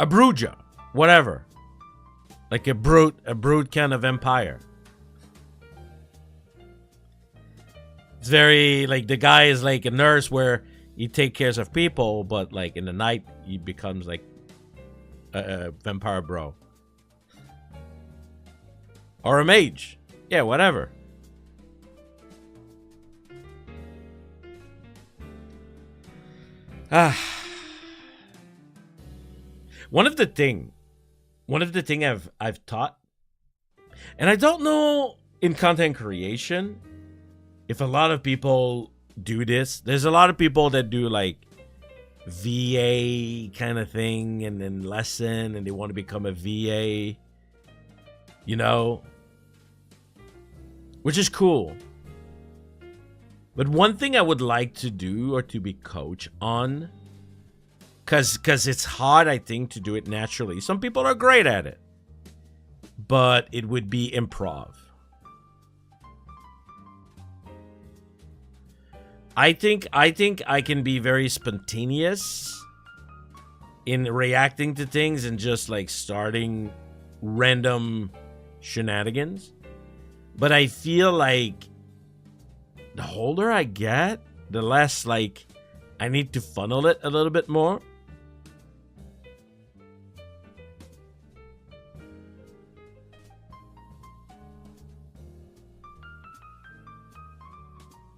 bruja, whatever. Like a brute kind of vampire. It's very like the guy is like a nurse where he takes care of people, but like in the night he becomes like a vampire bro. Or a mage. Yeah, whatever. One of the thing I've taught, and I don't know in content creation if a lot of people do this. There's a lot of people that do like VA kind of thing and then lesson, and they want to become a VA, you know, which is cool. But one thing I would like to do or to be coach on, because it's hard, I think, to do it naturally. Some people are great at it, but it would be improv. I think I can be very spontaneous in reacting to things and just like starting random shenanigans. But I feel like the older I get, the less like I need to funnel it a little bit more.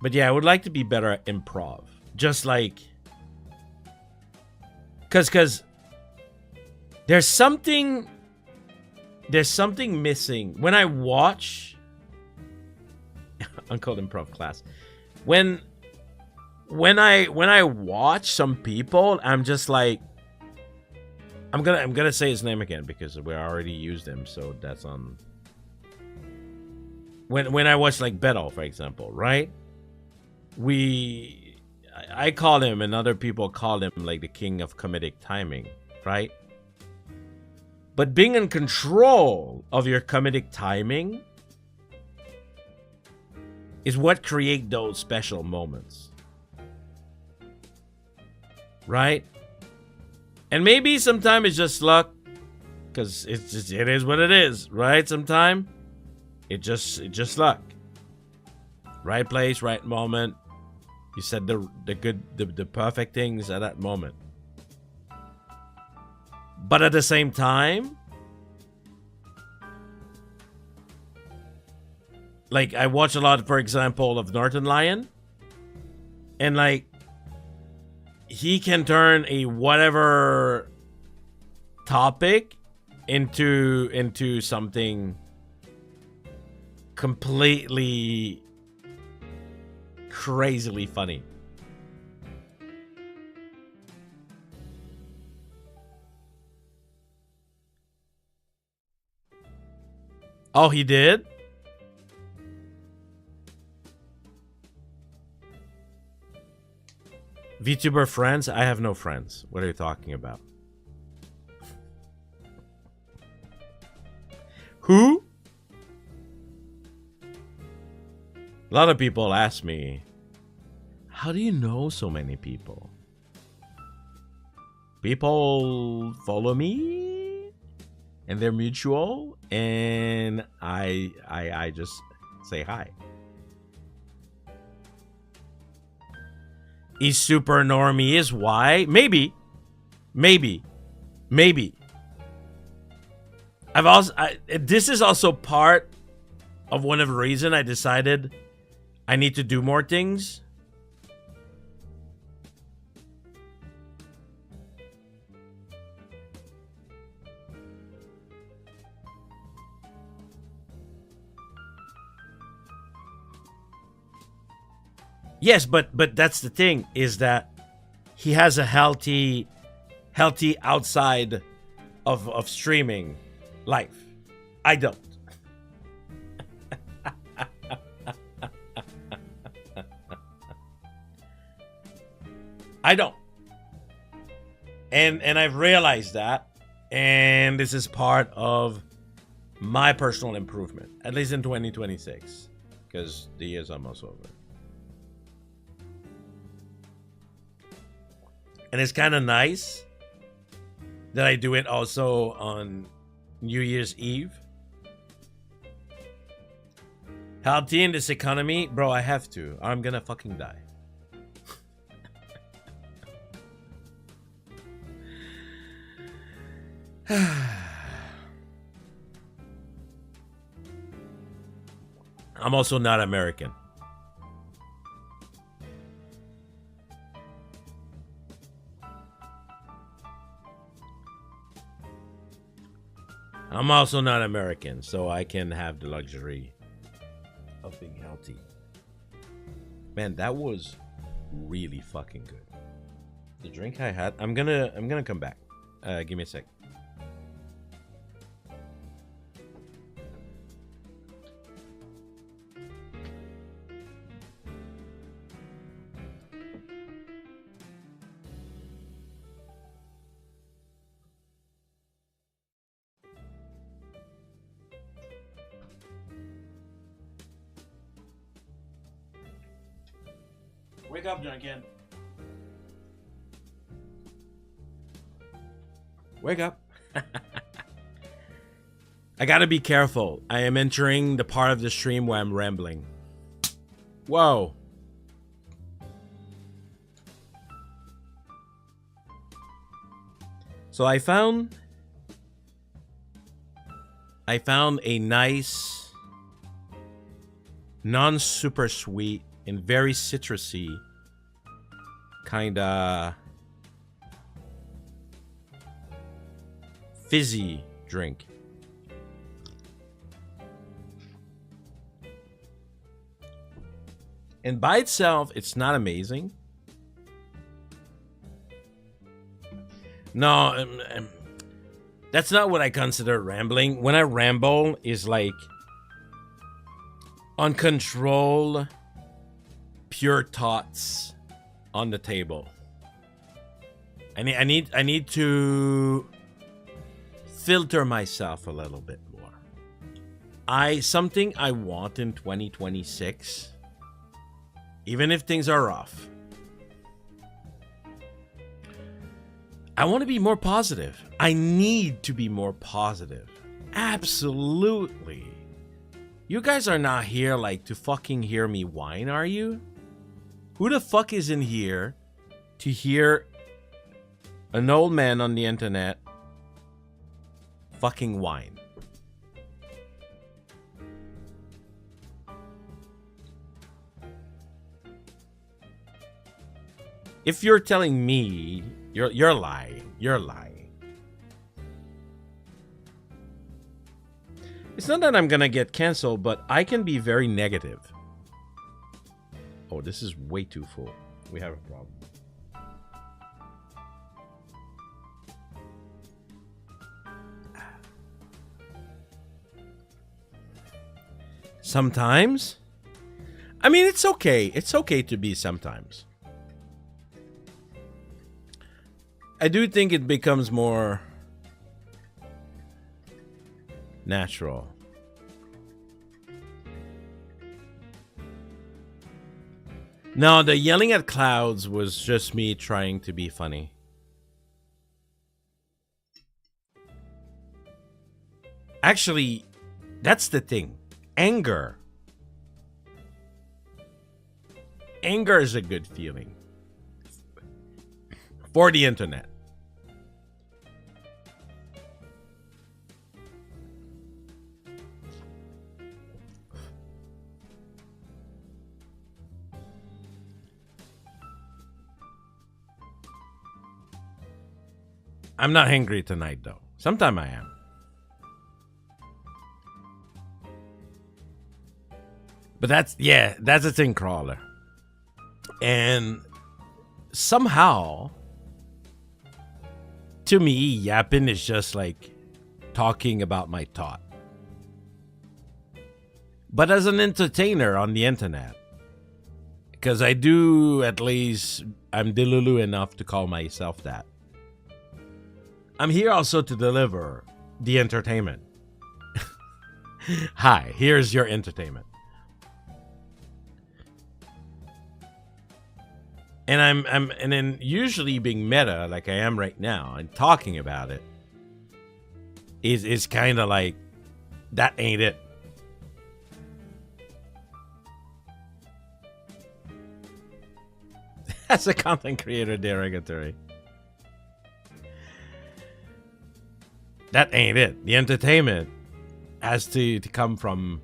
But yeah, I would like to be better at improv. Just like, cause there's something missing when I watch Uncle Improv class. when I watch some people, I'm just like, I'm gonna say his name again because we already used him, so that's on. When I watch like Beto, for example, right? I call him, and other people call him like the king of comedic timing, right? But being in control of your comedic timing is what create those special moments, right? And maybe sometimes it's just luck, because it is what it is, right? Sometimes it's just luck. Right place, right moment. You said the perfect things at that moment. But at the same time, like I watch a lot, for example, of Northern Lion, and like he can turn a whatever topic into something completely crazily funny. Oh, he did? VTuber friends? I have no friends. What are you talking about? Who? A lot of people ask me, how do you know so many people? People follow me and they're mutual, and I just say hi. He's super normie is why? Maybe. This is also part of one of the reasons I decided I need to do more things. Yes, but that's the thing, is that he has a healthy outside of streaming life. I don't. I don't. And I've realized that, and this is part of my personal improvement, at least in 2026, because the year's almost over. And it's kind of nice that I do it also on New Year's Eve. Healthy in this economy? Bro, I have to. I'm gonna fucking die. I'm also not American. I'm also not American, so I can have the luxury of being healthy. Man, that was really fucking good. The drink I had, I'm gonna come back. Give me a sec. Wake up, Janken. Wake up. I gotta be careful. I am entering the part of the stream where I'm rambling. Whoa. So I found a nice, non-super sweet and very citrusy kinda fizzy drink. And by itself, it's not amazing. No, that's not what I consider rambling. When I ramble is like uncontrolled, pure thoughts on the table. I need to filter myself a little bit more. Something I want in 2026, even if things are rough, I want to be more positive. I need to be more positive. Absolutely. You guys are not here like to fucking hear me whine, are you? Who the fuck is in here to hear an old man on the internet fucking whine? If you're telling me, you're lying. You're lying. It's not that I'm gonna get canceled, but I can be very negative. Oh, this is way too full. We have a problem. Sometimes? I mean, it's okay. It's okay to be sometimes. I do think it becomes more natural. No, the yelling at clouds was just me trying to be funny. Actually, that's the thing. Anger. Anger is a good feeling. For the internet. I'm not hungry tonight, though. Sometime I am. But that's a thing, crawler. And somehow, to me, yapping is just like talking about my thought. But as an entertainer on the internet, because I do, at least, I'm delulu enough to call myself that. I'm here also to deliver the entertainment. Hi, here's your entertainment. And and then usually being meta like I am right now and talking about it is kind of like, that ain't it. As a content creator, derogatory. That ain't it. The entertainment has to come from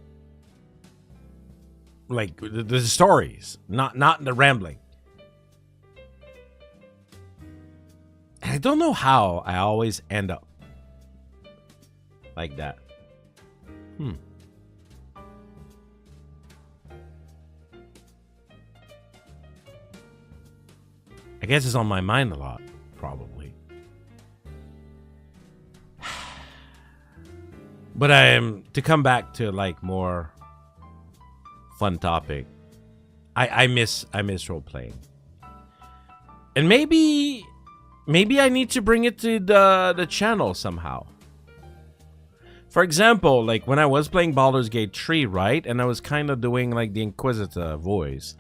like the stories, not the rambling. I don't know how I always end up like that. I guess it's on my mind a lot, probably. But to come back to like more fun topic. I miss role playing. And maybe I need to bring it to the channel somehow. For example, like when I was playing Baldur's Gate 3, right? And I was kind of doing like the Inquisitor voice.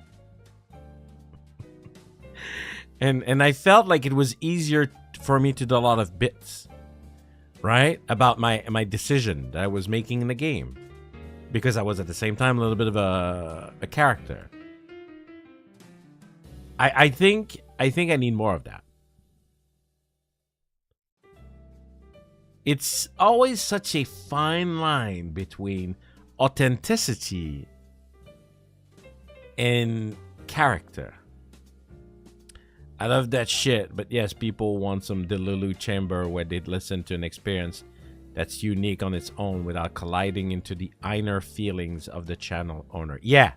And I felt like it was easier for me to do a lot of bits, right? About my decision that I was making in the game. Because I was at the same time a little bit of a character. I think I need more of that. It's always such a fine line between authenticity and character. I love that shit, but yes, people want some Delulu chamber where they'd listen to an experience that's unique on its own without colliding into the inner feelings of the channel owner. Yeah.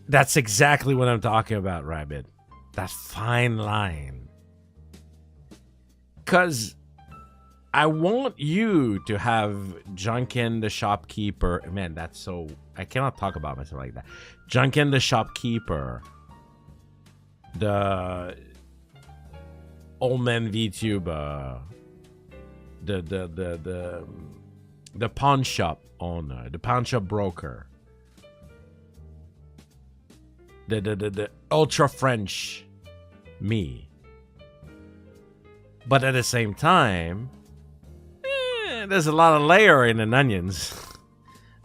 That's exactly what I'm talking about, Rabbit. That fine line. Because I want you to have Janken the shopkeeper. Man, that's so... I cannot talk about myself like that. Janken the shopkeeper. The old man VTuber. The pawn shop owner. The pawn shop broker. The ultra French me. But at the same time, there's a lot of layer in an onions.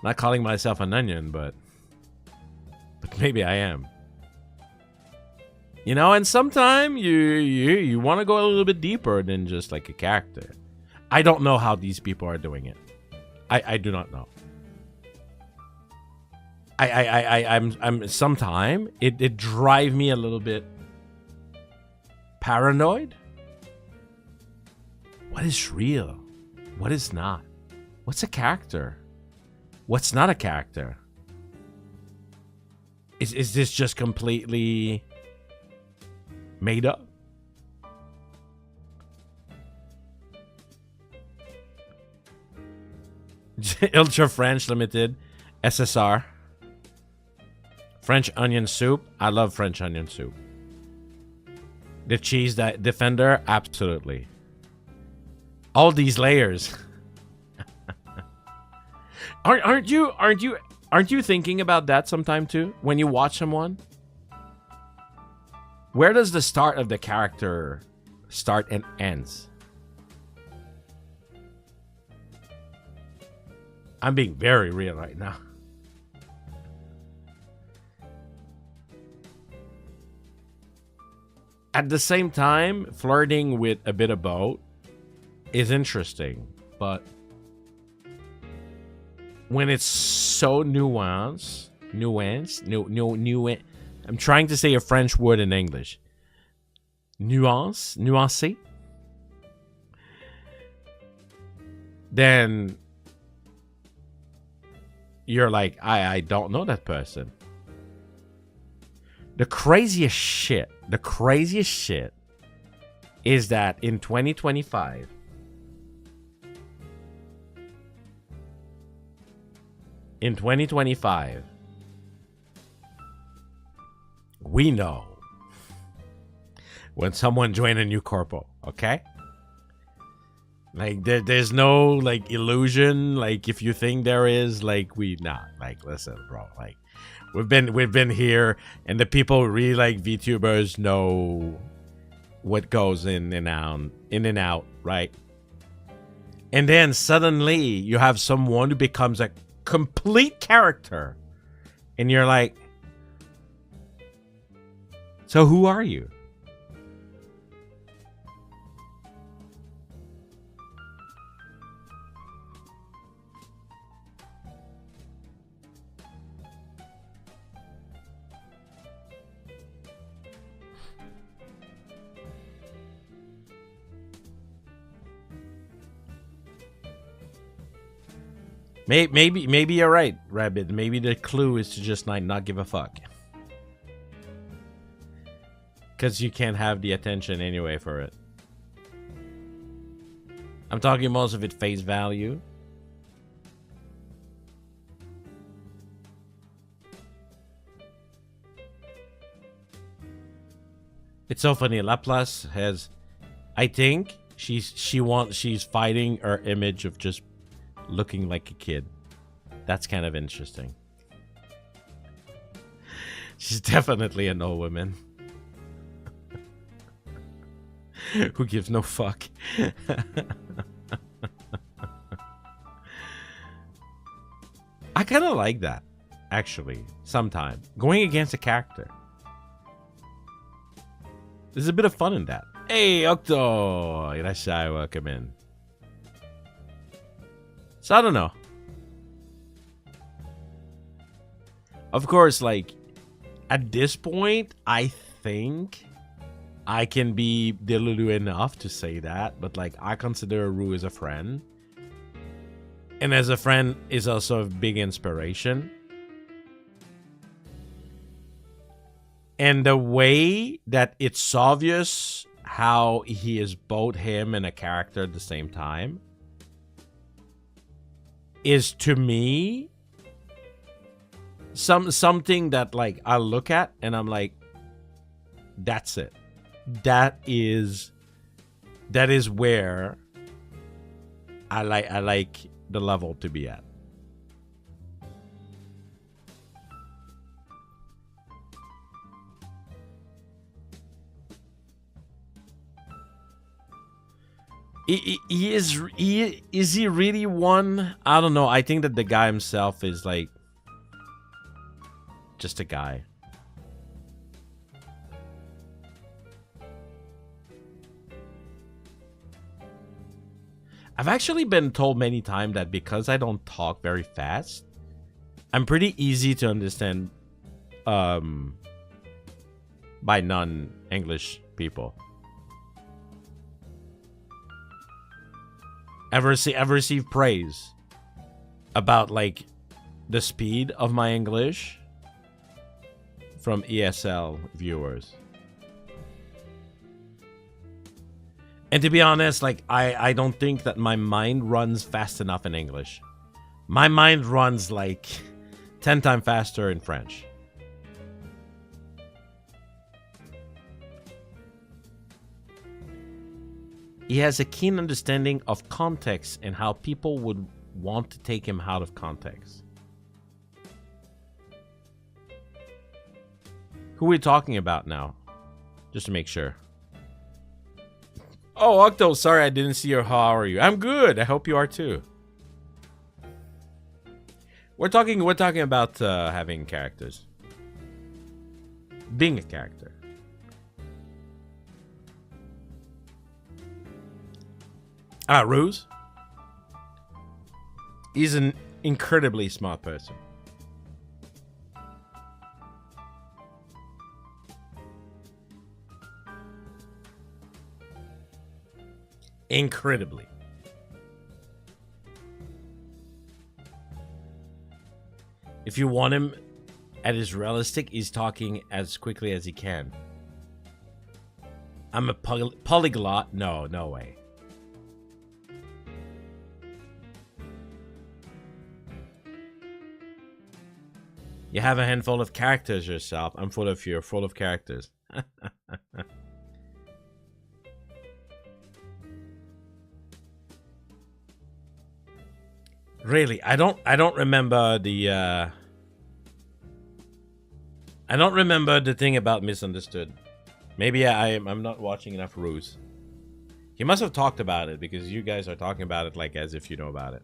Not calling myself an onion, but maybe I am. You know, and sometimes you want to go a little bit deeper than just like a character. I don't know how these people are doing it. I do not know. I'm sometime it drive me a little bit paranoid. What is real? What is not? What's a character? What's not a character? Is this just completely made up? Ultra French Limited, SSR. French onion soup. I love French onion soup. The cheese that defender, absolutely. All these layers. aren't you thinking about that sometime too when you watch someone? Where does the start of the character start and ends? I'm being very real right now. At the same time, flirting with a bit of both is interesting, but when it's so nuanced, I'm trying to say a French word in English. Nuancé. Then you're like, I don't know that person. The craziest shit is that in 2025, we know when someone joined a new corpo, okay? Like there's no like illusion. Like if you think there is, like we not. Like listen, bro. Like we've been here, and the people who really like VTubers know what goes in and out, right? And then suddenly you have someone who becomes a complete character, and you're like, so who are you? Maybe you're right, Rabbit. Maybe the clue is to just not give a fuck. Because you can't have the attention anyway for it. I'm talking most of it face value. It's so funny. Laplace has, I think she's fighting her image of just looking like a kid. That's kind of interesting. She's definitely an old woman. Who gives no fuck? I kind of like that, actually, sometimes. Going against a character. There's a bit of fun in that. Hey, Octo! Irashai, welcome in. So, I don't know. Of course, like, at this point, I think I can be delulu enough to say that, but like I consider Rue as a friend. And as a friend is also a big inspiration. And the way that it's obvious how he is both him and a character at the same time is, to me, something that, like, I look at and I'm like, that's it. That is where I like the level to be at. Is he really one? I don't know. I think that the guy himself is like just a guy. I've actually been told many times that because I don't talk very fast, I'm pretty easy to understand by non-English people. I've received praise about, like, the speed of my English from ESL viewers. And to be honest, like, I don't think that my mind runs fast enough in English. My mind runs like 10 times faster in French. He has a keen understanding of context and how people would want to take him out of context. Who are we talking about now? Just to make sure. Oh, Octo, sorry I didn't see your how are you. I'm good. I hope you are too. We're talking about having characters. Being a character. Ruse. He's an incredibly smart person. Incredibly. If you want him at his realistic, he's talking as quickly as he can. I'm a polyglot? No, no way. You have a handful of characters yourself. I'm full of you. Full of characters. Really, I don't remember the I don't remember the thing about misunderstood. Maybe I'm not watching enough Ruse. He must have talked about it because you guys are talking about it like as if you know about it.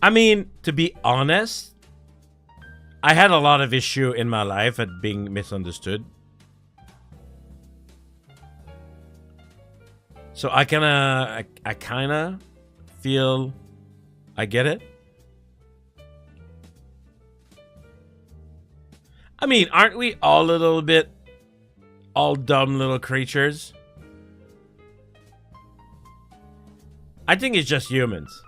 I mean, to be honest, I had a lot of issue in my life at being misunderstood. So I kinda feel I get it. I mean, aren't we all a little bit all dumb little creatures? I think it's just humans.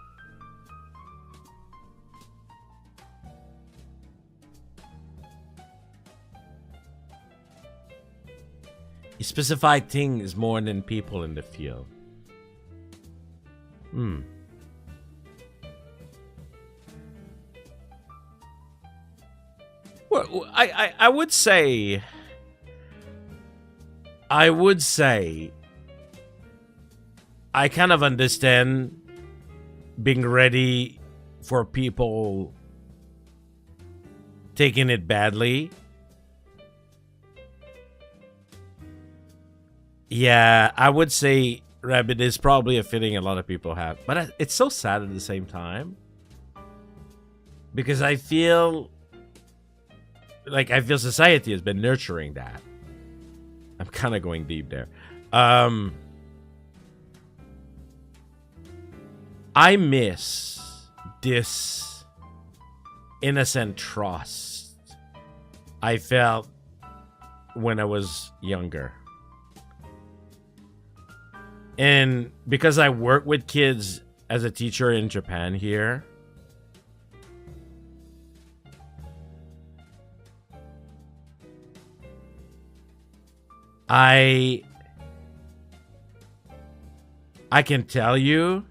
He specified things more than people in the field. Well, I would say I kind of understand being ready for people taking it badly. Yeah, I would say Rabbit is probably a feeling a lot of people have. But it's so sad at the same time. Because I feel society has been nurturing that. I'm kind of going deep there. I miss this innocent trust I felt when I was younger. And because I work with kids as a teacher in Japan here, I can tell you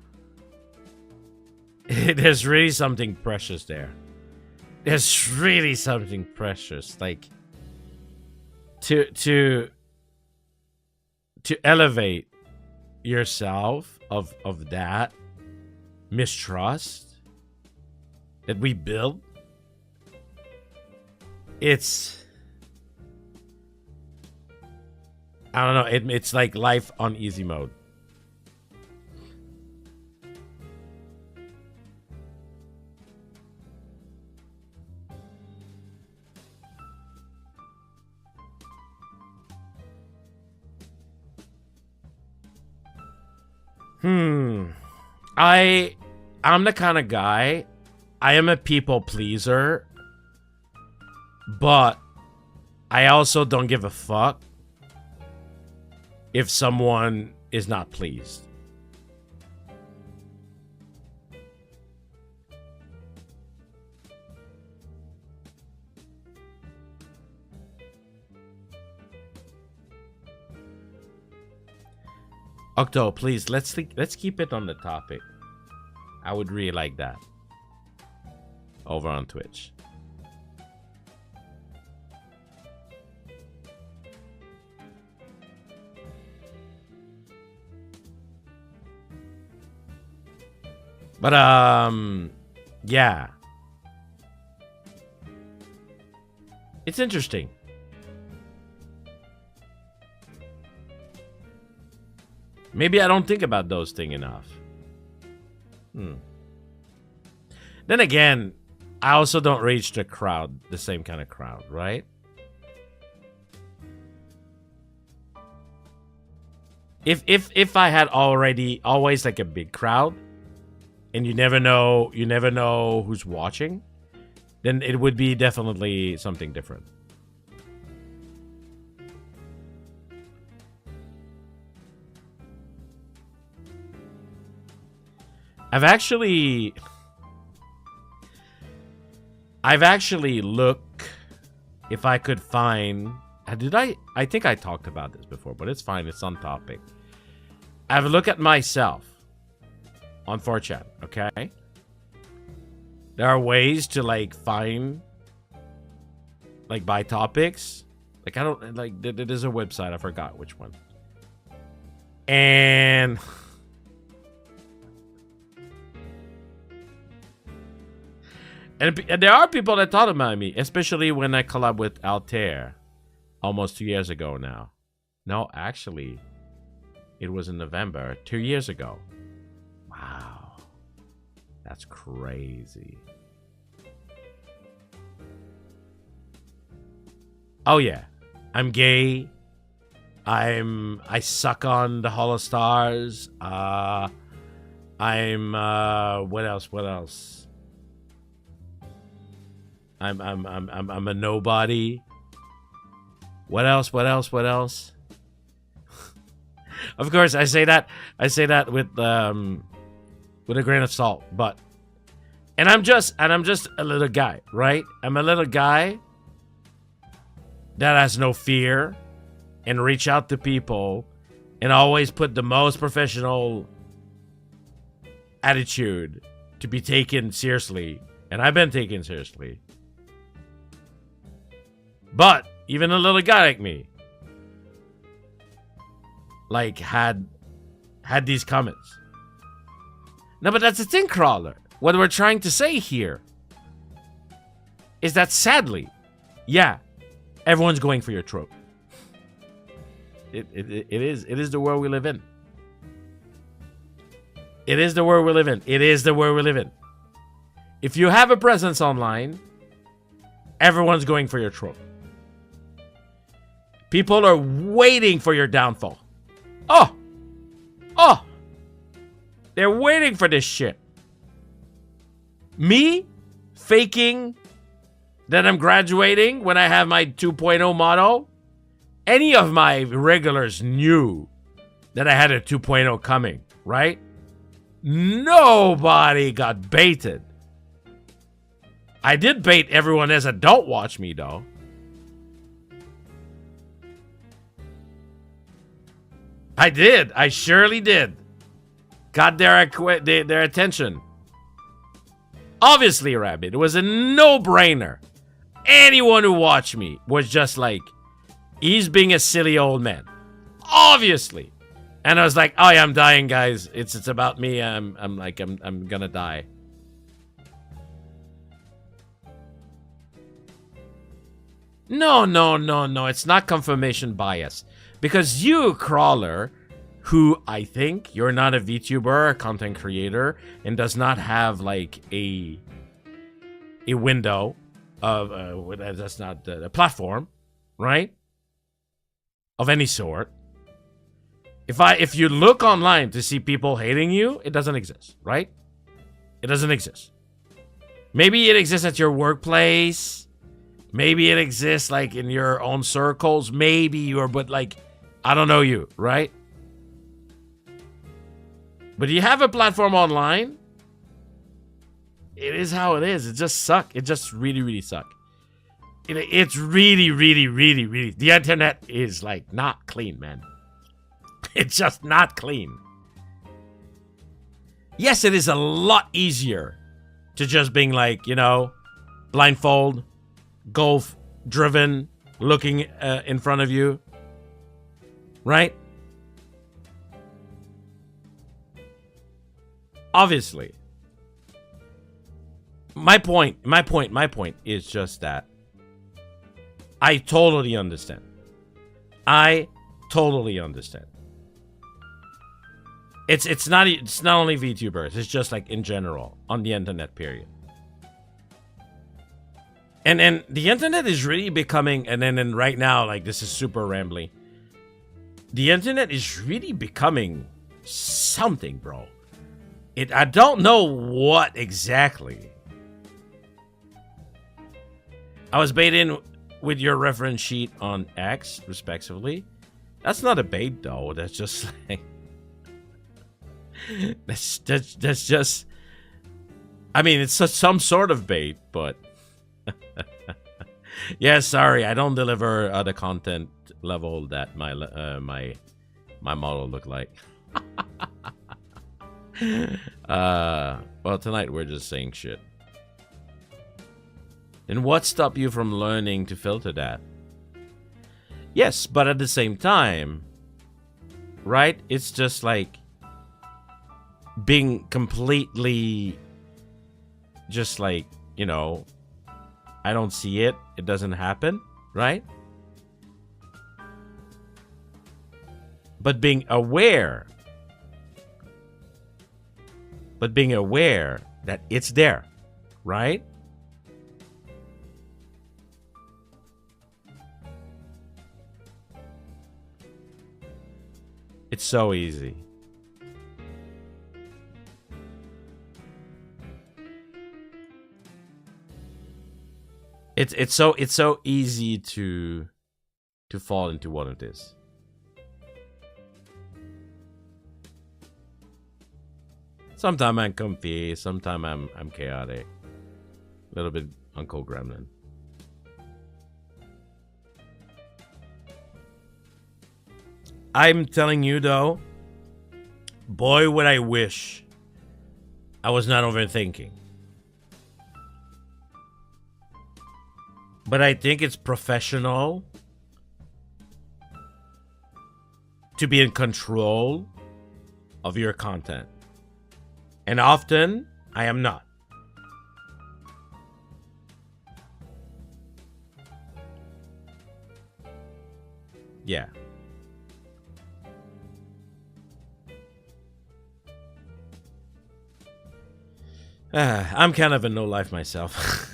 there's really something precious there. There's really something precious, like to elevate yourself of that mistrust that we build. It's, I don't know, it's like life on easy mode. I'm the kind of guy, I am a people pleaser, but I also don't give a fuck if someone is not pleased. Octo, please, let's keep it on the topic. I would really like that. Over on Twitch. But yeah. It's interesting. Maybe I don't think about those things enough. Then again, I also don't reach the crowd, the same kind of crowd, right? If I had always like a big crowd, and you never know who's watching, then it would be definitely something different. I've actually looked if I could find. I think I talked about this before, but it's fine. It's on topic. I've looked at myself on 4chan. Okay, there are ways to like find, like by topics. Like I don't like. There's a website. I forgot which one. And And there are people that thought about me, especially when I collab with Altair almost 2 years ago now. No, actually, it was in November 2 years ago. Wow. That's crazy. Oh, yeah. I'm gay. I suck on the Hollow Stars. What else? I'm a nobody. What else? Of course, I say that with a grain of salt, but I'm just a little guy, right? I'm a little guy that has no fear and reach out to people and always put the most professional attitude to be taken seriously, and I've been taken seriously. But even a little guy like me, like, had these comments. No, but that's the thing, Crawler. What we're trying to say here is that sadly, yeah, everyone's going for your throat. It is the world we live in. It is the world we live in. It is the world we live in. If you have a presence online, everyone's going for your throat. People are waiting for your downfall. Oh! They're waiting for this shit. Me faking that I'm graduating when I have my 2.0 model. Any of my regulars knew that I had a 2.0 coming, right? Nobody got baited. I did bait everyone as a don't watch me, though. I did. I surely did. Got their attention. Obviously, Rabbit, it was a no-brainer. Anyone who watched me was just like, he's being a silly old man. Obviously. And I was like, oh yeah, I'm dying, guys. It's about me. I'm gonna die. No. It's not confirmation bias. Because you, Crawler, who I think you're not a VTuber, a content creator, and does not have like a window of that's not a platform, right? Of any sort. If you look online to see people hating you, it doesn't exist, right? It doesn't exist. Maybe it exists at your workplace. Maybe it exists like in your own circles. Maybe but like, I don't know you, right? But you have a platform online. It is how it is. It just suck. It just really suck. It's really. The internet is like not clean, man. It's just not clean. Yes, it is a lot easier to just being like, you know, blindfold, golf driven, looking in front of you. Right? Obviously. My point is just that I totally understand. It's not only VTubers, it's just like in general on the internet, period. And the internet is really becoming, and then right now, like, this is super rambly. The internet is really becoming something, bro. I don't know what exactly. I was baiting with your reference sheet on X, respectively. That's not a bait, though. That's just like... that's just... I mean, it's some sort of bait, but... yeah, sorry, I don't deliver the content level that my model look like. Well, tonight we're just saying shit. And what stopped you from learning to filter that? Yes, but at the same time, right? It's just like being completely just like, you know, I don't see it. It doesn't happen, right? But being aware. That it's there, right? It's so easy. It's so easy to fall into one of this. Sometimes I'm confused, sometimes I'm chaotic. A little bit Uncle Gremlin. I'm telling you though, boy would I wish I was not overthinking. But I think it's professional to be in control of your content. And often, I am not. Yeah. I'm kind of a no-life myself.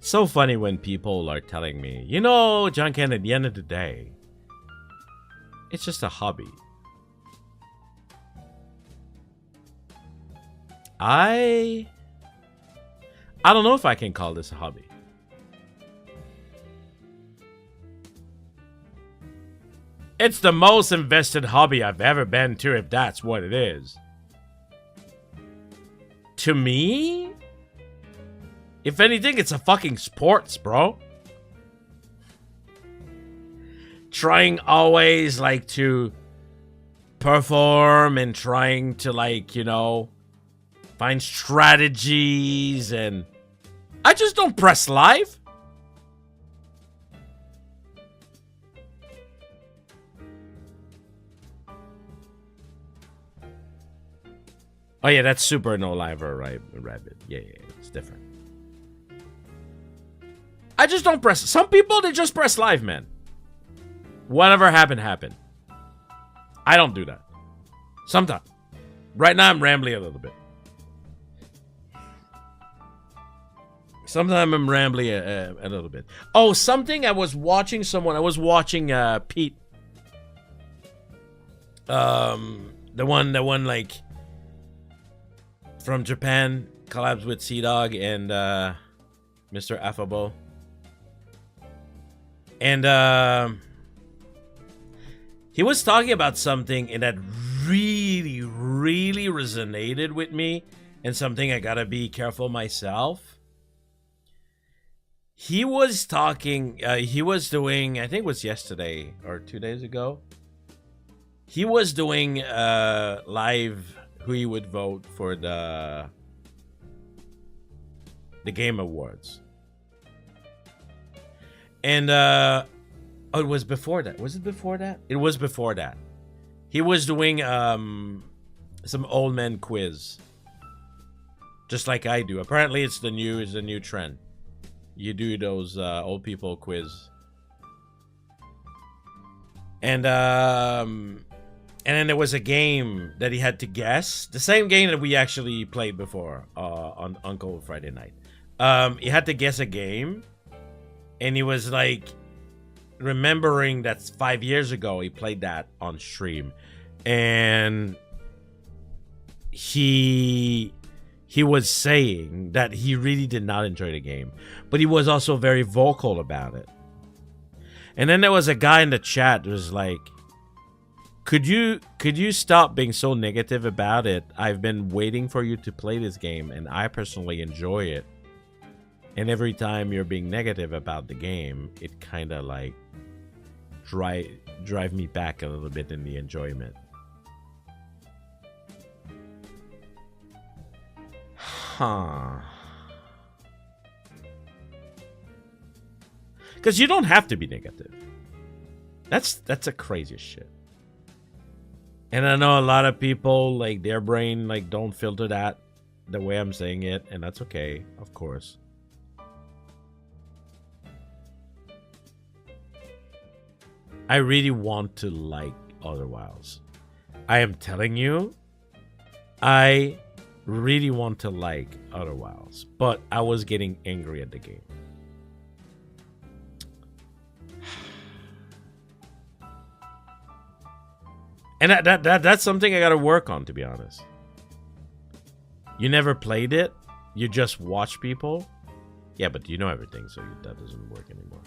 So funny when people are telling me, you know, Janken, at the end of the day, it's just a hobby. I don't know if I can call this a hobby. It's the most invested hobby I've ever been to, if that's what it is. To me, if anything, it's a fucking sports, bro. Trying always, like, to perform and trying to, like, you know, find strategies, and I just don't press live. Oh yeah, that's super no liver, right? Rabbit. Yeah, it's different. I just don't press. Some people, they just press live, man. Whatever happened, happened. I don't do that. Sometimes. Right now, I'm rambling a little bit. Sometimes I'm rambling a little bit. Oh, something I was watching someone. I was watching Pete. The one like from Japan, collabs with Sea Dog and Mr. Affable. And he was talking about something, and that really, really resonated with me, and something I gotta be careful myself. He was talking, he was doing, I think it was yesterday or 2 days ago. He was doing live who he would vote for the Game Awards. And oh, it was before that. Was it before that? It was before that. He was doing some old man quiz, just like I do. Apparently, it's the new trend. You do those old people quiz, and then there was a game that he had to guess, the same game that we actually played before on Uncle Friday Night. He had to guess a game, and he was like remembering that 5 years ago he played that on stream, and he was saying that he really did not enjoy the game, but he was also very vocal about it. And then there was a guy in the chat who was like, could you stop being so negative about it? I've been waiting for you to play this game, and I personally enjoy it. And every time you're being negative about the game, it kind of like drive me back a little bit in the enjoyment. Huh. Because you don't have to be negative. That's a crazy shit. And I know a lot of people, like, their brain, like, don't filter that the way I'm saying it, and that's okay, of course. I really want to like Outer Wilds. I am telling you, I really want to like Outer Wilds, but I was getting angry at the game. And that's something I gotta work on, to be honest. You never played it, you just watch people. Yeah, but you know everything, so that doesn't work anymore.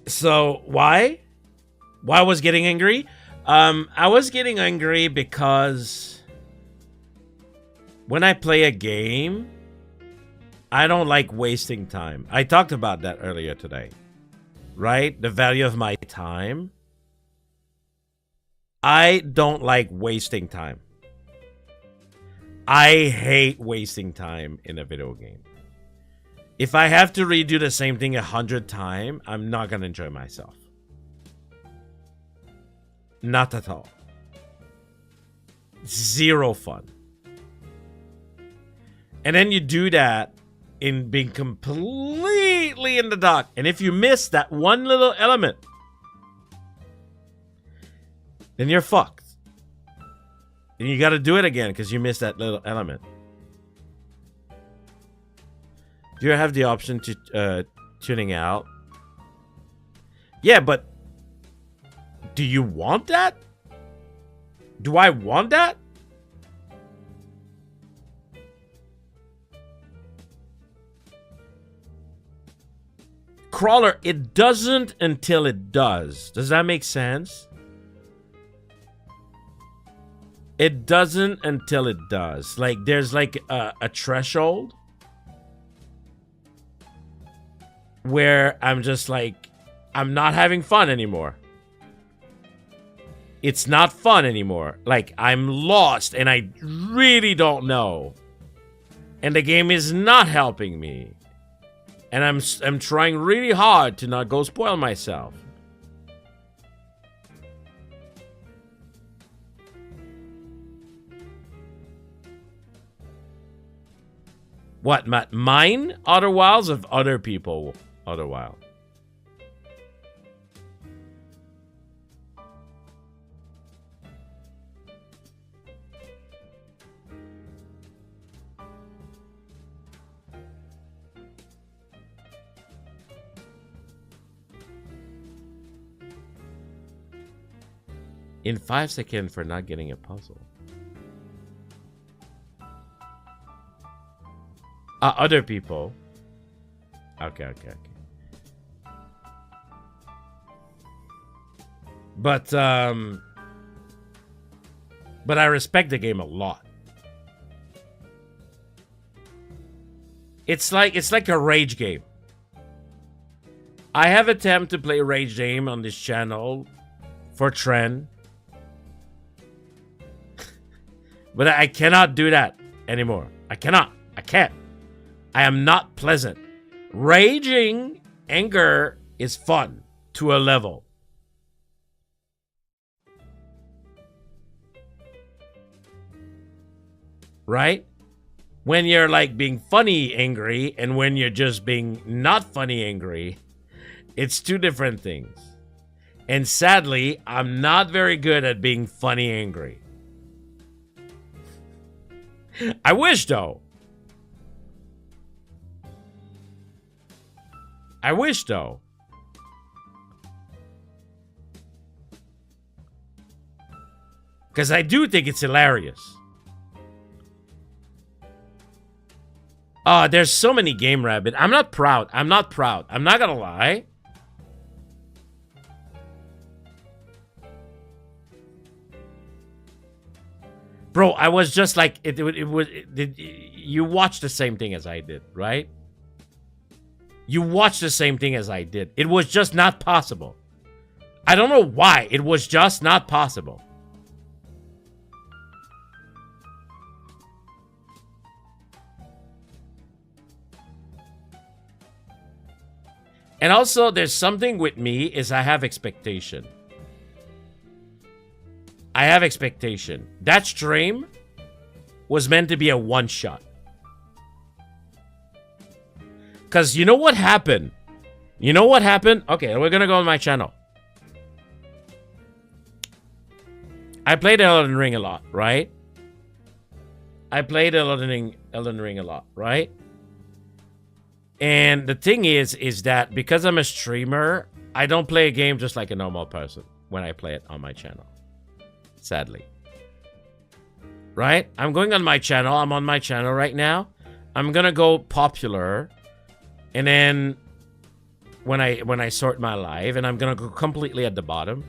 So why I was getting angry? I was getting angry because when I play a game, I don't like wasting time. I talked about that earlier today, right? The value of my time. I don't like wasting time. I hate wasting time in a video game. If I have to redo the same thing 100 times, I'm not going to enjoy myself. Not at all. Zero fun. And then you do that in being completely in the dark. And if you miss that one little element, then you're fucked. And you got to do it again because you missed that little element. Do you have the option to tuning out? Yeah, but do you want that? Do I want that? crawler, it doesn't until it does. Does that make sense? It doesn't until it does. Like, there's like a threshold where I'm just like, I'm not having fun anymore. It's not fun anymore. Like, I'm lost and I really don't know. And the game is not helping me. And I'm trying really hard to not go spoil myself. What, Matt? Mine Outer Wilds of other people Outer Wild? In 5 seconds for not getting a puzzle. Other people. Okay. But I respect the game a lot. It's like a rage game. I have attempted to play rage game on this channel for trend. But I cannot do that anymore. I can't. I am not pleasant. Raging anger is fun to a level. Right? When you're like being funny angry and when you're just being not funny angry, it's two different things. And sadly, I'm not very good at being funny angry. I wish, though. Because I do think it's hilarious. There's so many Game Rabbit. I'm not proud. I'm not gonna lie. Bro, I was just like, you watched the same thing as I did, right? You watched the same thing as I did. It was just not possible. I don't know why. It was just not possible. And also, there's something with me is I have expectation. That stream was meant to be a one-shot. Because you know what happened? Okay, we're going to go on my channel. I played Elden Ring a lot, right? And the thing is that because I'm a streamer, I don't play a game just like a normal person when I play it on my channel. Sadly. Right? I'm going on my channel. I'm on my channel right now. I'm gonna go popular. And then when I sort my life, and I'm gonna go completely at the bottom.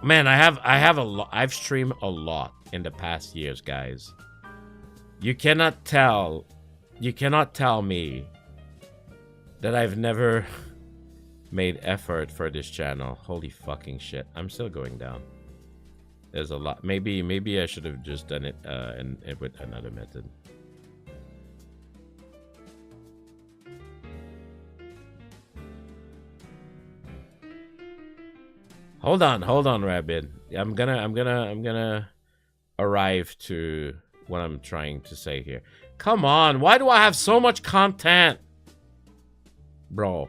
Man, I've streamed a lot in the past years, guys. You cannot tell me that I've never made effort for this channel. Holy fucking shit. I'm still going down. There's a lot. Maybe I should have just done it with another method. Hold on, Rabbit. I'm gonna arrive to what I'm trying to say here. Come on, why do I have so much content? Bro.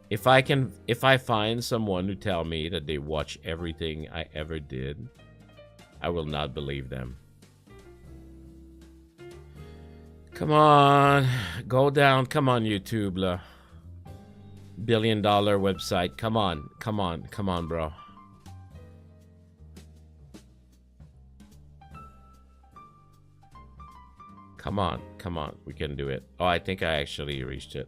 If I find someone who tell me that they watch everything I ever did, I will not believe them. Come on, go down. Come on, YouTube. billion-dollar website. Come on, come on, come on, bro. Come on, come on. We can do it. Oh, I think I actually reached it.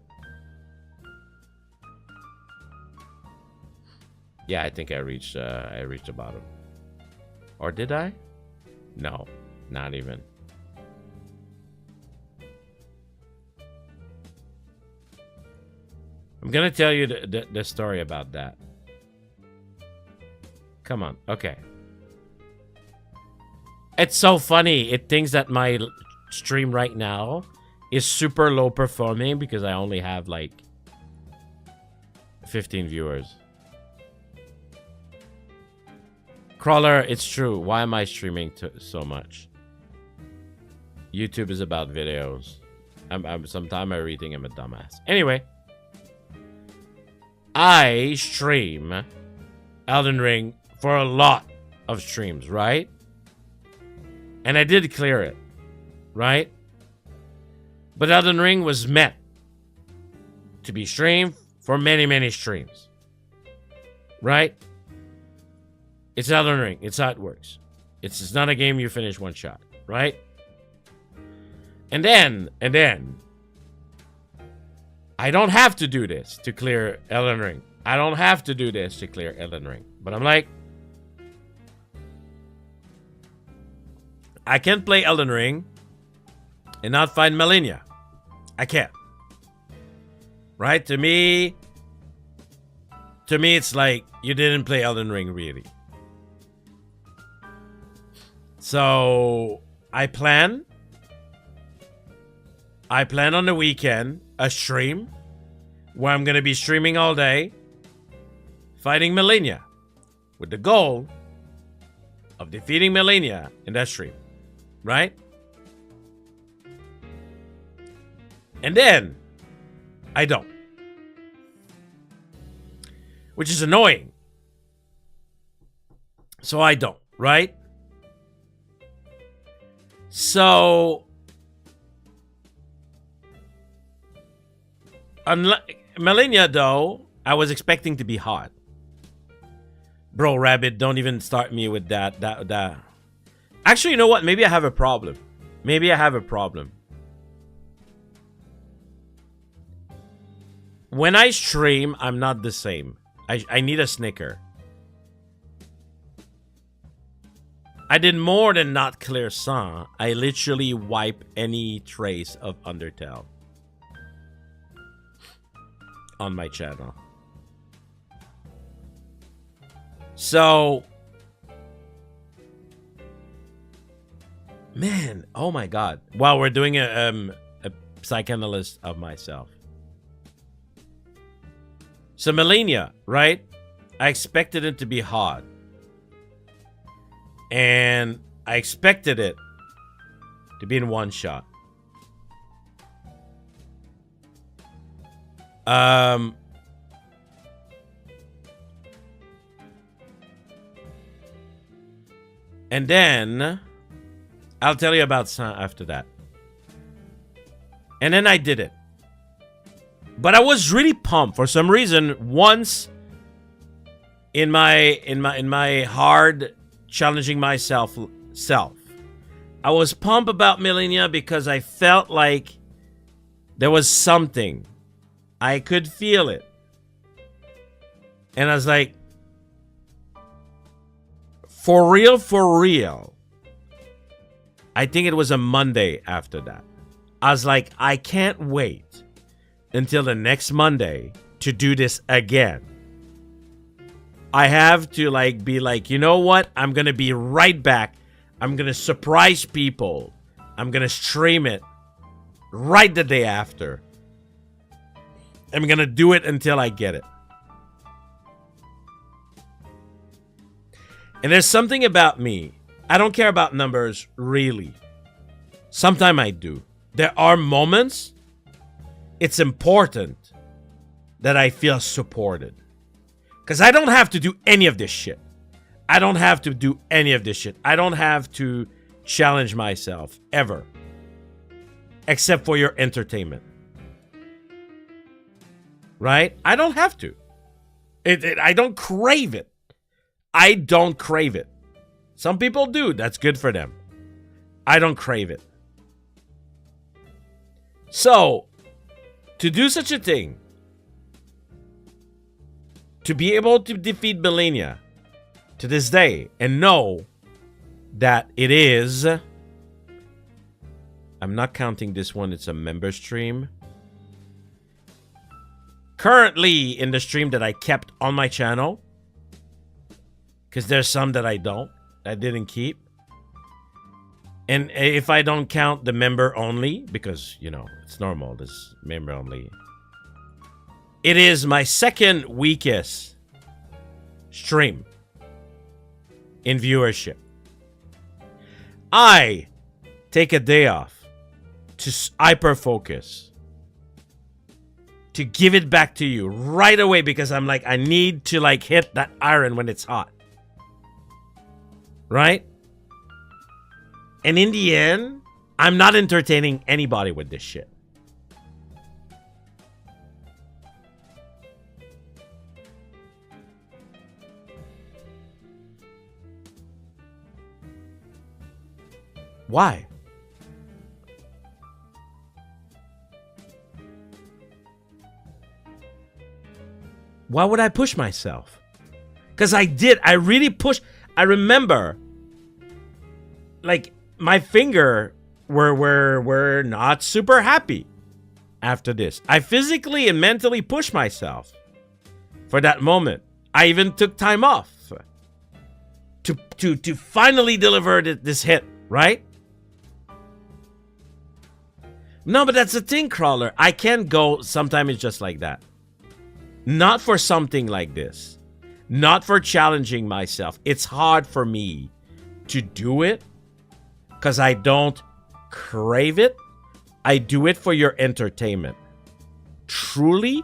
Yeah, I think I reached the bottom. Or did I? No, not even. I'm gonna tell you the story about that. Come on, okay. It's so funny. It thinks that my stream right now is super low performing because I only have like 15 viewers. Crawler, it's true. Why am I streaming so much? YouTube is about videos. Sometimes I really think I'm a dumbass. Anyway, I stream Elden Ring for a lot of streams, right? And I did clear it, right? But Elden Ring was meant to be streamed for many, many streams, right? It's Elden Ring. It's how it works. It's not a game you finish one shot, right? And then, I don't have to do this to clear Elden Ring. I don't have to do this to clear Elden Ring. But I'm like, I can't play Elden Ring and not find Malenia. I can't. Right? To me, it's like you didn't play Elden Ring really. So I plan on the weekend a stream where I'm gonna be streaming all day fighting Malenia with the goal of defeating Malenia in that stream, right? And then I don't, which is annoying. So I don't, right? So, Malenia, though, I was expecting to be hot. Bro, Rabbit, don't even start me with that. Actually, you know what? Maybe I have a problem. When I stream, I'm not the same. I need a snicker. I did more than not clear Sun. I literally wipe any trace of Undertale on my channel. So, man, oh my god. Wow, we're doing a psychoanalyst of myself. So Malenia, right? I expected it to be hot. And I expected it to be in one shot. And then I'll tell you about Sun after that. And then I did it. But I was really pumped for some reason. Once in my hard challenging myself I was pumped about Malenia because I felt like there was something. I could feel it. And I was like, for real. I think it was a Monday after that. I was like, I can't wait until the next Monday to do this again. I have to be like, you know what? I'm going to be right back. I'm going to surprise people. I'm going to stream it right the day after. I'm going to do it until I get it. And there's something about me. I don't care about numbers, really. Sometimes I do. There are moments it's important that I feel supported. Because I don't have to do any of this shit. I don't have to challenge myself, ever. Except for your entertainment. right? I don't have to. I don't crave it. I don't crave it. Some people do. That's good for them. I don't crave it. So, to do such a thing, to be able to defeat Millennia to this day and know that it is, I'm not counting this one, it's a member stream. Currently in the stream that I kept on my channel, because there's some that I didn't keep. And if I don't count the member only, because, you know, it's normal, this member only. It is my second weakest stream in viewership. I take a day off to hyper focus, to give it back to you right away, because I'm like, I need to like hit that iron when it's hot. Right? And in the end, I'm not entertaining anybody with this shit. Why? Why would I push myself? Because I did. I really pushed. I remember, like, my finger were not super happy after this. I physically and mentally pushed myself for that moment. I even took time off to finally deliver this hit, right? No, but that's the thing, Crawler. I can't go. Sometimes it's just like that. Not for something like this. Not for challenging myself. It's hard for me to do it because I don't crave it. I do it for your entertainment. Truly,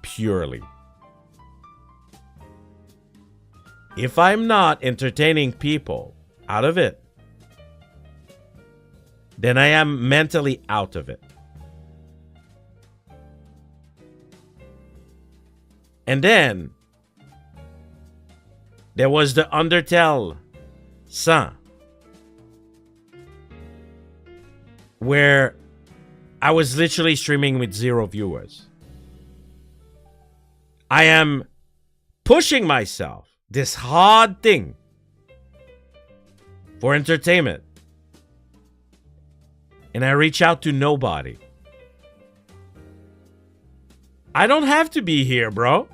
purely. If I'm not entertaining people out of it, then I am mentally out of it. And then there was the Undertale Sun, where I was literally streaming with 0 viewers. I am pushing myself, this hard thing, for entertainment. And I reach out to nobody. I don't have to be here, bro.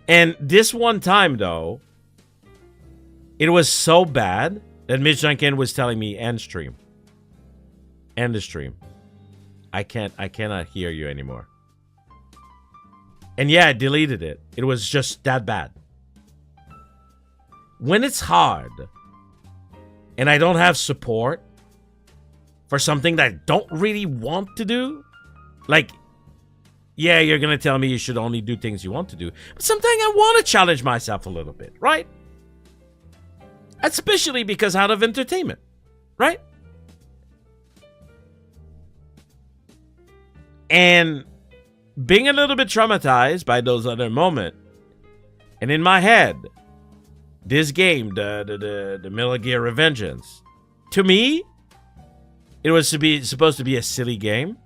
And this one time, though, it was so bad that Miss Janken was telling me, end stream. End the stream. I cannot hear you anymore. And yeah, I deleted it. It was just that bad. When it's hard and I don't have support for something that I don't really want to do, like, yeah, you're going to tell me you should only do things you want to do. But sometimes I want to challenge myself a little bit, right? Especially because out of entertainment, right? And being a little bit traumatized by those other moments. And in my head, this game, the Metal Gear Revengeance, to me, it was supposed to be a silly game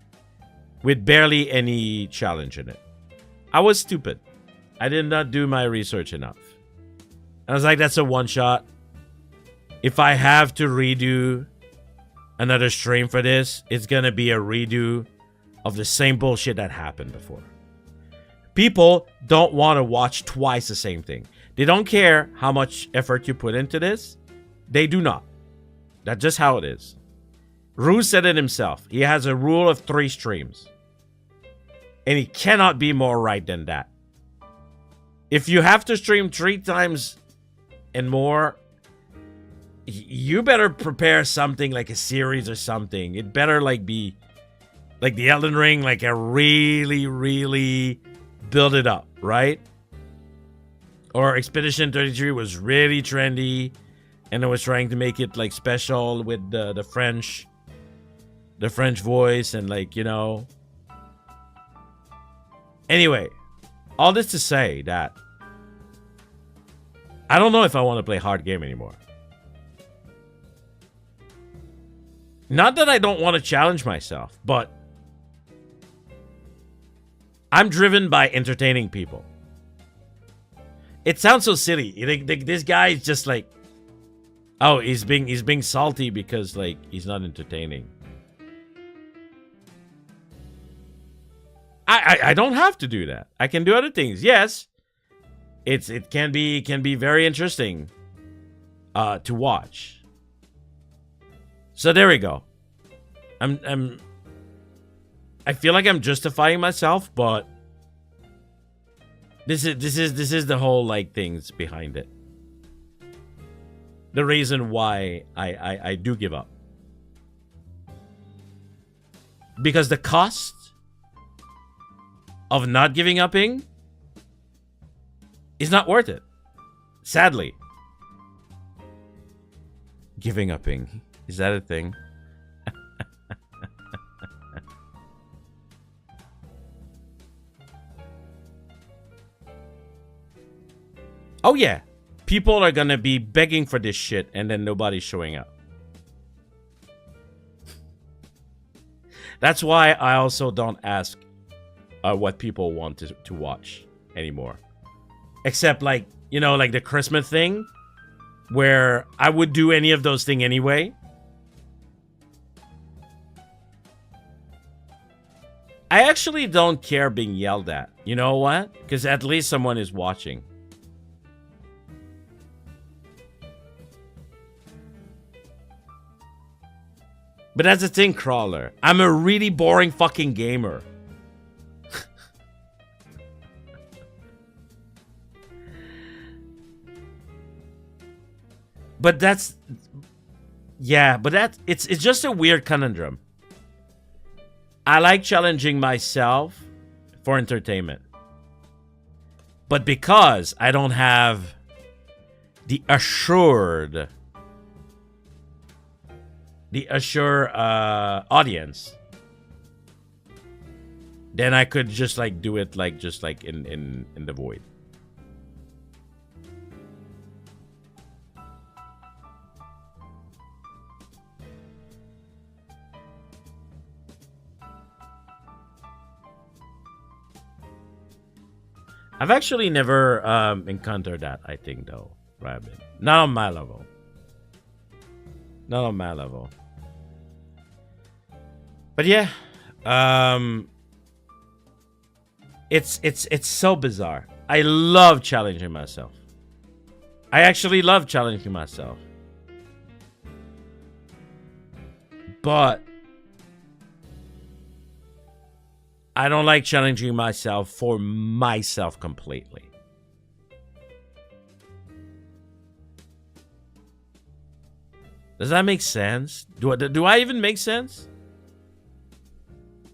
with barely any challenge in it. I was stupid. I did not do my research enough. I was like, that's a one-shot. If I have to redo another stream for this, it's gonna be a redo of the same bullshit that happened before. People don't want to watch twice the same thing. They don't care how much effort you put into this. They do not. That's just how it is. Rue said it himself. He has a rule of 3 streams. And he cannot be more right than that. If you have to stream 3 times and more, you better prepare something like a series or something. It better like be like the Elden Ring, like a really, really build it up, right? Or Expedition 33 was really trendy, and it was trying to make it like special with the French voice, and like, you know. Anyway, all this to say that I don't know if I want to play hard game anymore. Not that I don't want to challenge myself, but I'm driven by entertaining people. It sounds so silly. This guy is just like, oh, he's being salty because like he's not entertaining. I don't have to do that. I can do other things. Yes, it can be very interesting to watch. So there we go. I feel like I'm justifying myself, but this is the whole like things behind it. The reason why I do give up. Because the cost of not giving upping is not worth it. Sadly. Giving upping. Is that a thing? Oh yeah. People are gonna be begging for this shit and then nobody's showing up. That's why I also don't ask what people want to watch anymore. Except like, you know, like the Christmas thing where I would do any of those things anyway. I actually don't care being yelled at. You know what? Because at least someone is watching. But that's the thing, Crawler. I'm a really boring fucking gamer. But that's... Yeah, but it's just a weird conundrum. I like challenging myself for entertainment. But because I don't have the assured audience, then I could just like do it like just like in the void. I've actually never encountered that, I think, though, Rabbit. Not on my level. Not on my level. But yeah, it's so bizarre. I love challenging myself. I actually love challenging myself. But I don't like challenging myself for myself completely. Does that make sense? Do I even make sense?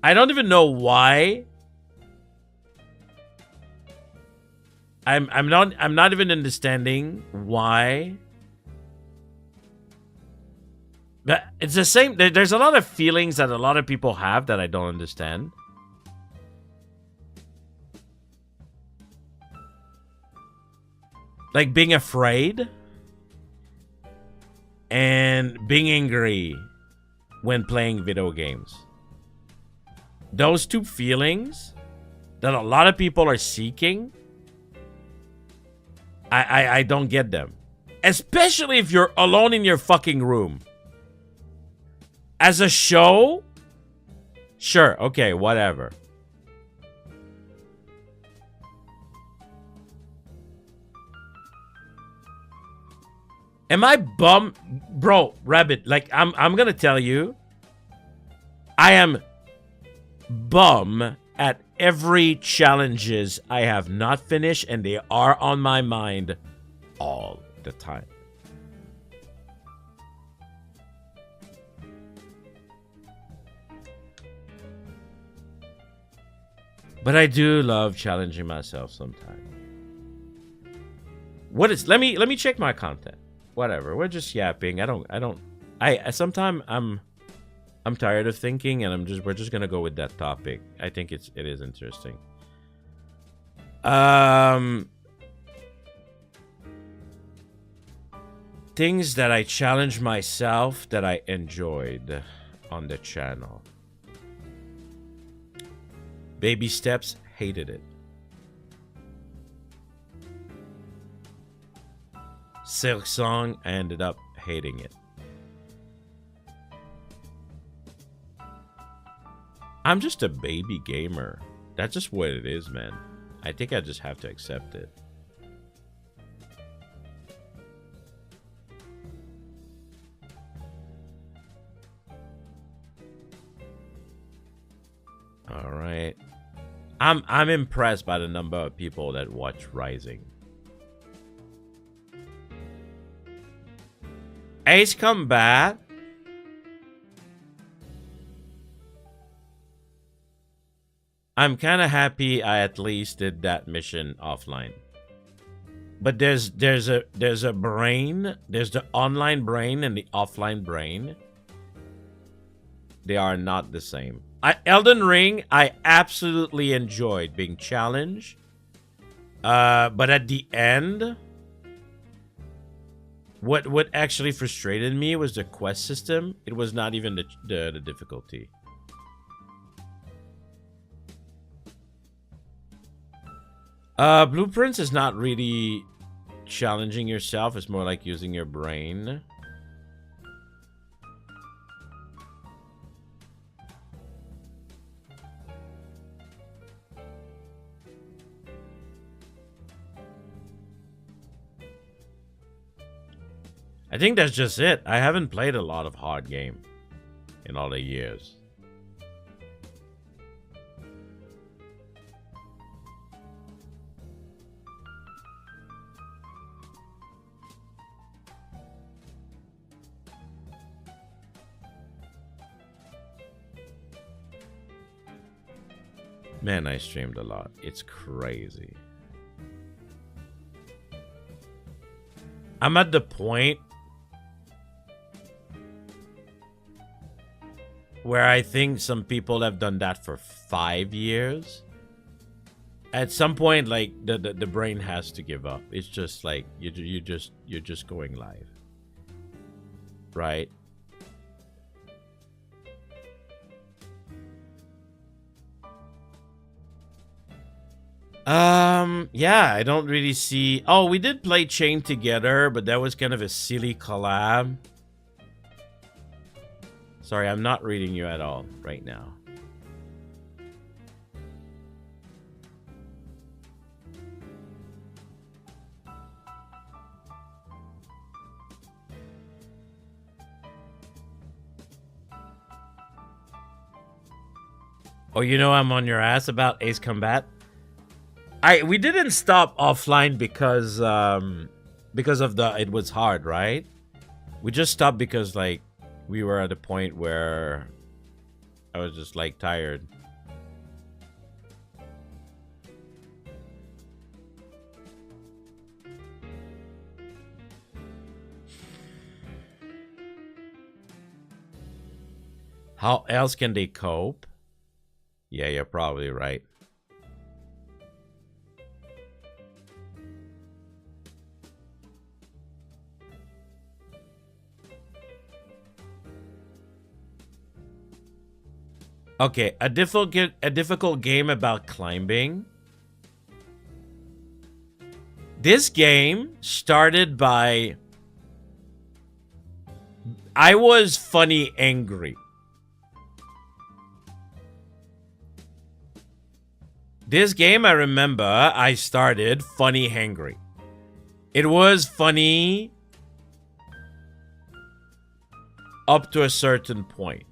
I don't even know why. I'm not even understanding why. But it's the same. There's a lot of feelings that a lot of people have that I don't understand. Like being afraid and being angry when playing video games. Those two feelings that a lot of people are seeking, I don't get them. Especially if you're alone in your fucking room. As a show, sure, okay, whatever. Am I bum? Bro, Rabbit, like, I'm gonna tell you, I am bum at every challenges I have not finished, and they are on my mind all the time. But I do love challenging myself sometimes. What is, let me check my content. Whatever, we're just yapping. I sometimes I'm tired of thinking, and we're just gonna go with that topic. I think it is interesting. Things that I challenged myself that I enjoyed on the channel. Baby steps, hated it. Silk Song, I ended up hating it. I'm just a baby gamer. That's just what it is, man. I think I just have to accept it. All right. I'm impressed by the number of people that watch Rising. Ace Combat. I'm kind of happy I at least did that mission offline. But there's a brain, there's the online brain and the offline brain. They are not the same. Elden Ring, I absolutely enjoyed being challenged. But at the end, what actually frustrated me was the quest system. It was not even the difficulty. Blueprints is not really challenging yourself. It's more like using your brain. I think that's just it. I haven't played a lot of hard game in all the years. Man, I streamed a lot. It's crazy. I'm at the point where I think some people have done that for 5 years. At some point, like the brain has to give up. It's just like you're just going live, right? Yeah, I don't really see. Oh, we did play Chain together, but that was kind of a silly collab. Sorry, I'm not reading you at all right now. Oh, you know I'm on your ass about Ace Combat. We didn't stop offline because of it was hard, right? We just stopped because like we were at a point where I was just like tired. How else can they cope? Yeah, you're probably right. Okay, a difficult game about climbing. This game started by I was funny angry. This game I remember I started funny hangry. It was funny up to a certain point.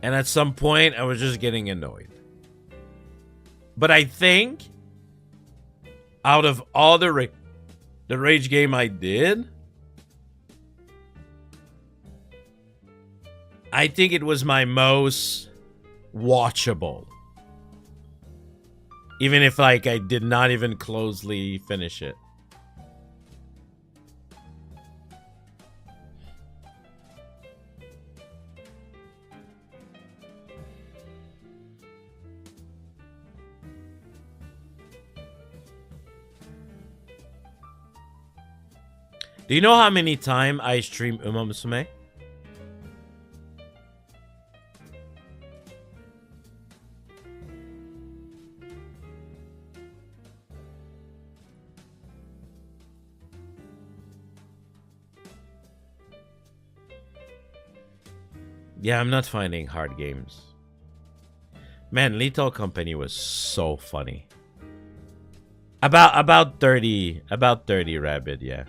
And at some point, I was just getting annoyed. But I think, out of all the rage game I did, I think it was my most watchable. Even if, like, I did not even closely finish it. Do you know how many times I stream Uma Musume? Yeah, I'm not finding hard games. Man, Lethal Company was so funny. About 30 Rabbit, yeah.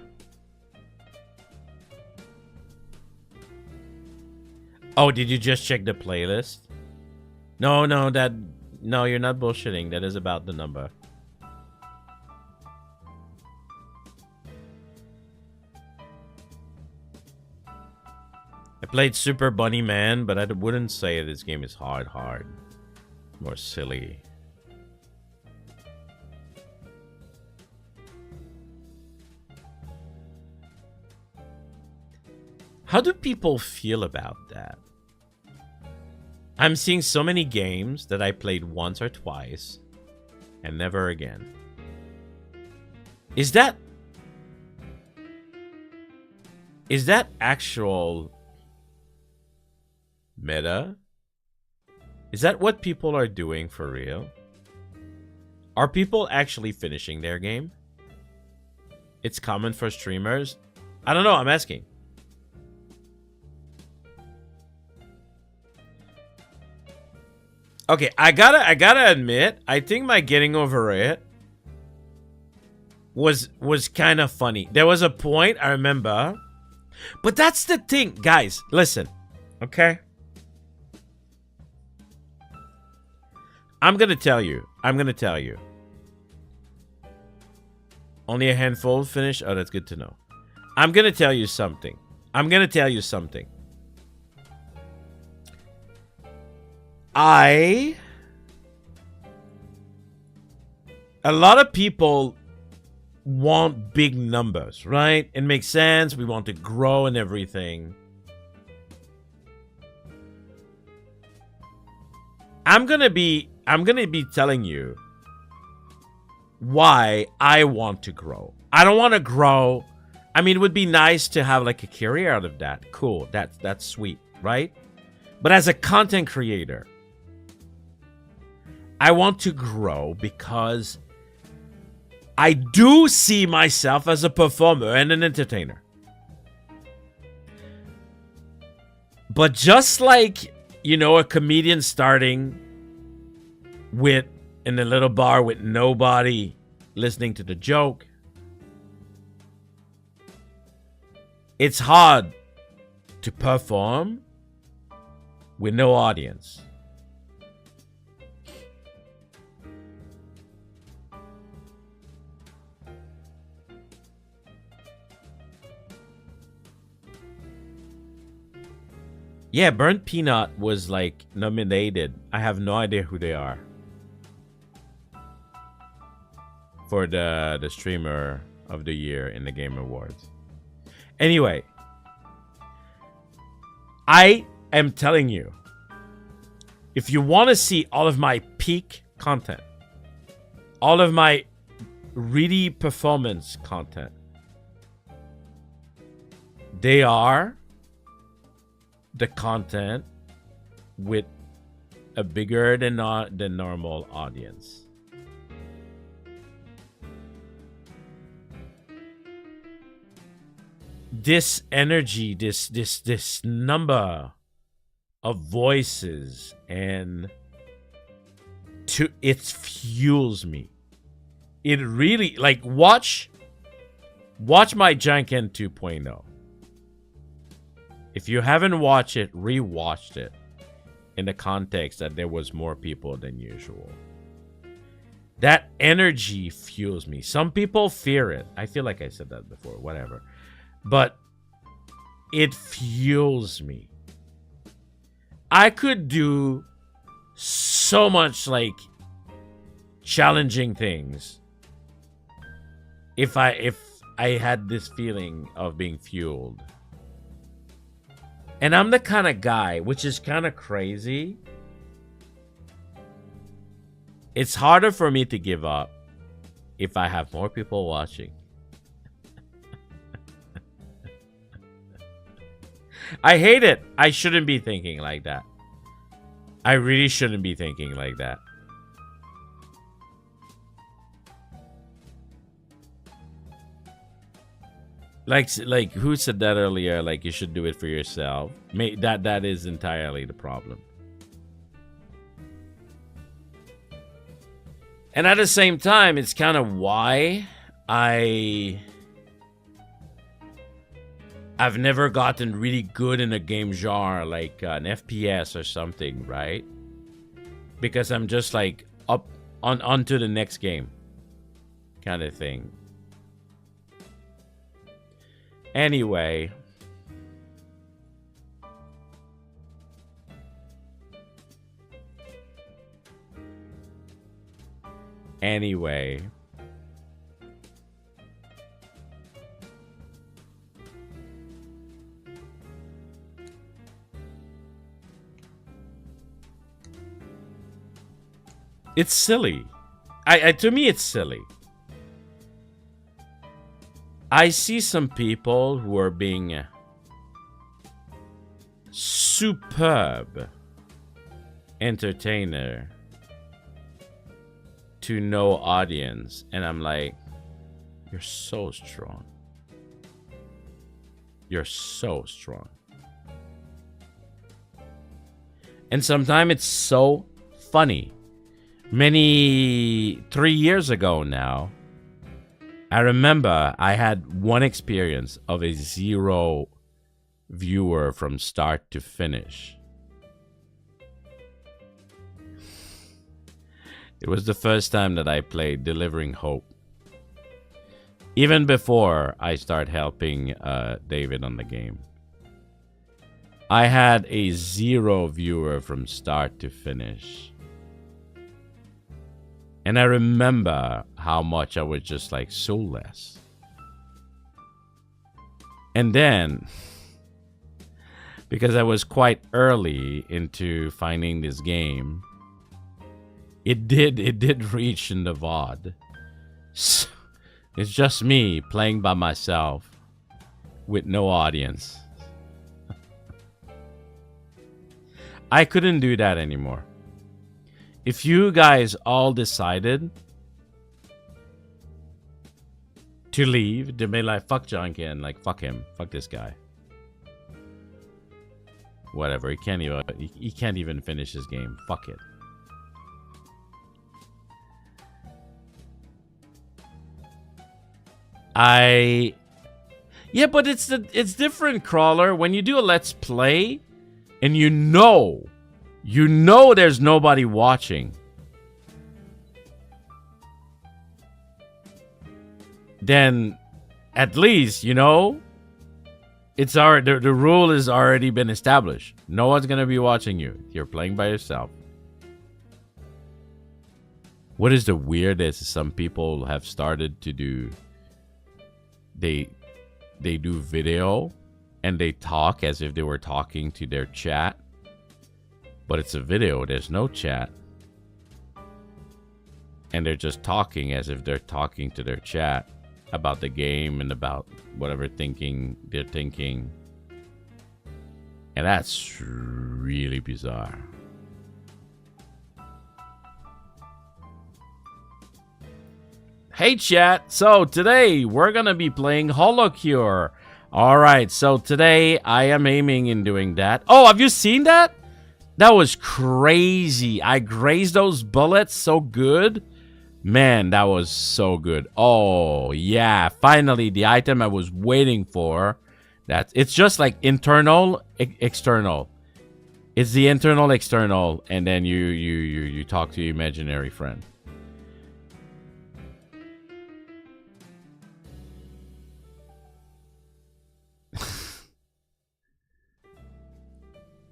Oh, did you just check the playlist? No, you're not bullshitting. That is about the number. I played Super Bunny Man, but I wouldn't say this game is hard. More silly. How do people feel about that? I'm seeing so many games that I played once or twice and never again. Is that actual meta? Is that what people are doing for real? Are people actually finishing their game? It's common for streamers. I don't know, I'm asking. Okay, I gotta admit, I think my getting over it was kind of funny. There was a point I remember, but that's the thing, guys. Listen, okay. I'm gonna tell you. Only a handful finish. Oh, that's good to know. I'm gonna tell you something. A lot of people want big numbers, right? It makes sense. We want to grow and everything. I'm gonna be telling you why I want to grow. I don't want to grow. I mean, it would be nice to have like a career out of that. Cool. That's sweet, right? But as a content creator, I want to grow because I do see myself as a performer and an entertainer. But just like, you know, a comedian starting with in a little bar with nobody listening to the joke, it's hard to perform with no audience. Yeah, Burnt Peanut was like nominated. I have no idea who they are. For the streamer of the year in the Game Awards. Anyway, I am telling you, if you want to see all of my peak content, all of my really performance content, they are the content with a bigger than normal audience. This energy, this number of voices, and it fuels me. It really, like, watch my Janken 2.0. If you haven't watched it, rewatched it in the context that there was more people than usual. That energy fuels me. Some people fear it. I feel like I said that before, whatever. But it fuels me. I could do so much like challenging things if I had this feeling of being fueled. And I'm the kind of guy, which is kind of crazy. It's harder for me to give up if I have more people watching. I hate it. I shouldn't be thinking like that. I really shouldn't be thinking like that. Like who said that earlier? Like you should do it for yourself. That is entirely the problem. And at the same time, it's kind of why I've never gotten really good in a game genre like an FPS or something, right? Because I'm just like up on to the next game kind of thing. Anyway, it's silly. To me, it's silly. I see some people who are being superb entertainer to no audience, and I'm like, you're so strong. You're so strong. And sometimes it's so funny. 3 years ago now, I remember I had one experience of a 0 viewer from start to finish. It was the first time that I played Delivering Hope. Even before I start helping David on the game. I had a 0 viewer from start to finish. And I remember how much I was just like soulless. And then, because I was quite early into finding this game, it did reach in the VOD. So it's just me playing by myself with no audience. I couldn't do that anymore. If you guys all decided to leave, to be like, fuck Janken, like, fuck him, fuck this guy. Whatever, he can't even finish his game. Fuck it. Yeah, but it's different, Crawler. When you do a Let's Play, and you know there's nobody watching, then at least, it's already, the rule has already been established. No one's gonna be watching you. You're playing by yourself. What is the weirdest some people have started to do? They do video and they talk as if they were talking to their chat. But it's a video, there's no chat. And they're just talking as if they're talking to their chat about the game and about whatever they're thinking. And that's really bizarre. Hey chat, so today we're gonna be playing Holocure. Alright, so today I am aiming in doing that. Oh, have you seen that? That was crazy. I grazed those bullets so good. Man, that was so good. Oh, yeah. Finally, the item I was waiting for. It's just like internal, external. It's the internal, external, and then you talk to your imaginary friend.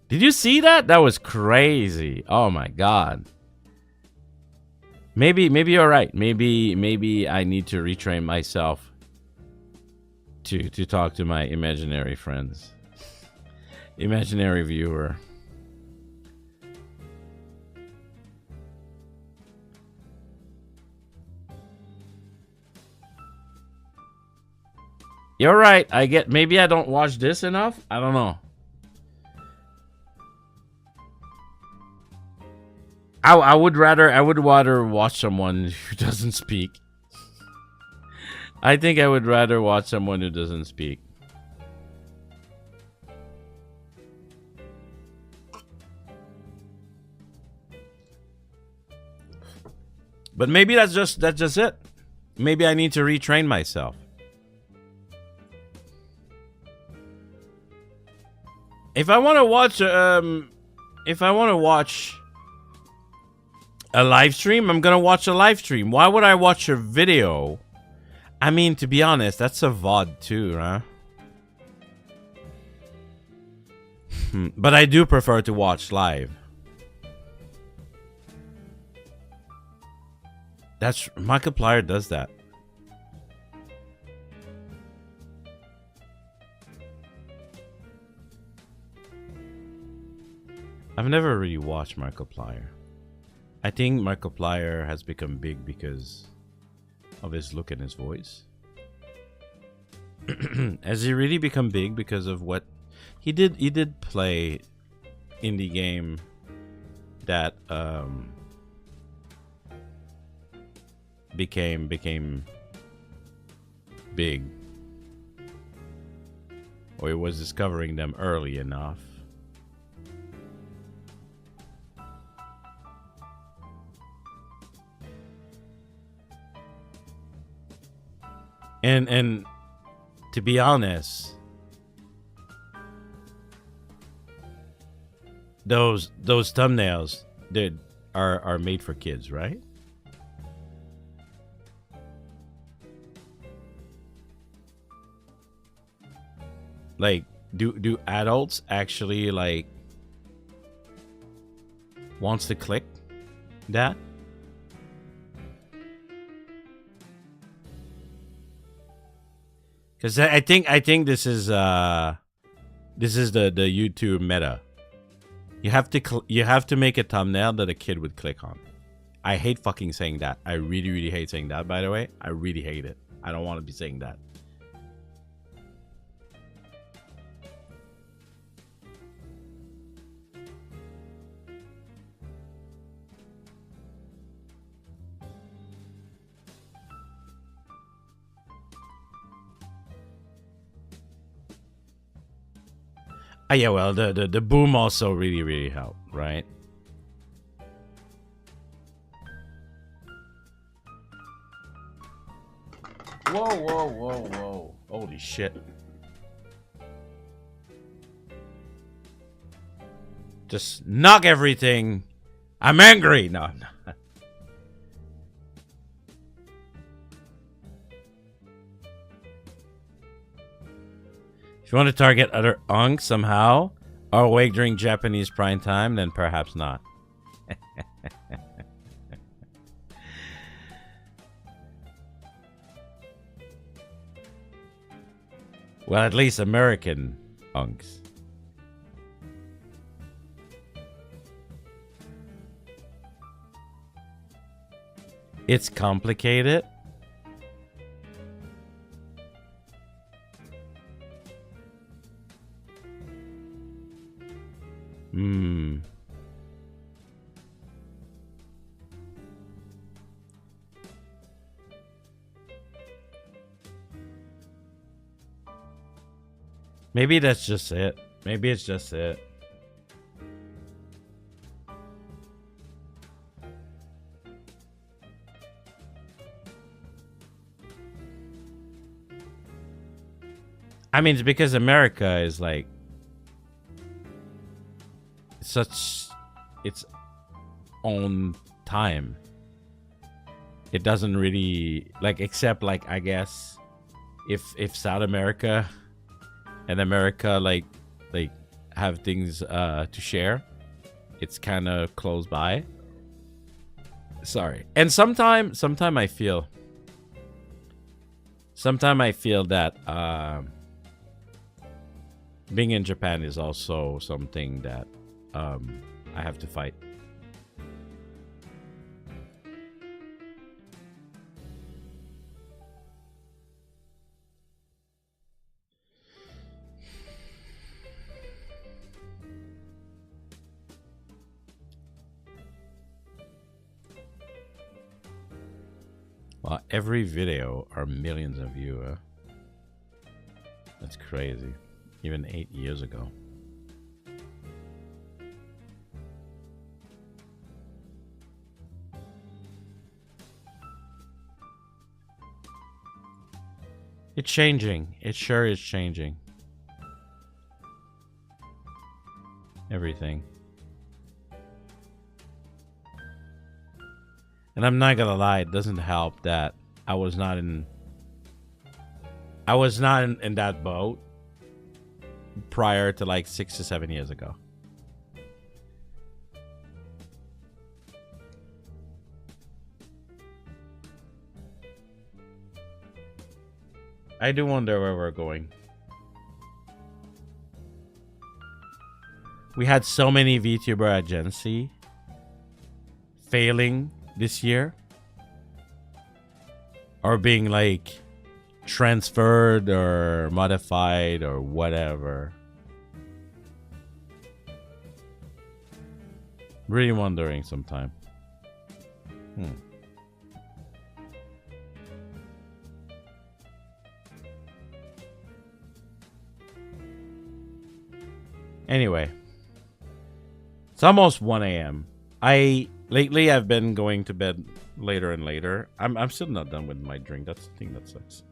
Did you see that? That was crazy. Oh my god. Maybe you're right. Maybe I need to retrain myself to talk to my imaginary friends. Imaginary viewer. You're right. Maybe I don't watch this enough. I don't know. I would rather watch someone who doesn't speak. I think I would rather watch someone who doesn't speak. But maybe that's just it. Maybe I need to retrain myself. If I want to watch a live stream, I'm gonna watch a live stream. Why would I watch a video? I mean, to be honest, that's a VOD too, huh? But I do prefer to watch live. That's Markiplier does that. I've never really watched Markiplier. I think Markiplier has become big because of his look and his voice. Has he really become big because of what he did? He did play indie game that became big, or he was discovering them early enough. And to be honest, those thumbnails are made for kids, right? Like, do adults actually like wants to click that? Because I think this is the YouTube meta. You have to make a thumbnail that a kid would click on. I hate fucking saying that. I really hate saying that. By the way, I really hate it. I don't want to be saying that. Yeah, well, the boom also really helped, right? Whoa. Holy shit. Just knock everything. I'm angry. No. If you want to target other unks somehow, or awake during Japanese prime time, then perhaps not. Well, at least American unks. It's complicated. Maybe that's just it. Maybe it's just it. I mean, it's because America is like such its own time. It doesn't really like, except like, I guess if South America and America like have things to share, it's kind of close by. Sorry. And sometime I feel that being in Japan is also something that I have to fight. Every video are millions of views. That's crazy. Even 8 years ago. It's changing. It sure is changing. Everything. And I'm not gonna lie, it doesn't help that I was not in that boat prior to like 6 to 7 years ago. I do wonder where we're going. We had so many VTuber agency failing this year, or being like transferred or modified or whatever. Really wondering sometime. Anyway, it's almost 1 a.m. Lately I've been going to bed later and later. I'm still not done with my drink. That's the thing that sucks.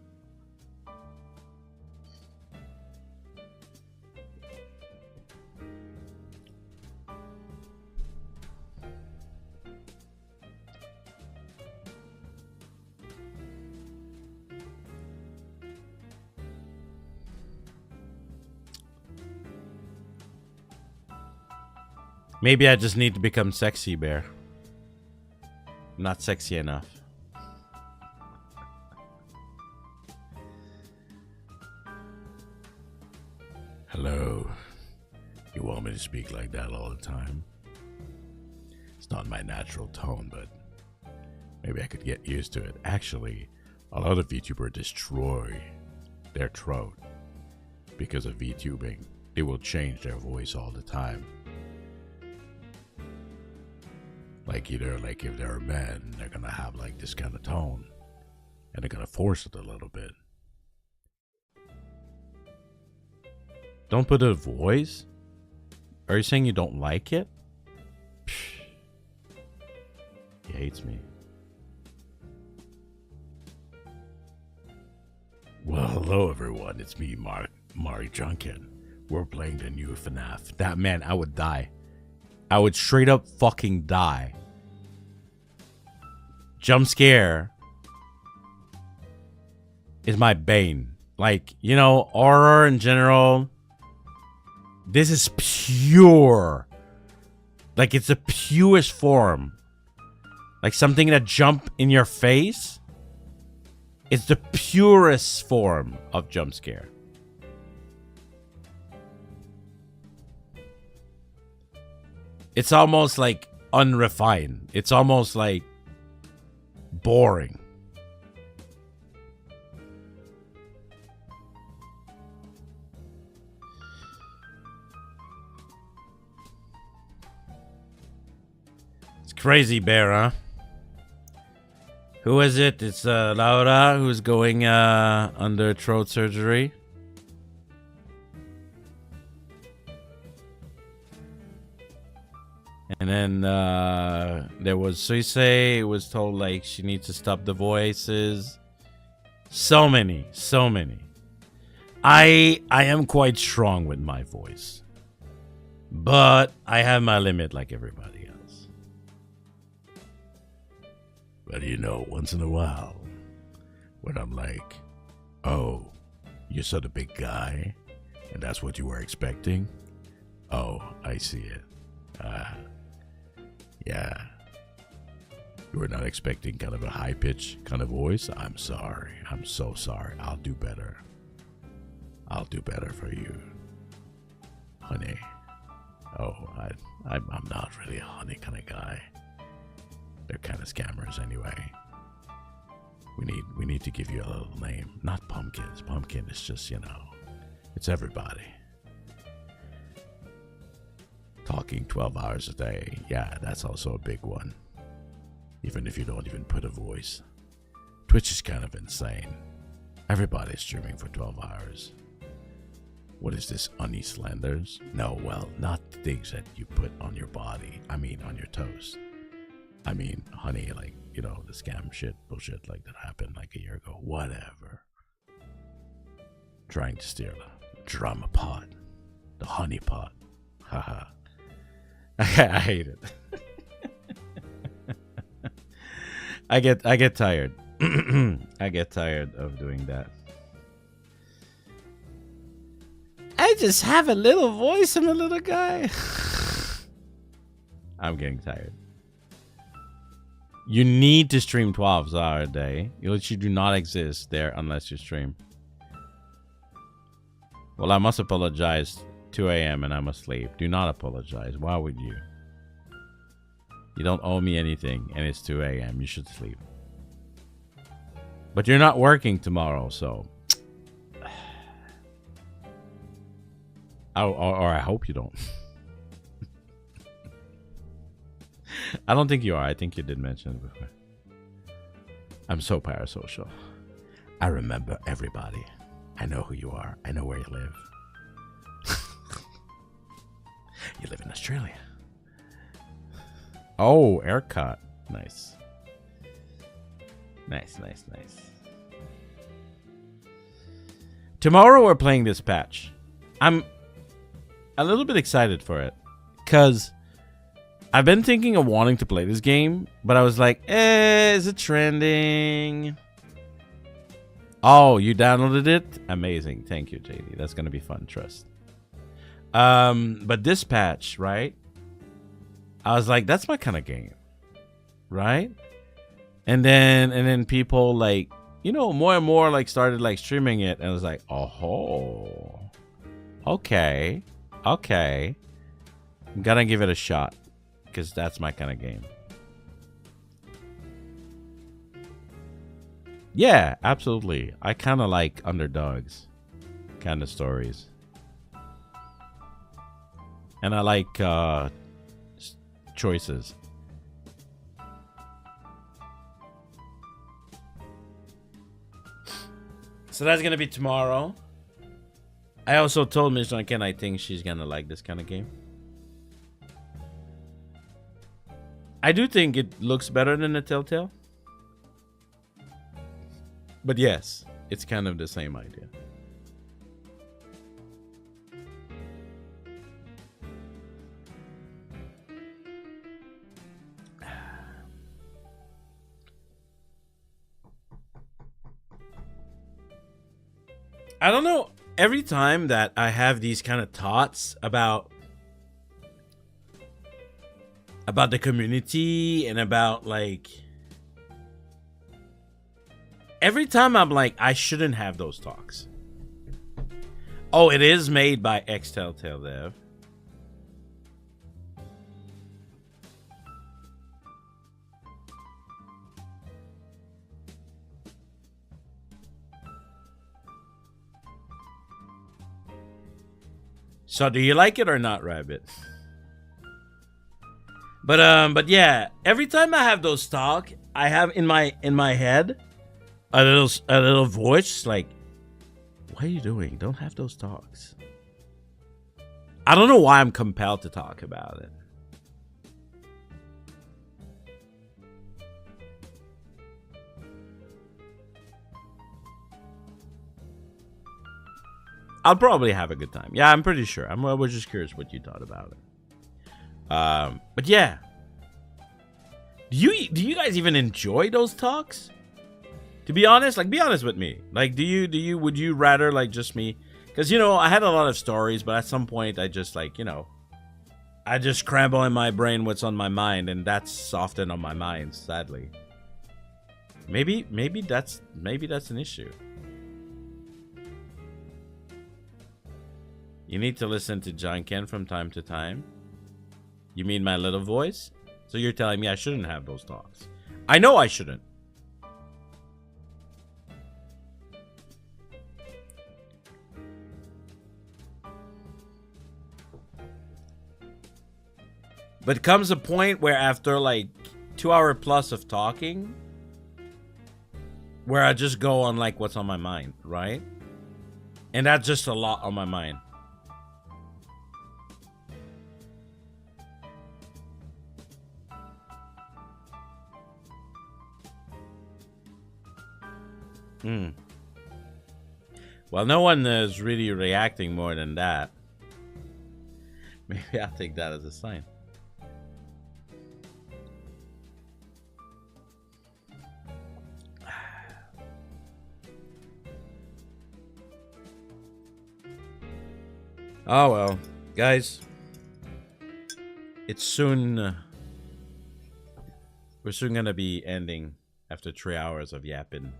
Maybe I just need to become sexy, Bear. Not sexy enough. Hello. You want me to speak like that all the time? It's not my natural tone, but maybe I could get used to it. Actually, a lot of VTubers destroy their throat because of VTubing. They will change their voice all the time. Like either like if they're a man, they're gonna have like this kind of tone, and they're gonna force it a little bit. Don't put a voice? Are you saying you don't like it? Psh. He hates me. Well, hello everyone. It's me, Janken. We're playing the new FNAF. That man, I would die. I would straight up fucking die. Jump scare is my bane. Like, you know, horror in general. This is pure. Like, it's the purest form. Like something that jump in your face. It's the purest form of jump scare. It's almost like unrefined. It's almost like boring. It's crazy, Bear, huh? Who is it? It's Laura who's going under throat surgery. And then there was Suisei, who was told like she needs to stop the voices. So many. I am quite strong with my voice, but I have my limit like everybody else. But you know, once in a while, when I'm like, oh, you're such a big guy, and that's what you were expecting? Oh, I see it. Yeah. You were not expecting kind of a high-pitched kind of voice? I'm sorry. I'm so sorry. I'll do better. I'll do better for you, honey. Oh, I'm not really a honey kind of guy. They're kind of scammers anyway. We need to give you a little name. Not pumpkins. Pumpkin is just, you know, it's everybody. Talking 12 hours a day. Yeah, that's also a big one. Even if you don't even put a voice. Twitch is kind of insane. Everybody's streaming for 12 hours. What is this, honey slenders? No, well, not the things that you put on your body. I mean, on your toast. I mean, honey, like, you know, the scam shit, bullshit like that happened like a year ago. Whatever. Trying to steal the drama pot. The honey pot. Haha. I hate it. I get tired. I get tired of doing that. I just have a little voice. I'm a little guy. I'm getting tired. You need to stream 12 hours a day. You do not exist there unless you stream. Well, I must apologize. 2 a.m. and I'm asleep. Do not apologize. Why would you? You don't owe me anything and it's 2 a.m. You should sleep. But you're not working tomorrow, so... or I hope you don't. I don't think you are. I think you did mention it before. I'm so parasocial. I remember everybody. I know who you are. I know where you live. You live in Australia. Oh, haircut. Nice. Nice. Tomorrow we're playing this patch. I'm a little bit excited for it. Because I've been thinking of wanting to play this game. But I was like, is it trending? Oh, you downloaded it? Amazing. Thank you, JD. That's going to be fun, trust. But this patch, right? I was like, that's my kind of game. Right? And then people like, you know, more and more like started like streaming it. And I was like, oh, okay. I'm gonna give it a shot. Because that's my kind of game. Yeah, absolutely. I kind of like underdogs kind of stories. And I like choices. So that's going to be tomorrow. I also told Miss Janken I think she's going to like this kind of game. I do think it looks better than the Telltale. But yes, it's kind of the same idea. I don't know. Every time that I have these kind of thoughts about the community and about like every time I'm like I shouldn't have those talks. Oh, it is made by ex Telltale Dev. So do you like it or not, Rabbit? But yeah, every time I have those talk, I have in my head a little voice like, what are you doing? Don't have those talks. I don't know why I'm compelled to talk about it. I'll probably have a good time. Yeah, I'm pretty sure. I was just curious what you thought about it. But yeah, do you guys even enjoy those talks? To be honest, like be honest with me. Like, would you rather like just me? Because you know I had a lot of stories, but at some point I just like I just scramble in my brain what's on my mind, and that's often on my mind. Sadly, maybe that's an issue. You need to listen to Janken from time to time. You mean my little voice? So you're telling me I shouldn't have those talks. I know I shouldn't. But comes a point where after like 2 hours plus of talking, where I just go on like what's on my mind, right? And that's just a lot on my mind. Well, no one is really reacting more than that. Maybe I'll take that as a sign. Oh well, guys. It's soon. We're soon gonna be ending after 3 hours of yapping.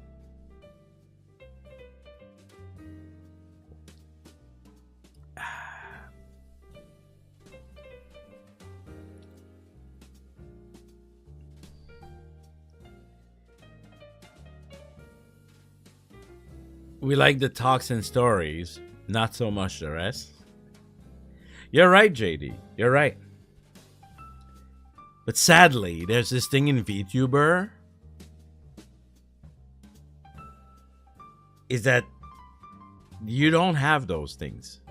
We like the talks and stories, not so much the rest. You're right, JD. You're right. But sadly, there's this thing in VTuber is that you don't have those things.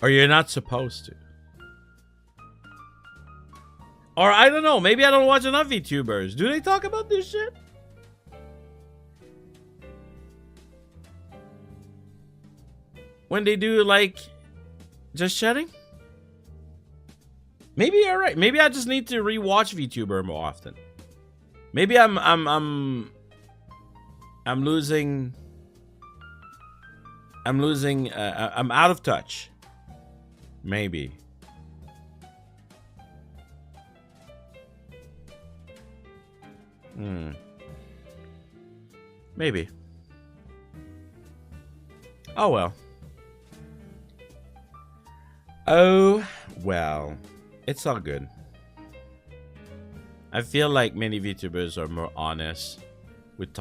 Or you're not supposed to. Or I don't know, maybe I don't watch enough VTubers. Do they talk about this shit? When they do like just chatting? Maybe you're right. Maybe I just need to rewatch VTuber more often. Maybe I'm losing I'm out of touch. Maybe. Maybe. Oh well. Oh well. It's all good. I feel like many VTubers are more honest with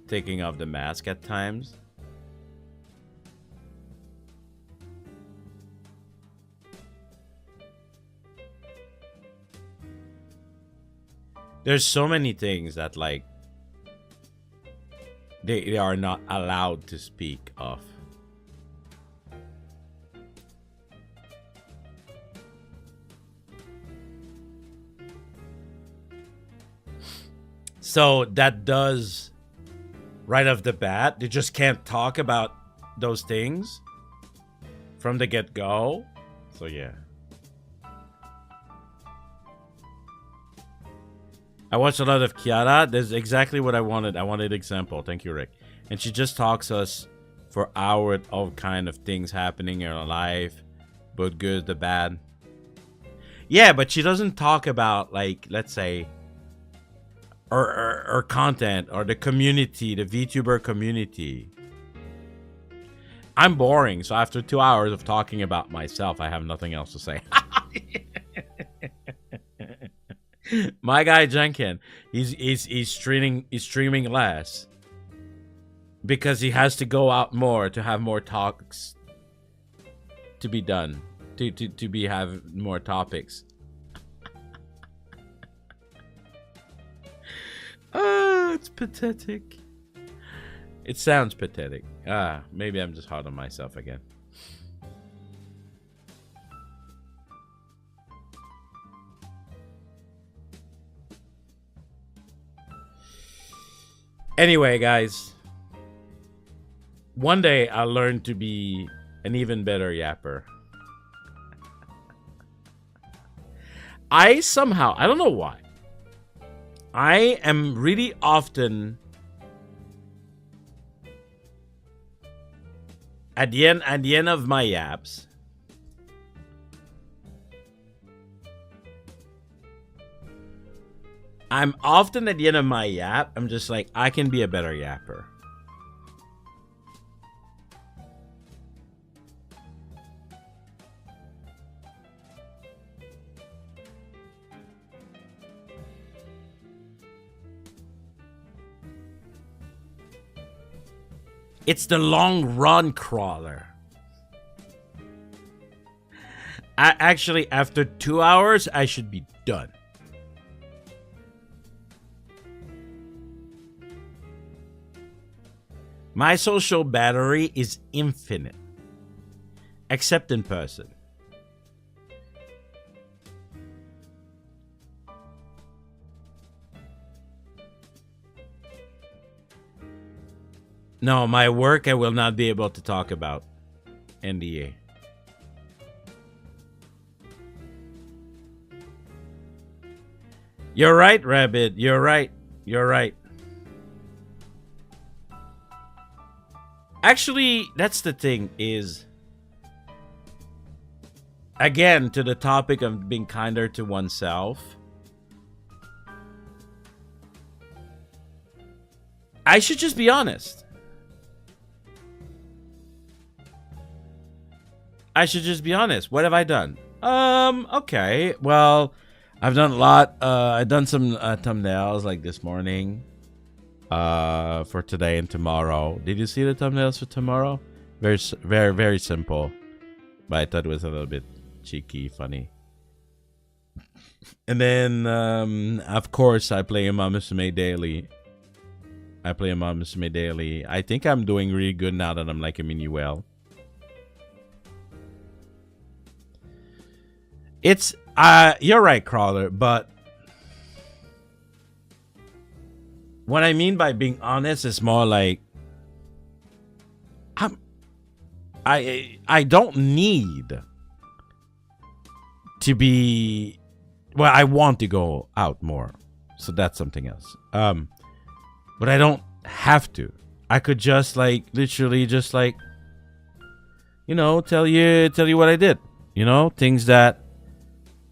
taking off the mask at times. There's so many things that like they are not allowed to speak of. So that does, right off the bat, they just can't talk about those things from the get-go. So yeah. I watched a lot of Keira. That's exactly what I wanted. I wanted example. Thank you, Rick. And she just talks us for hours of kind of things happening in her life, both good, the bad. Yeah, but she doesn't talk about, like, let's say, or content or the community, the VTuber community. I'm boring, so after 2 hours of talking about myself, I have nothing else to say. My guy Janken, he's streaming less because he has to go out more to have more talks to be done, to have more topics. Ah, it's pathetic. It sounds pathetic. Maybe I'm just hard on myself again. Anyway, guys. One day I'll learn to be an even better yapper. I don't know why, I am really often at the end of my yaps, I'm just like, I can be a better yapper. It's the long crawler. Actually, after 2 hours, I should be done. My social battery is infinite. Except in person. No, my work I will not be able to talk about. NDA. You're right, Rabbit. You're right. You're right. Actually, that's the thing is... Again, to the topic of being kinder to oneself. I should just be honest. I should just be honest. What have I done? Okay. Well, I've done a lot. I've done some thumbnails like this morning. For today and tomorrow. Did you see the thumbnails for tomorrow? Very simple. But I thought it was a little bit cheeky, funny. And then, of course, I play Uma Musume daily. I think I'm doing really good now that I'm like a mini whale. It's, you're right, Crawler, but what I mean by being honest is more like, I don't need to be, well, I want to go out more, so that's something else. But I don't have to. I could just like literally just like, you know, tell you what I did. You know, things that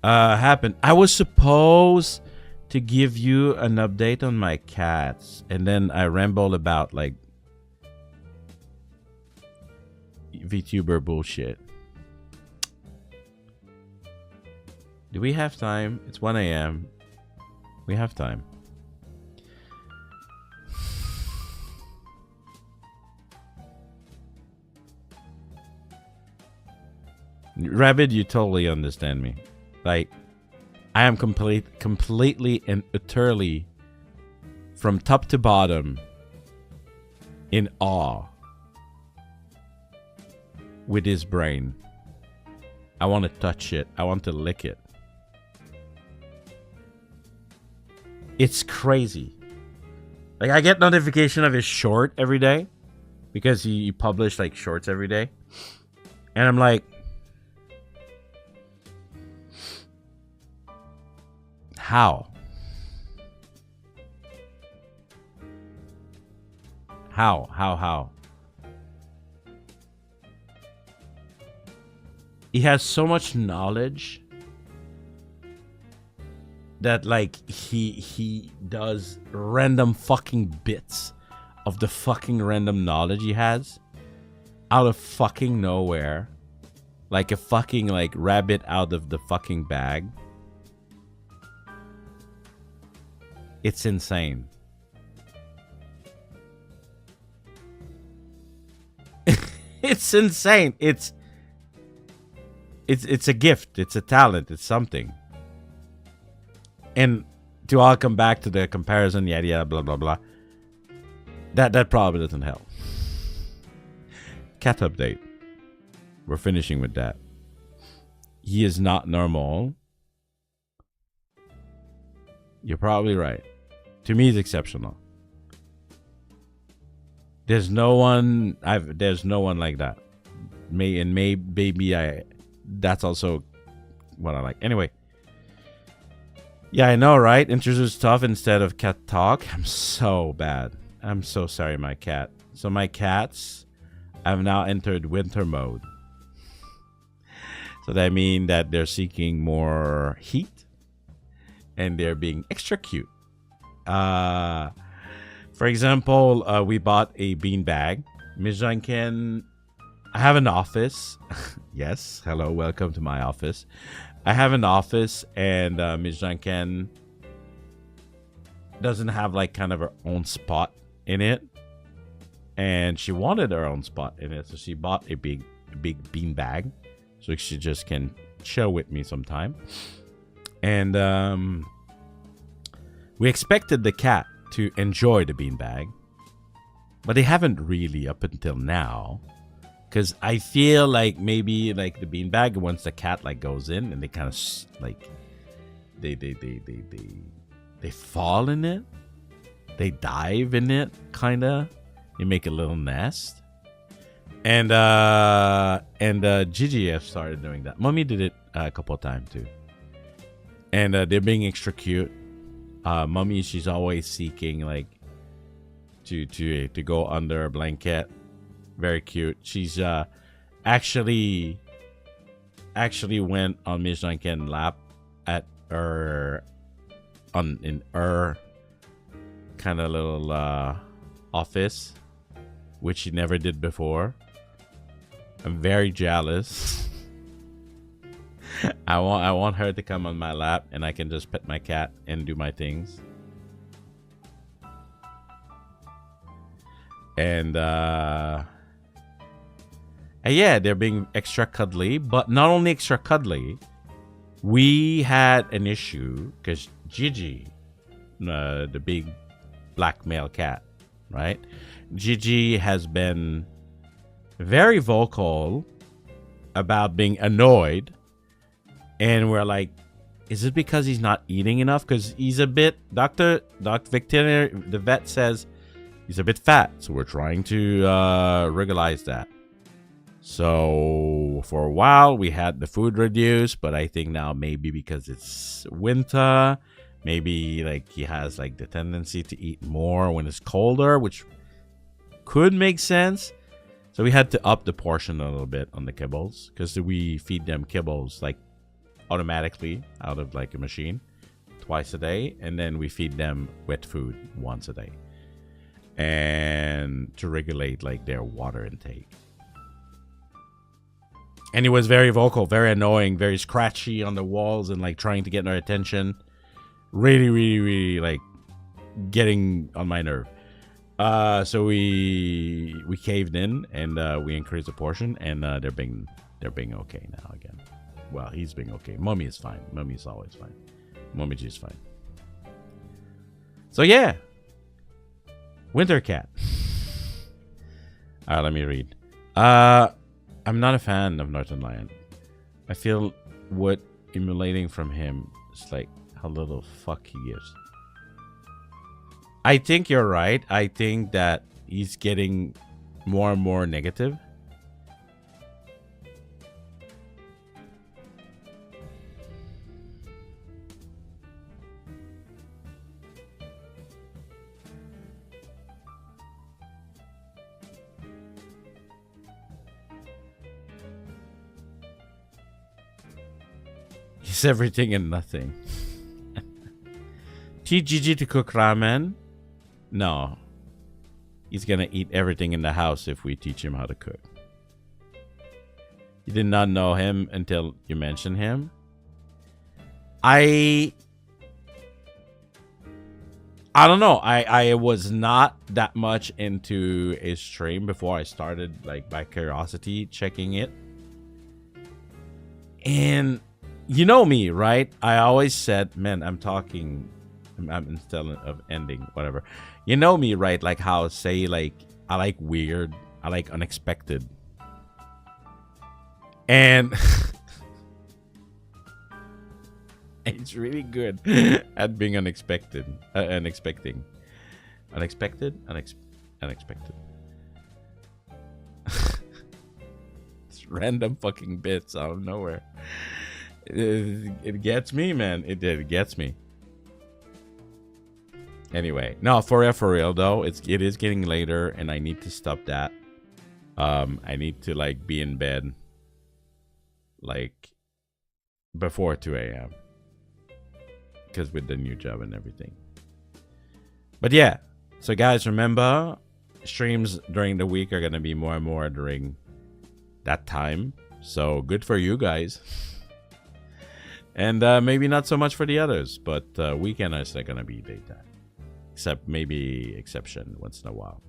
happened. I was supposed to give you an update on my cats, and then I rambled about like VTuber bullshit. Do we have time? It's 1 a.m. We have time. Rabbit, you totally understand me. Like, I am completely and utterly, from top to bottom, in awe with his brain. I want to touch it. I want to lick it. It's crazy. Like, I get notification of his short every day because he published like shorts every day, and I'm like, how? How? He has so much knowledge that like he does random fucking bits of the fucking random knowledge he has out of fucking nowhere, like a fucking like rabbit out of the fucking bag. It's insane. It's insane. It's a gift. It's a talent. It's something. And to all come back to the comparison, yada blah blah blah. That probably doesn't help. Cat update. We're finishing with that. He is not normal. You're probably right. To me, he's exceptional. There's no one like that. Maybe that's also what I like. Anyway. Yeah, I know, right? Introduce stuff instead of cat talk. I'm so bad. I'm so sorry, my cat. So my cats have now entered winter mode. So that means that they're seeking more heat. And they're being extra cute. For example, we bought a beanbag. Ms. Janken, I have an office. Yes, hello, welcome to my office. I have an office, and Ms. Janken doesn't have like kind of her own spot in it. And she wanted her own spot in it, so she bought a big beanbag. So she just can chill with me sometime. And we expected the cat to enjoy the beanbag. But they haven't really up until now. Because I feel like maybe like the beanbag, once the cat like goes in and they kind of like they fall in it, they dive in it, kind of. They make a little nest, and Gigi have started doing that. Mommy did it a couple of times too, and they're being extra cute. Mommy, she's always seeking like to go under a blanket. Very cute. She's actually went on Miss Janken lap at her in her kind of little office, which she never did before. I'm very jealous. I want her to come on my lap and I can just pet my cat and do my things. And yeah, they're being extra cuddly, but not only extra cuddly, we had an issue because Gigi, the big black male cat, right? Gigi has been very vocal about being annoyed, and we're like, is it because he's not eating enough? Because he's a bit, Dr. Victor, the vet says he's a bit fat, so we're trying to regularize that. So for a while we had the food reduced, but I think now maybe because it's winter, maybe like he has like the tendency to eat more when it's colder, which could make sense. So we had to up the portion a little bit on the kibbles because we feed them kibbles like automatically out of like a machine twice a day, and then we feed them wet food once a day, and to regulate like their water intake. And he was very vocal, very annoying, very scratchy on the walls and like trying to get our attention. Really, really, really like getting on my nerve. So we caved in and we increased the portion, and they're being okay now again. Well, he's being okay. Mommy is fine. Mommy is always fine. Mommy G's fine. So yeah, winter cat. All right, let me read. I'm not a fan of Northern Lion. I feel what emulating from him is like how little fuck he gives. I think you're right. I think that he's getting more and more negative. He's everything and nothing. Teach Gigi to cook ramen? No. He's gonna eat everything in the house if we teach him how to cook. You did not know him until you mentioned him. I don't know. I was not that much into his stream before I started, like, by curiosity checking it. And you know me, right? I always said, man, I'm instead of ending, whatever. You know me, right? Like how say, like, I like weird, I like unexpected. And it's really good at being unexpected. Unexpected. It's random fucking bits out of nowhere. It gets me, man. It gets me. Anyway, no, for real though, it is getting later, and I need to stop that. I need to like be in bed like before 2 a.m. because with the new job and everything. But yeah, so guys, remember, streams during the week are gonna be more and more during that time. So good for you guys. And maybe not so much for the others, but weekenders are gonna be daytime. Except maybe exception once in a while.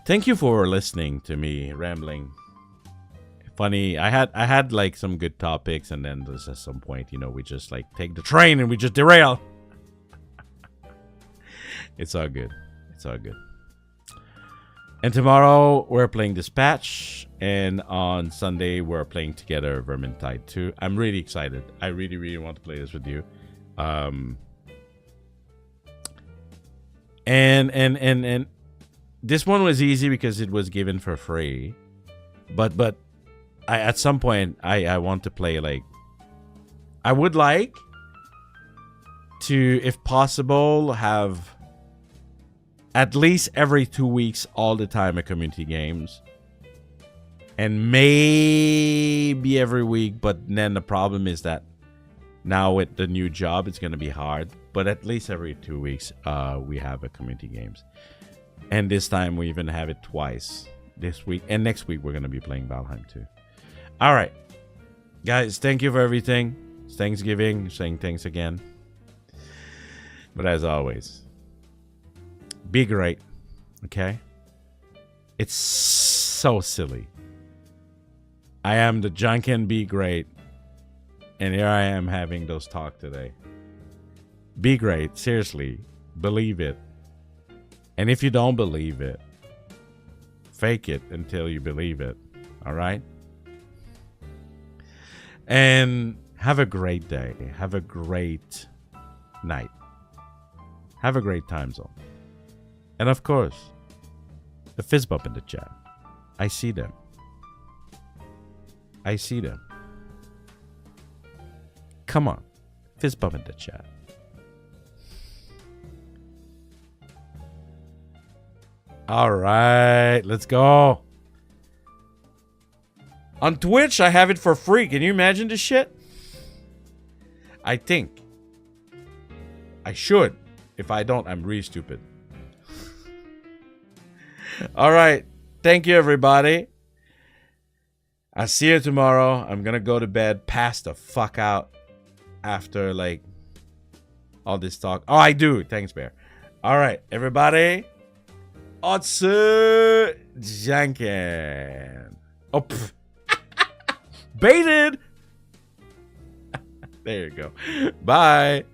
Thank you for listening to me rambling. Funny, I had like some good topics, and then there's at some point, you know, we just like take the train and we just derail. It's all good. It's all good. And tomorrow we're playing Dispatch, and on Sunday we're playing together Vermintide 2. I'm really excited. I really, really want to play this with you. And this one was easy because it was given for free. But I at some point I want to play, like, I would like to, if possible, have at least every 2 weeks, all the time, a community games. And maybe every week, but then the problem is that now with the new job, it's going to be hard. But at least every 2 weeks, we have a community games. And this time, we even have it twice. This week and next week, we're going to be playing Valheim too. All right. Guys, thank you for everything. It's Thanksgiving. Saying thanks again. But as always, be great, okay? It's so silly. I am the Janken Be Great, and here I am having those talk today. Be great, seriously. Believe it. And if you don't believe it, fake it until you believe it, all right? And have a great day. Have a great night. Have a great time zone. And of course, the fist bump in the chat. I see them. I see them. Come on. Fist bump in the chat. All right. Let's go. On Twitch, I have it for free. Can you imagine this shit? I think I should. If I don't, I'm really stupid. All right. Thank you, everybody. I'll see you tomorrow. I'm going to go to bed, pass the fuck out after, like, all this talk. Oh, I do. Thanks, Bear. All right, everybody. Otsu Janken. Oh, pff. Baited. There you go. Bye.